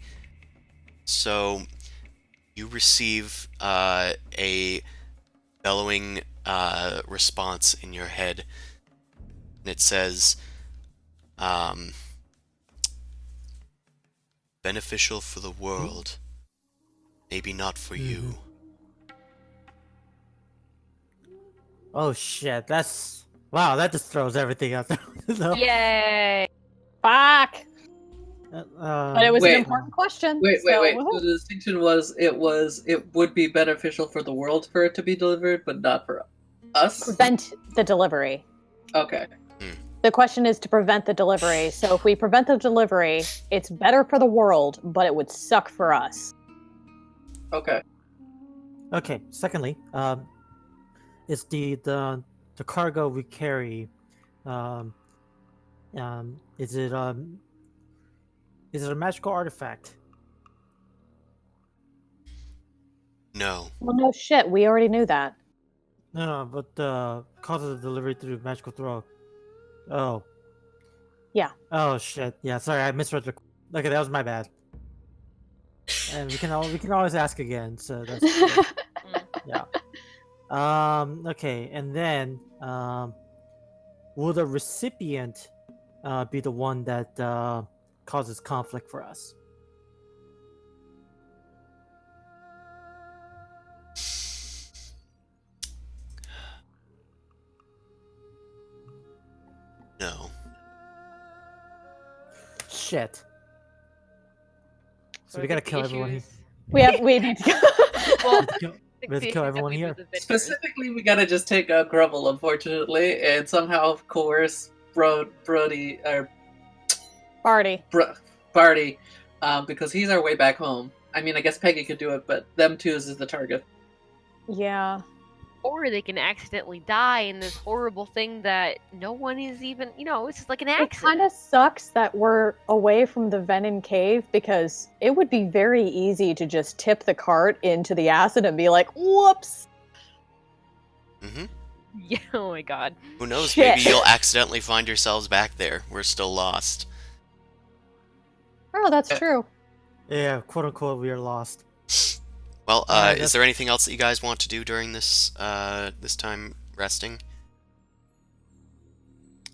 [SPEAKER 2] So you receive a bellowing response in your head, and it says, beneficial for the world, maybe not for you.
[SPEAKER 3] Oh shit! That's wow. That just throws everything out there. So,
[SPEAKER 1] Yay!
[SPEAKER 4] Fuck. But it was
[SPEAKER 5] Wait.
[SPEAKER 4] an important question.
[SPEAKER 5] Wait.
[SPEAKER 4] so
[SPEAKER 5] So
[SPEAKER 4] woohoo.
[SPEAKER 5] the distinction was it would be beneficial for the world for it to be delivered, but not for us.
[SPEAKER 4] Prevent the delivery.
[SPEAKER 5] Okay.
[SPEAKER 4] The question is to prevent the delivery. So if we prevent the delivery, it's better for the world, but it would suck for us.
[SPEAKER 5] Okay.
[SPEAKER 3] Okay. Secondly, is the cargo we carry, is it a magical artifact?
[SPEAKER 2] No.
[SPEAKER 4] Well, no shit. We already knew that.
[SPEAKER 3] No, but causes of delivery through magical throw. Oh.
[SPEAKER 4] Yeah.
[SPEAKER 3] Oh shit. Yeah. Sorry, I misread the. Okay, that was my bad. And we can always ask again. So that's yeah. Okay, and then will the recipient be the one that causes conflict for us?
[SPEAKER 2] No.
[SPEAKER 3] Shit. So
[SPEAKER 1] I
[SPEAKER 3] we gotta
[SPEAKER 1] think the
[SPEAKER 3] kill everyone.
[SPEAKER 1] issues-
[SPEAKER 4] We need to go.
[SPEAKER 1] Well,
[SPEAKER 3] We have to kill everyone
[SPEAKER 1] Definitely
[SPEAKER 3] here.
[SPEAKER 1] was adventurous.
[SPEAKER 5] Specifically, we gotta just take Grubble, unfortunately, and somehow coerce Brody or
[SPEAKER 4] Barty.
[SPEAKER 5] Barty, because he's our way back home. I mean, I guess Peggy could do it, but them two is the target.
[SPEAKER 4] Yeah.
[SPEAKER 1] Or they can accidentally die in this horrible thing that no one is even, it's just like an
[SPEAKER 4] It
[SPEAKER 1] accident.
[SPEAKER 4] kind of sucks that we're away from the Venom Cave because it would be very easy to just tip the cart into the acid and be like, whoops.
[SPEAKER 2] Mm-hmm.
[SPEAKER 1] Yeah, oh my god.
[SPEAKER 2] Who knows?
[SPEAKER 4] Shit.
[SPEAKER 2] Maybe you'll accidentally find yourselves back there. We're still lost.
[SPEAKER 4] Oh, that's true.
[SPEAKER 3] Yeah, quote unquote, we are lost.
[SPEAKER 2] Well,
[SPEAKER 3] Alright,
[SPEAKER 2] is there anything else that you guys want to do during this this time resting?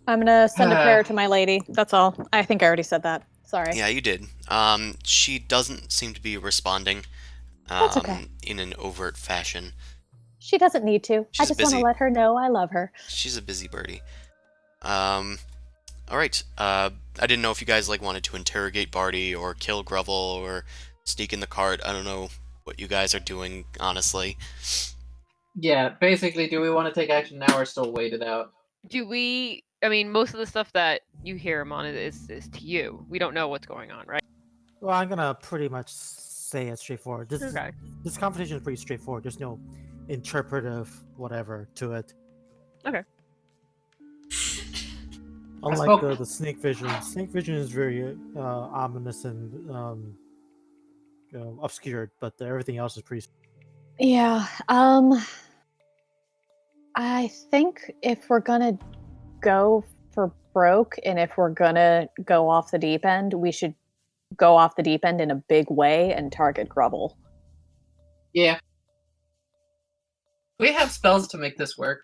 [SPEAKER 4] I'm gonna send a prayer to my lady. That's all. I think I already said that. Sorry.
[SPEAKER 2] Yeah, you did. She doesn't seem to be responding
[SPEAKER 4] That's okay.
[SPEAKER 2] in an overt fashion.
[SPEAKER 4] She doesn't need to. I
[SPEAKER 2] She's
[SPEAKER 4] just want to
[SPEAKER 2] busy.
[SPEAKER 4] let her know I love her.
[SPEAKER 2] She's a busy birdie. Alright. I didn't know if you guys wanted to interrogate Barty or kill Grovel or sneak in the cart. I don't know what you guys are doing, honestly.
[SPEAKER 5] Yeah, basically, do we want to take action now or still wait it out?
[SPEAKER 1] Most of the stuff that you hear, Amon, is to you. We don't know what's going on, right?
[SPEAKER 3] Well, I'm gonna pretty much say it straightforward.
[SPEAKER 1] Okay.
[SPEAKER 3] This conversation is pretty straightforward. There's no interpretive whatever to it.
[SPEAKER 1] Okay.
[SPEAKER 3] Unlike the snake vision. Snake vision is very ominous and obscured, but everything else is pretty.
[SPEAKER 4] Yeah. I think if we're gonna go for broke and if we're gonna go off the deep end, we should go off the deep end in a big way and target Grubble.
[SPEAKER 5] Yeah. We have spells to make this work.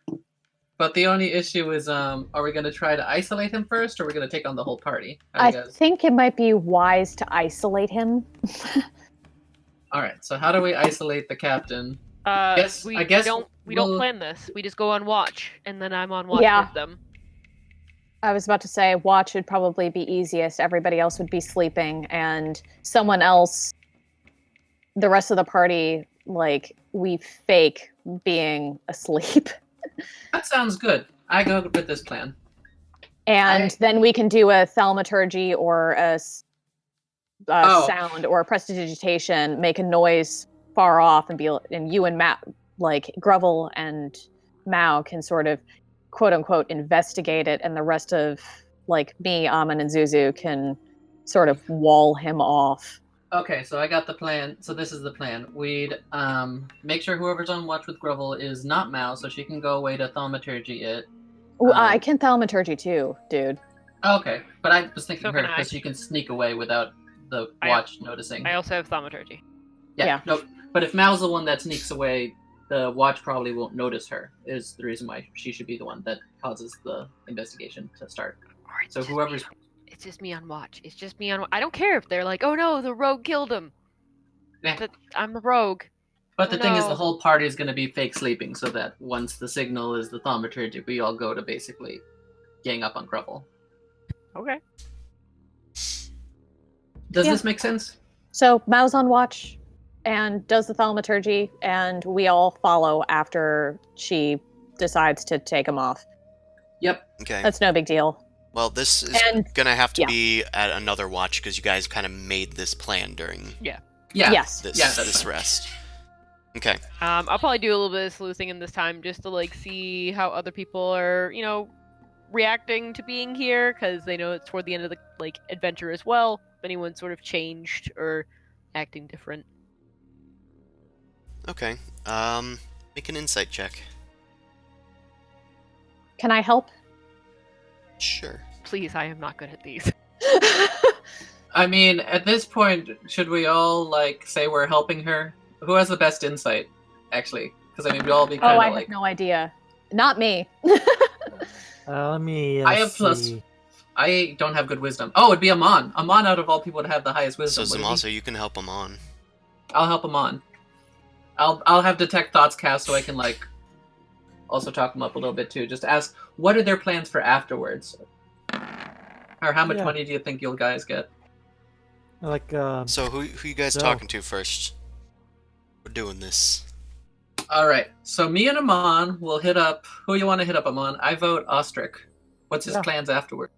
[SPEAKER 5] But the only issue is, are we going to try to isolate him first, or are we going to take on the whole party?
[SPEAKER 4] I think it might be wise to isolate him.
[SPEAKER 5] Alright, so how do we isolate the captain?
[SPEAKER 1] We don't plan this. We just go on watch, and then I'm on watch with them.
[SPEAKER 4] I was about to say watch would probably be easiest. Everybody else would be sleeping, and someone else, the rest of the party, we fake being asleep.
[SPEAKER 5] That sounds good. I go with this plan.
[SPEAKER 4] And then we can do a thaumaturgy or a sound or a prestidigitation, make a noise far off, and you and Matt, Grovel and Mao, can sort of quote unquote investigate it, and the rest of me, Amon, and Zuzu can sort of wall him off.
[SPEAKER 5] Okay, so I got the plan. So this is the plan. We'd make sure whoever's on watch with Grovel is not Mao, so she can go away to thaumaturgy it.
[SPEAKER 4] I can thaumaturgy too, dude.
[SPEAKER 5] Okay, but I was thinking
[SPEAKER 1] So
[SPEAKER 5] her
[SPEAKER 1] can I.
[SPEAKER 5] because she can sneak away without the watch noticing.
[SPEAKER 1] I also have thaumaturgy.
[SPEAKER 5] Yeah. No, but if Mao's the one that sneaks away, the watch probably won't notice her. Is the reason why she should be the one that causes the investigation to start.
[SPEAKER 1] Alright,
[SPEAKER 5] So whoever's
[SPEAKER 1] it's just me on watch. It's just me on. I don't care if they're like, "Oh no, the rogue killed him."
[SPEAKER 5] Yeah.
[SPEAKER 1] I'm the rogue.
[SPEAKER 5] But the
[SPEAKER 1] Oh,
[SPEAKER 5] thing is,
[SPEAKER 1] no.
[SPEAKER 5] the whole party is going to be fake sleeping, so that once the signal is the thaumaturgy, we all go to basically gang up on Grovel.
[SPEAKER 1] Okay.
[SPEAKER 5] Does this make sense?
[SPEAKER 4] So Mao's on watch and does the thaumaturgy, and we all follow after she decides to take him off.
[SPEAKER 5] Yep.
[SPEAKER 2] Okay.
[SPEAKER 4] That's no big deal.
[SPEAKER 2] Well, this is gonna have to be at another watch because you guys kind of made this plan during
[SPEAKER 4] Yes.
[SPEAKER 2] this rest. Okay.
[SPEAKER 1] I'll probably do a little bit of sleuthing in this time just to see how other people are, reacting to being here, because they know it's toward the end of the adventure as well. If anyone's sort of changed or acting different.
[SPEAKER 2] Okay. Make an insight check.
[SPEAKER 4] Can I help?
[SPEAKER 2] Sure.
[SPEAKER 1] Please, I am not good at these.
[SPEAKER 5] I mean, at this point, should we all say we're helping her? Who has the best insight, actually? Because we'd all be kind of
[SPEAKER 4] I have no idea. Not me.
[SPEAKER 3] Let me.
[SPEAKER 5] I have plus. I don't have good wisdom. Oh, it'd be Amon. Amon, out of all people, would have the highest wisdom.
[SPEAKER 2] So Zamaso, you can help him on.
[SPEAKER 5] I'll help Amon. I'll have detect thoughts cast so I can also talk them up a little bit too. Just ask, what are their plans for afterwards? Or how much money do you think you guys get?
[SPEAKER 2] So who you guys talking to first? We're doing this.
[SPEAKER 5] All right. So me and Amon will hit up. Who you want to hit up, Amon? I vote Ostrich. What's his
[SPEAKER 3] Yeah.
[SPEAKER 5] plans afterward?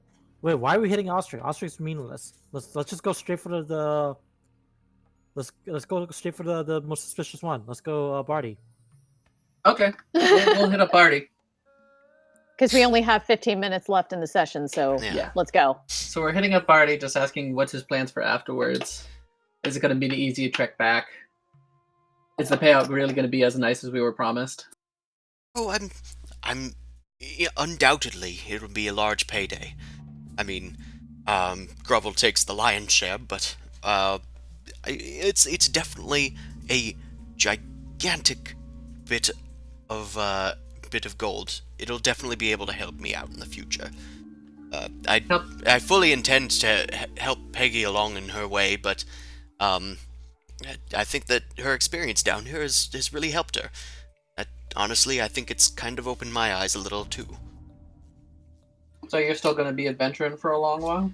[SPEAKER 3] Wait, why are we hitting Ostrich? Ostrich's meaningless. Let's just go straight for the let's go straight for the most suspicious one. Let's go Barty.
[SPEAKER 5] Okay. We'll hit up Barty.
[SPEAKER 4] Because we only have 15 minutes left in the session, so
[SPEAKER 2] Yeah.
[SPEAKER 4] let's go.
[SPEAKER 5] So we're hitting up Barty, just asking what's his plans for afterwards. Is it going to be an easy trek back? Is the payout really going to be as nice as we were promised?
[SPEAKER 2] Oh, undoubtedly it'll be a large payday. I mean, Grovel takes the lion's share, but it's definitely a gigantic bit of gold. It'll definitely be able to help me out in the future. I fully intend to help Peggy along in her way, but I think that her experience down here has really helped her. Honestly, I think it's kind of opened my eyes a little too.
[SPEAKER 5] So you're still going to be adventuring for a long while?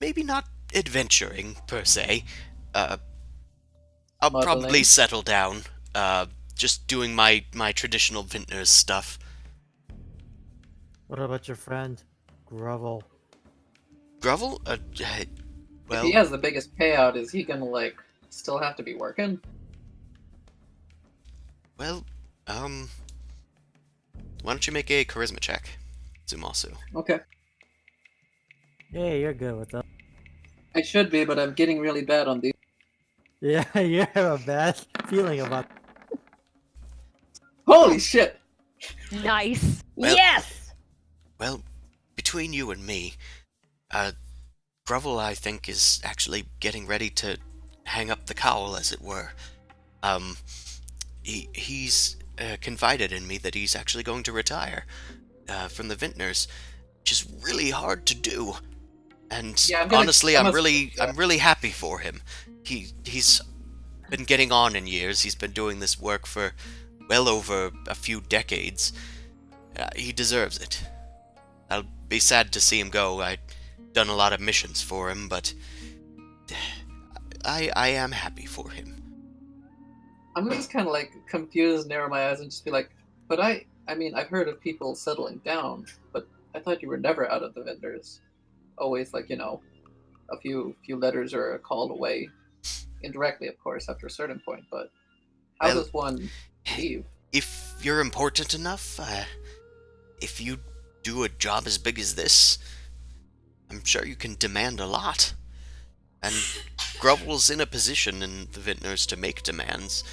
[SPEAKER 2] Maybe not adventuring per se. I'll
[SPEAKER 5] Modeling.
[SPEAKER 2] probably settle down. Just doing my traditional vintner's stuff.
[SPEAKER 3] What about your friend, Grovel?
[SPEAKER 2] Grovel? Well,
[SPEAKER 5] If he has the biggest payout, is he going to, still have to be working?
[SPEAKER 2] well, why don't you make a charisma check, Zumasu?
[SPEAKER 5] Okay.
[SPEAKER 3] Yeah, you're good with that.
[SPEAKER 5] I should be, but I'm getting really bad on these.
[SPEAKER 3] Yeah, you have a bad feeling about.
[SPEAKER 5] Holy shit!
[SPEAKER 1] Nice.
[SPEAKER 2] Well-
[SPEAKER 4] Yes!
[SPEAKER 2] Well, between you and me, Grovel, I think, is actually getting ready to hang up the cowl, as it were. He's confided in me that he's actually going to retire from the vintners, which is really hard to do. And
[SPEAKER 5] Yeah,
[SPEAKER 2] honestly, I'm
[SPEAKER 5] I'm
[SPEAKER 2] really happy for him. He's been getting on in years. He's been doing this work for well over a few decades. He deserves it. I'll be sad to see him go. I've done a lot of missions for him, but I am happy for him.
[SPEAKER 5] I'm just kind of confused, narrow my eyes, and just be like, but I mean, I've heard of people settling down, but I thought you were never out of the vendors. Always a few letters or a call away, indirectly, of course, after a certain point. But how
[SPEAKER 2] Well,
[SPEAKER 5] does one leave?
[SPEAKER 2] If you're important enough, if you do a job as big as this, I'm sure you can demand a lot. And Grovel's in a position in the vintners to make demands.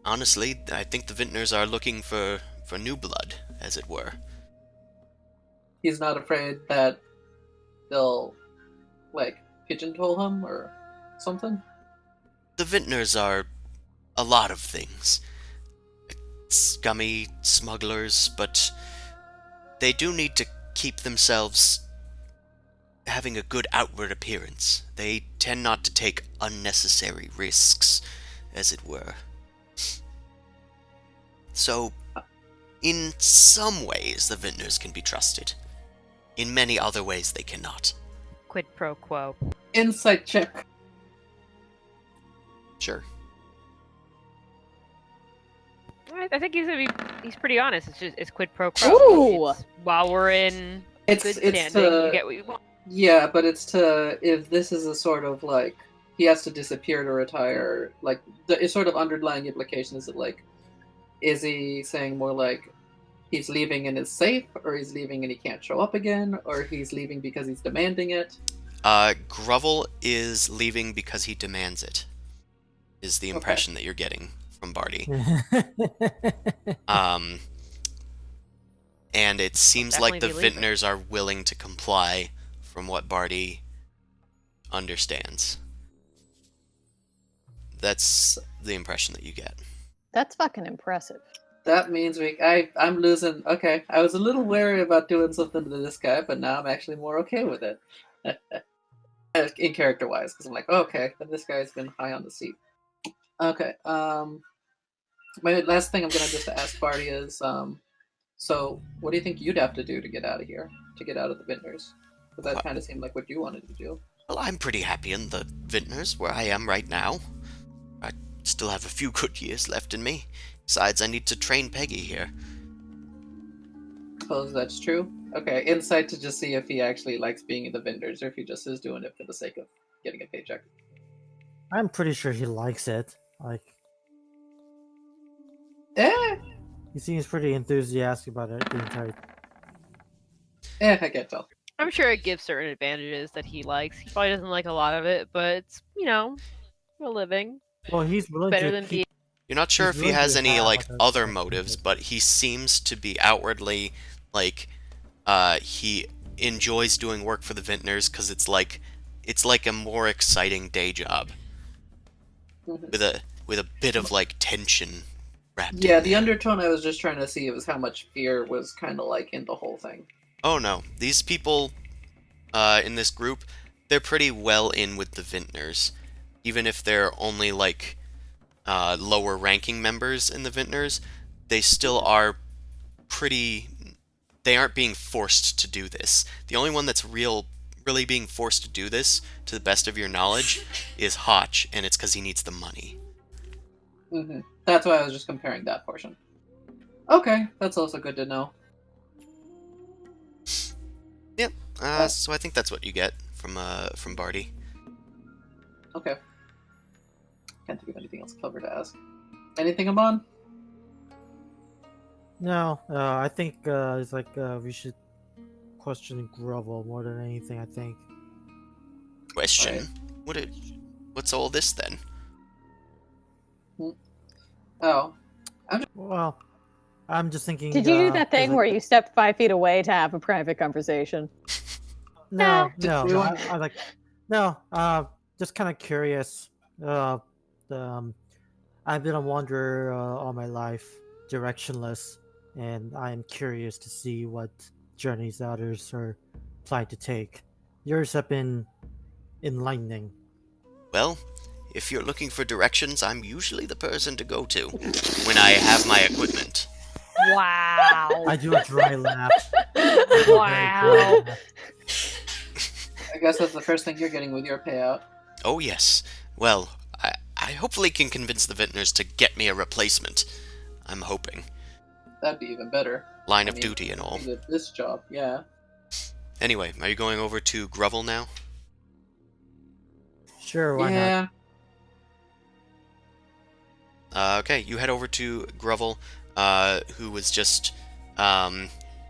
[SPEAKER 2] Honestly, I think the vintners are looking for new blood, as it were.
[SPEAKER 5] He's not afraid that they'll pigeonhole him or something.
[SPEAKER 2] The vintners are a lot of things. Scummy smugglers, but they do need to keep themselves having a good outward appearance. They tend not to take unnecessary risks, as it were. So, in some ways, the vintners can be trusted. In many other ways, they cannot.
[SPEAKER 1] Quid pro quo.
[SPEAKER 5] Insight check.
[SPEAKER 2] Sure.
[SPEAKER 1] I think he's pretty honest. It's quid pro quo.
[SPEAKER 4] Ooh.
[SPEAKER 1] It's while we're in
[SPEAKER 5] It's
[SPEAKER 1] good
[SPEAKER 5] it's
[SPEAKER 1] standing,
[SPEAKER 5] to
[SPEAKER 1] you get what you want.
[SPEAKER 5] yeah, but it's to if this is a sort of he has to disappear to retire. It's sort of underlying implication is it is he saying more he's leaving and is safe, or he's leaving and he can't show up again, or he's leaving because he's demanding it?
[SPEAKER 2] Grovel is leaving because he demands it, is the impression that you're getting from Barty. And it seems like the
[SPEAKER 1] Definitely be leaving.
[SPEAKER 2] vintners are willing to comply from what Barty understands. That's the impression that you get.
[SPEAKER 4] That's fucking impressive.
[SPEAKER 5] That means I'm losing. Okay, I was a little wary about doing something to this guy, but now I'm actually more okay with it. In character wise, because I'm like, okay, then this guy's been high on the seat. Okay. My last thing I'm gonna just ask Barty is, so what do you think you'd have to do to get out of here, to get out of the vintners? Because that kind of seemed like what you wanted to do.
[SPEAKER 2] Well, I'm pretty happy in the vintners where I am right now. still have a few good years left in me. Besides, I need to train Peggy here.
[SPEAKER 5] Suppose that's true. Okay, insight to just see if he actually likes being in the vendors or if he just is doing it for the sake of getting a paycheck.
[SPEAKER 3] I'm pretty sure he likes it. Like, he seems pretty enthusiastic about it the entire.
[SPEAKER 5] I can't tell.
[SPEAKER 1] I'm sure it gives certain advantages that he likes. He probably doesn't like a lot of it, but it's, a living.
[SPEAKER 3] Well, he's willing
[SPEAKER 1] Better
[SPEAKER 3] to
[SPEAKER 1] than
[SPEAKER 3] keep.
[SPEAKER 1] being.
[SPEAKER 2] You're not sure
[SPEAKER 3] He's
[SPEAKER 2] if he
[SPEAKER 3] willing
[SPEAKER 2] has
[SPEAKER 3] to
[SPEAKER 2] any,
[SPEAKER 3] have,
[SPEAKER 2] like,
[SPEAKER 3] a
[SPEAKER 2] other
[SPEAKER 3] second
[SPEAKER 2] motives,
[SPEAKER 3] kid.
[SPEAKER 2] but he seems to be outwardly, like, he enjoys doing work for the vintners because it's like a more exciting day job
[SPEAKER 5] Mhm.
[SPEAKER 2] with a bit of, like, tension wrapped
[SPEAKER 5] Yeah,
[SPEAKER 2] in
[SPEAKER 5] the
[SPEAKER 2] there.
[SPEAKER 5] undertone I was just trying to see was how much fear was kind of like in the whole thing.
[SPEAKER 2] Oh no, these people in this group, they're pretty well in with the vintners, even if they're only like lower ranking members in the vintners. They still are pretty. They aren't being forced to do this. The only one that's really being forced to do this, to the best of your knowledge, is Hotch, and it's because he needs the money.
[SPEAKER 5] That's why I was just comparing that portion. Okay, that's also good to know.
[SPEAKER 2] Yep. So I think that's what you get from Barty.
[SPEAKER 5] Okay. Can't think of anything else clever to ask. Anything, Amon?
[SPEAKER 3] No, I think it's like we should question Grovel more than anything. I think.
[SPEAKER 2] Question. What's all this then?
[SPEAKER 5] Oh,
[SPEAKER 3] Well, I'm just thinking.
[SPEAKER 4] Did you do that
[SPEAKER 3] 'cause,
[SPEAKER 4] thing
[SPEAKER 3] like,
[SPEAKER 4] where you stepped 5 feet away to have a private conversation?
[SPEAKER 3] No,
[SPEAKER 5] Did
[SPEAKER 3] no,
[SPEAKER 5] we
[SPEAKER 3] no,
[SPEAKER 5] want-
[SPEAKER 3] I like. No, just kind of curious. Um, I've been a wanderer all my life, directionless, and I'm curious to see what journeys others are planning to take. Yours have been enlightening.
[SPEAKER 2] Well, if you're looking for directions, I'm usually the person to go to when I have my equipment.
[SPEAKER 1] Wow.
[SPEAKER 3] I do a dry laugh. I do a very dry
[SPEAKER 1] Wow.
[SPEAKER 3] laugh.
[SPEAKER 5] I guess that's the first thing you're getting with your payout.
[SPEAKER 2] Oh yes. Well, I hopefully can convince the vintners to get me a replacement. I'm hoping.
[SPEAKER 5] That'd be even better.
[SPEAKER 2] Line
[SPEAKER 5] I
[SPEAKER 2] of
[SPEAKER 5] mean,
[SPEAKER 2] duty and all.
[SPEAKER 5] This job, yeah.
[SPEAKER 2] Anyway, are you going over to Grovel now?
[SPEAKER 3] Sure, why not?
[SPEAKER 5] Yeah.
[SPEAKER 2] Okay, you head over to Grovel, who was just,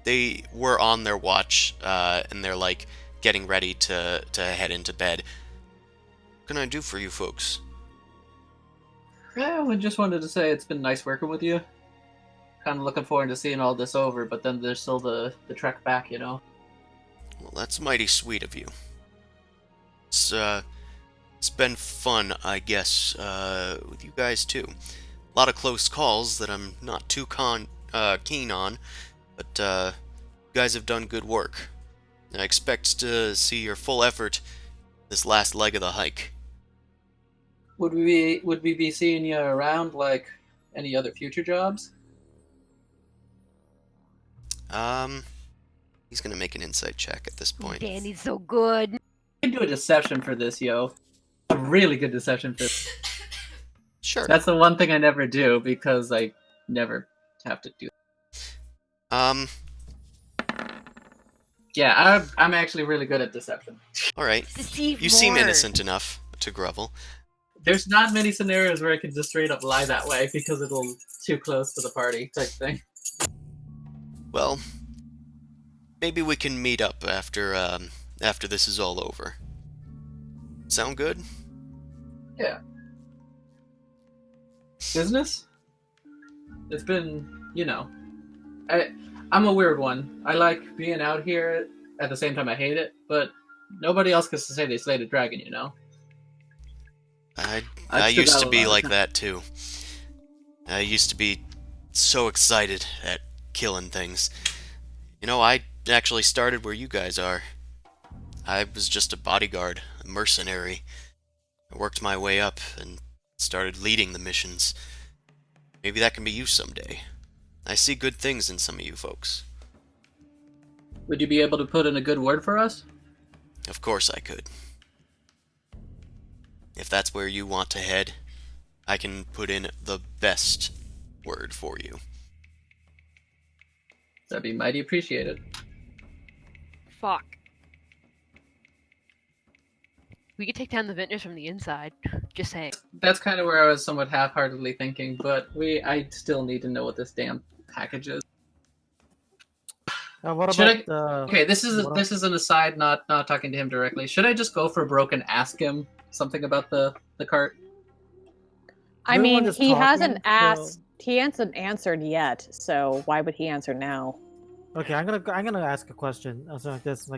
[SPEAKER 2] they were on their watch, and they're, like, getting ready to head into bed. What can I do for you folks?
[SPEAKER 5] Yeah, we just wanted to say it's been nice working with you. Kind of looking forward to seeing all this over, but then there's still the trek back, you know?
[SPEAKER 2] Well, that's mighty sweet of you. It's been fun, I guess, with you guys, too. A lot of close calls that I'm not too keen on, but you guys have done good work. I expect to see your full effort this last leg of the hike.
[SPEAKER 5] Would we be seeing you around like any other future jobs?
[SPEAKER 2] He's gonna make an insight check at this point.
[SPEAKER 1] Danny's so good.
[SPEAKER 5] You can do a deception for this, yo. A really good deception for this.
[SPEAKER 2] Sure.
[SPEAKER 5] That's the one thing I never do because I never have to do. Yeah, I'm actually really good at deception.
[SPEAKER 2] Alright.
[SPEAKER 1] Deceive
[SPEAKER 2] You seem
[SPEAKER 1] more.
[SPEAKER 2] innocent enough to Grovel.
[SPEAKER 5] There's not many scenarios where I can just straight up lie that way because it'll too close to the party type thing.
[SPEAKER 2] Well, maybe we can meet up after this is all over. Sound good?
[SPEAKER 5] Yeah. Business? It's been, I'm a weird one. I like being out here, at the same time I hate it, but nobody else gets to say they slayed a dragon, you know?
[SPEAKER 2] I
[SPEAKER 5] I've stood
[SPEAKER 2] used
[SPEAKER 5] out
[SPEAKER 2] to
[SPEAKER 5] a
[SPEAKER 2] be
[SPEAKER 5] lot of
[SPEAKER 2] like
[SPEAKER 5] times.
[SPEAKER 2] that too. I used to be so excited at killing things. You know, I actually started where you guys are. I was just a bodyguard, a mercenary. I worked my way up and started leading the missions. Maybe that can be you someday. I see good things in some of you folks.
[SPEAKER 5] Would you be able to put in a good word for us?
[SPEAKER 2] Of course I could. If that's where you want to head, I can put in the best word for you.
[SPEAKER 5] That'd be mighty appreciated.
[SPEAKER 1] Fuck. We could take down the vintners from the inside. Just saying.
[SPEAKER 5] That's kind of where I was somewhat half-heartedly thinking, but I still need to know what this damn package is.
[SPEAKER 3] What
[SPEAKER 5] Should
[SPEAKER 3] about
[SPEAKER 5] Okay, this is
[SPEAKER 3] what
[SPEAKER 5] this is an aside, not talking to him directly. Should I just go for broke and ask him something about the cart?
[SPEAKER 4] I
[SPEAKER 3] Everyone
[SPEAKER 4] mean,
[SPEAKER 3] is
[SPEAKER 4] he hasn't
[SPEAKER 3] talking,
[SPEAKER 4] asked. He hasn't answered yet, so why would he answer now?
[SPEAKER 3] Okay, I'm gonna ask a question. So like this,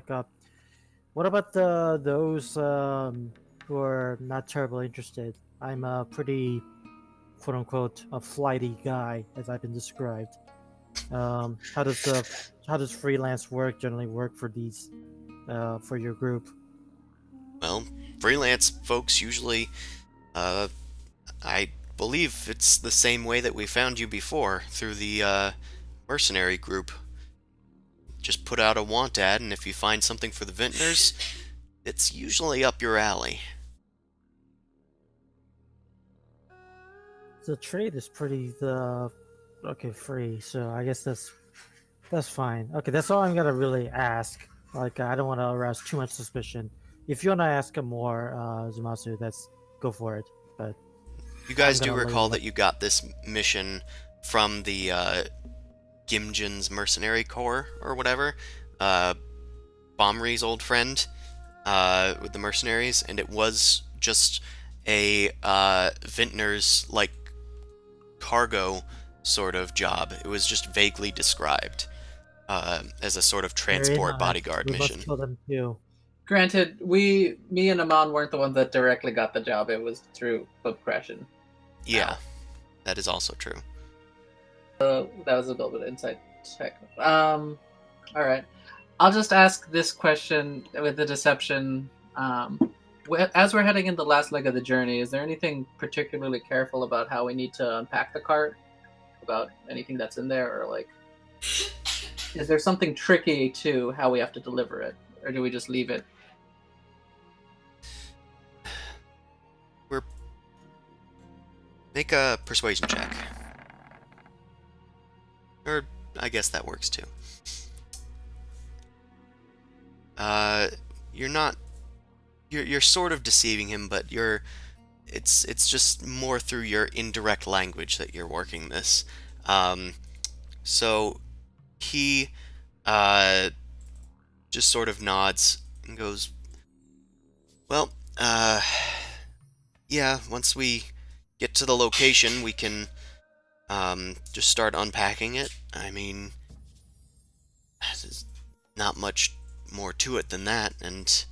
[SPEAKER 3] what about those who are not terribly interested? I'm a pretty, quote unquote, a flighty guy, as I've been described. How does freelance work generally work for these, for your group?
[SPEAKER 2] Well, freelance folks usually, I believe it's the same way that we found you before, through the mercenary group. Just put out a want ad, and if you find something for the vintners, it's usually up your alley.
[SPEAKER 3] The trade is pretty okay, free, so I guess that's fine. Okay, that's all I'm gonna really ask. Like, I don't want to arouse too much suspicion. If you want to ask him more, Zumasu, go for it. But
[SPEAKER 2] You guys
[SPEAKER 3] I'm
[SPEAKER 2] do
[SPEAKER 3] gonna
[SPEAKER 2] recall
[SPEAKER 3] leave
[SPEAKER 2] that you got this mission from the Gimjin's mercenary corps, or whatever. Bomri's old friend, with the mercenaries, and it was just a vintner's, like, cargo sort of job. It was just vaguely described as a sort of
[SPEAKER 3] Very
[SPEAKER 2] transport
[SPEAKER 3] nice.
[SPEAKER 2] bodyguard
[SPEAKER 3] We
[SPEAKER 2] mission.
[SPEAKER 3] must kill them too.
[SPEAKER 5] Granted, me and Amon weren't the ones that directly got the job. It was through Pub Crashin'.
[SPEAKER 2] Yeah, that is also true.
[SPEAKER 5] That was a little bit of insight check. All right. I'll just ask this question with the deception. As we're heading in the last leg of the journey, is there anything particularly careful about how we need to unpack the cart? About anything that's in there? Or, like, is there something tricky to how we have to deliver it? Or do we just leave it?
[SPEAKER 2] Make a persuasion check. Or, I guess that works too. You're not... You're sort of deceiving him, but it's just more through your indirect language that you're working this. So he just sort of nods and goes, well, yeah, once we get to the location, we can just start unpacking it. I mean, there's not much more to it than that, and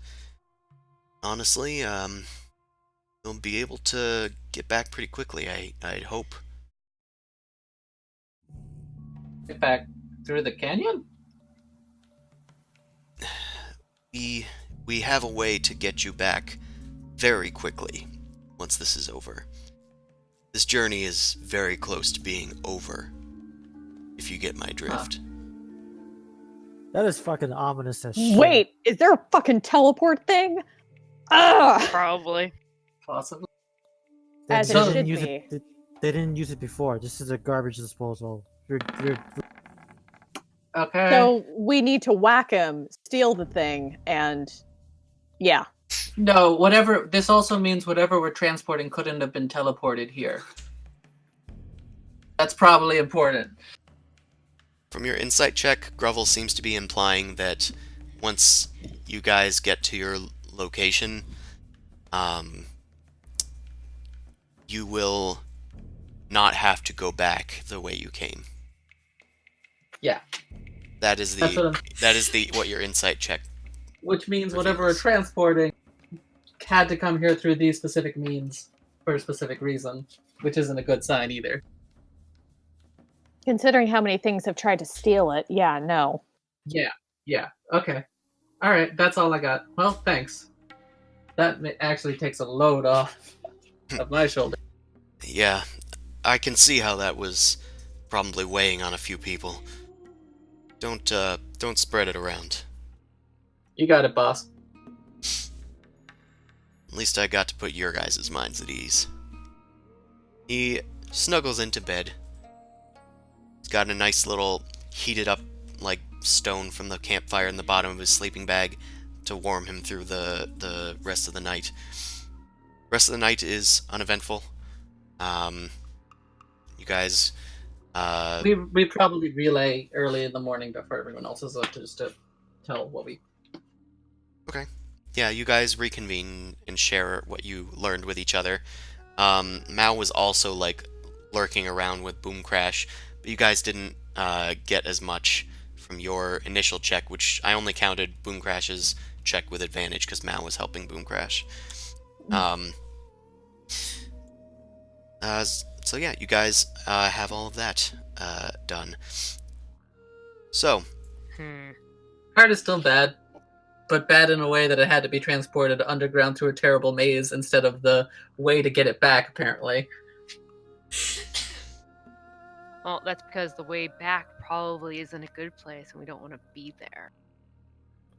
[SPEAKER 2] honestly, you'll be able to get back pretty quickly, I'd hope.
[SPEAKER 5] Get back through the canyon?
[SPEAKER 2] We have a way to get you back very quickly once this is over. This journey is very close to being over, if you get my drift.
[SPEAKER 3] That is fucking ominous as shit.
[SPEAKER 4] Wait, is there a fucking teleport thing? Ugh!
[SPEAKER 1] Probably.
[SPEAKER 5] Possibly.
[SPEAKER 4] As
[SPEAKER 3] They
[SPEAKER 4] it
[SPEAKER 3] didn't
[SPEAKER 4] should
[SPEAKER 3] use
[SPEAKER 4] be.
[SPEAKER 3] it- They didn't use it before. This is a garbage disposal. You're
[SPEAKER 5] Okay.
[SPEAKER 4] So we need to whack him, steal the thing, and yeah.
[SPEAKER 5] No, whatever. This also means whatever we're transporting couldn't have been teleported here. That's probably important.
[SPEAKER 2] From your insight check, Grovel seems to be implying that once you guys get to your location, you will not have to go back the way you came.
[SPEAKER 5] Yeah.
[SPEAKER 2] That is
[SPEAKER 5] That's what
[SPEAKER 2] what your insight check.
[SPEAKER 5] Which means whatever we're transporting had to come here through these specific means for a specific reason, which isn't a good sign either.
[SPEAKER 4] Considering how many things have tried to steal it, yeah, no.
[SPEAKER 5] Yeah. Okay. All right. That's all I got. Well, thanks. That actually takes a load off of my shoulder.
[SPEAKER 2] Yeah, I can see how that was probably weighing on a few people. Don't spread it around.
[SPEAKER 5] You got it, boss.
[SPEAKER 2] At least I got to put your guys' minds at ease. He snuggles into bed. He's got a nice little heated up, like, stone from the campfire in the bottom of his sleeping bag to warm him through the rest of the night. Rest of the night is uneventful. You guys,
[SPEAKER 5] We probably relay early in the morning before everyone else is up just to tell what we.
[SPEAKER 2] yeah, you guys reconvene and share what you learned with each other. Mao was also, like, lurking around with Boom Crash, but you guys didn't get as much from your initial check, which I only counted Boom Crash's check with advantage because Mao was helping Boom Crash. So yeah, you guys have all of that done. So,
[SPEAKER 5] Heart is still bad, but bad in a way that it had to be transported underground through a terrible maze instead of the way to get it back, apparently.
[SPEAKER 1] Well, that's because the way back probably isn't a good place and we don't want to be there.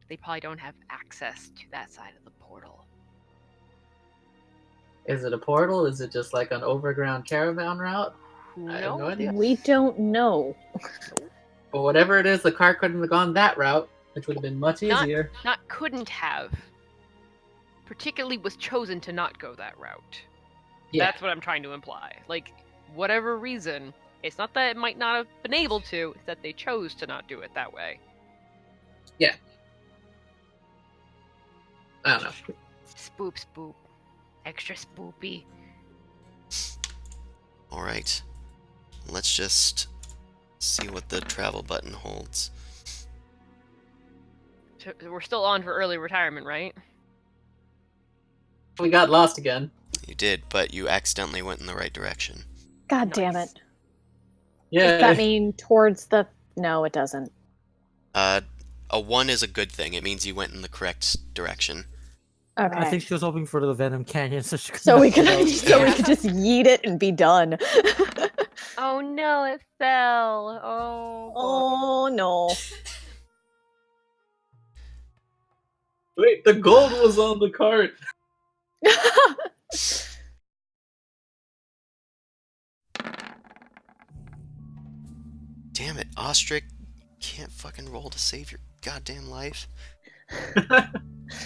[SPEAKER 1] They probably don't have access to that side of the portal.
[SPEAKER 5] Is it a portal? Is it just like an overground caravan route? I have no idea.
[SPEAKER 4] We don't know.
[SPEAKER 5] But whatever it is, the car couldn't have gone that route, which would have been much easier.
[SPEAKER 1] Not couldn't have. Particularly was chosen to not go that route.
[SPEAKER 5] Yeah.
[SPEAKER 1] That's what I'm trying to imply. Like, whatever reason, it's not that it might not have been able to, it's that they chose to not do it that way.
[SPEAKER 5] Yeah. I don't know.
[SPEAKER 1] Spoop. Extra spoopy.
[SPEAKER 2] alright. Let's just see what the travel button holds.
[SPEAKER 1] So we're still on for early retirement, right?
[SPEAKER 5] We got lost again.
[SPEAKER 2] You did, but you accidentally went in the right direction.
[SPEAKER 4] God
[SPEAKER 1] Nice.
[SPEAKER 4] damn it.
[SPEAKER 5] Yeah.
[SPEAKER 4] Does that mean towards the... No, it doesn't.
[SPEAKER 2] A 1 is a good thing. It means you went in the correct direction.
[SPEAKER 4] Okay.
[SPEAKER 3] I think she was hoping for the Venom Canyon, so she could
[SPEAKER 4] So we
[SPEAKER 3] knock
[SPEAKER 4] could
[SPEAKER 3] it out.
[SPEAKER 4] we could just yeet it and be done.
[SPEAKER 1] Oh no, it fell. Oh.
[SPEAKER 4] Oh no.
[SPEAKER 5] Wait, the gold was on the cart.
[SPEAKER 2] Damn it, Ostrich can't fucking roll to save your goddamn life.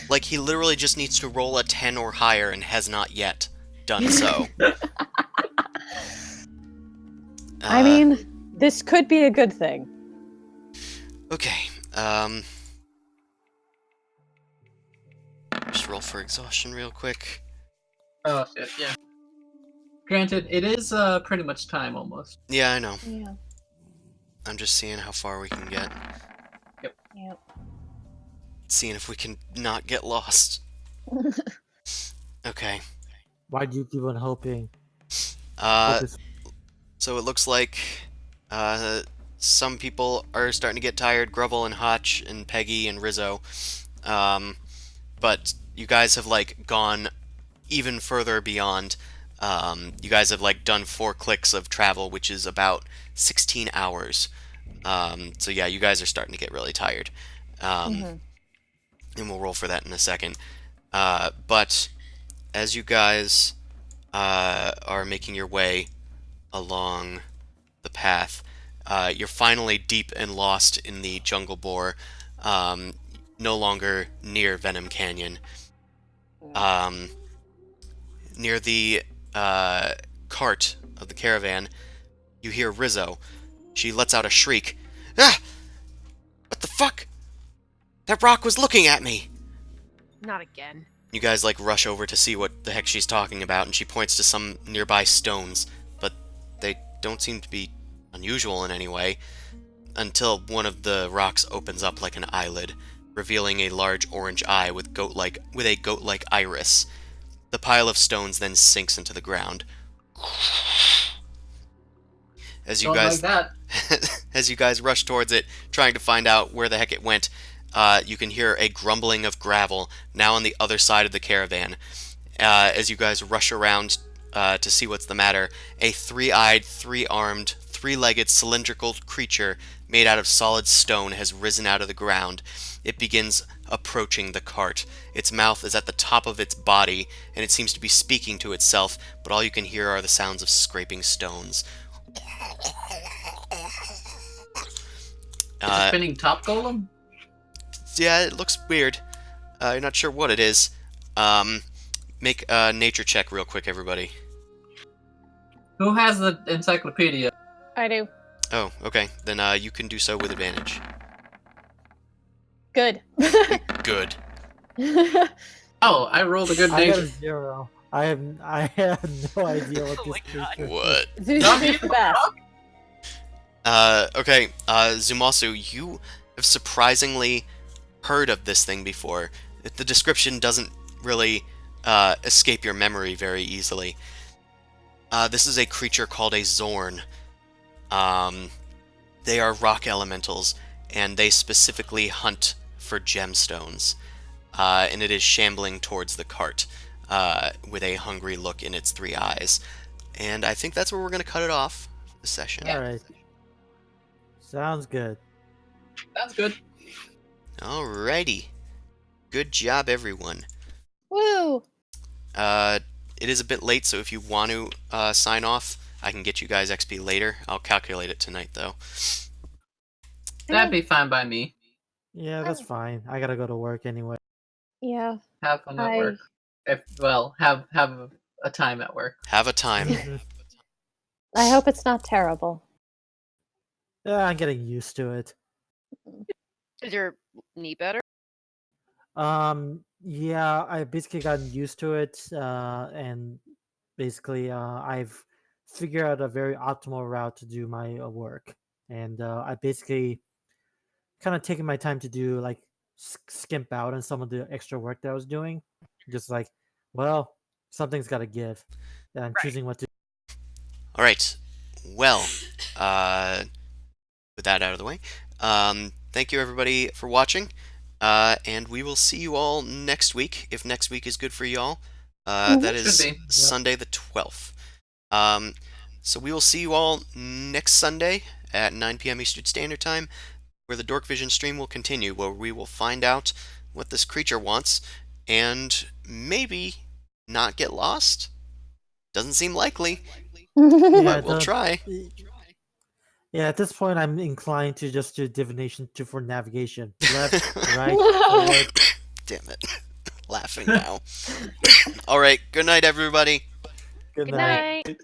[SPEAKER 2] Like, he literally just needs to roll a 10 or higher and has not yet done so.
[SPEAKER 4] I mean, this could be a good thing.
[SPEAKER 2] Okay, just roll for exhaustion real quick.
[SPEAKER 5] Oh shit, yeah. Granted, it is pretty much time almost.
[SPEAKER 2] Yeah, I know.
[SPEAKER 4] Yeah.
[SPEAKER 2] I'm just seeing how far we can get.
[SPEAKER 4] Yep.
[SPEAKER 2] Seeing if we can not get lost. Okay.
[SPEAKER 3] Why do you keep on hoping?
[SPEAKER 2] So it looks like some people are starting to get tired. Grovel and Hotch and Peggy and Rizzo. But you guys have, like, gone even further beyond. You guys have, like, done 4 clicks of travel, which is about 16 hours. So yeah, you guys are starting to get really tired. And we'll roll for that in a second. But as you guys are making your way along the path, you're finally deep and lost in the jungle boar, no longer near Venom Canyon. Near the cart of the caravan, you hear Rizzo. She lets out a shriek. Ah! What the fuck? That rock was looking at me!
[SPEAKER 1] Not again.
[SPEAKER 2] You guys, like, rush over to see what the heck she's talking about, and she points to some nearby stones, but they don't seem to be unusual in any way, until one of the rocks opens up like an eyelid, revealing a large orange eye with a goat-like iris. The pile of stones then sinks into the ground. As you
[SPEAKER 5] Don't
[SPEAKER 2] guys
[SPEAKER 5] like that.
[SPEAKER 2] as you guys rush towards it, trying to find out where the heck it went, you can hear a grumbling of gravel, now on the other side of the caravan. As you guys rush around to see what's the matter, a 3-eyed, 3-armed, 3-legged cylindrical creature made out of solid stone has risen out of the ground. it begins approaching the cart. Its mouth is at the top of its body, and it seems to be speaking to itself, but all you can hear are the sounds of scraping stones.
[SPEAKER 5] It's a spinning top golem?
[SPEAKER 2] Yeah, it looks weird. You're not sure what it is. Make a nature check real quick, everybody.
[SPEAKER 5] Who has the encyclopedia?
[SPEAKER 4] I do.
[SPEAKER 2] Oh, okay. Then you can do so with advantage.
[SPEAKER 4] Good.
[SPEAKER 2] Good.
[SPEAKER 5] Oh, I rolled a good
[SPEAKER 3] I got a
[SPEAKER 5] nature.
[SPEAKER 3] 0. I have no idea what
[SPEAKER 1] Oh
[SPEAKER 3] this
[SPEAKER 1] my God.
[SPEAKER 3] creature is.
[SPEAKER 2] What?
[SPEAKER 4] Zeus is the best.
[SPEAKER 2] Okay, Zumasu, you have surprisingly heard of this thing before. The description doesn't really escape your memory very easily. This is a creature called a Zorn. They are rock elementals, and they specifically hunt for gemstones. And it is shambling towards the cart with a hungry look in its 3 eyes. And I think that's where we're going to cut it off for the session.
[SPEAKER 3] Alright. Sounds good.
[SPEAKER 5] That's good.
[SPEAKER 2] Alrighty. Good job, everyone.
[SPEAKER 4] Woo!
[SPEAKER 2] It is a bit late, so if you want to sign off, I can get you guys XP later. I'll calculate it tonight, though.
[SPEAKER 5] That'd be fine by me.
[SPEAKER 3] Yeah, that's fine. I gotta go to work anyway.
[SPEAKER 4] Yeah.
[SPEAKER 5] Have fun at work. Have a time at work.
[SPEAKER 2] Have a time.
[SPEAKER 4] I hope it's not terrible.
[SPEAKER 3] Yeah, I'm getting used to it.
[SPEAKER 1] Is your knee better?
[SPEAKER 3] Yeah, I basically gotten used to it, and basically, I've figured out a very optimal route to do my work, and I basically kind of taking my time to do like skimp out on some of the extra work that I was doing. Just like, well, something's got to give, and I'm choosing what to.
[SPEAKER 2] Alright. Well, with that out of the way, thank you, everybody, for watching. And we will see you all next week, if next week is good for y'all. That is
[SPEAKER 5] Should be.
[SPEAKER 2] Sunday the 12th. So we will see you all next Sunday at 9 p.m. Eastern Standard Time, where the Dorkvision stream will continue, where we will find out what this creature wants, and maybe not get lost. Doesn't seem likely, but we'll try.
[SPEAKER 3] Yeah, at this point, I'm inclined to just do divination for navigation. Left, right, forward.
[SPEAKER 2] Damn it. Laughing now. Alright, good night, everybody.
[SPEAKER 3] Good
[SPEAKER 1] Good
[SPEAKER 3] night.
[SPEAKER 1] night.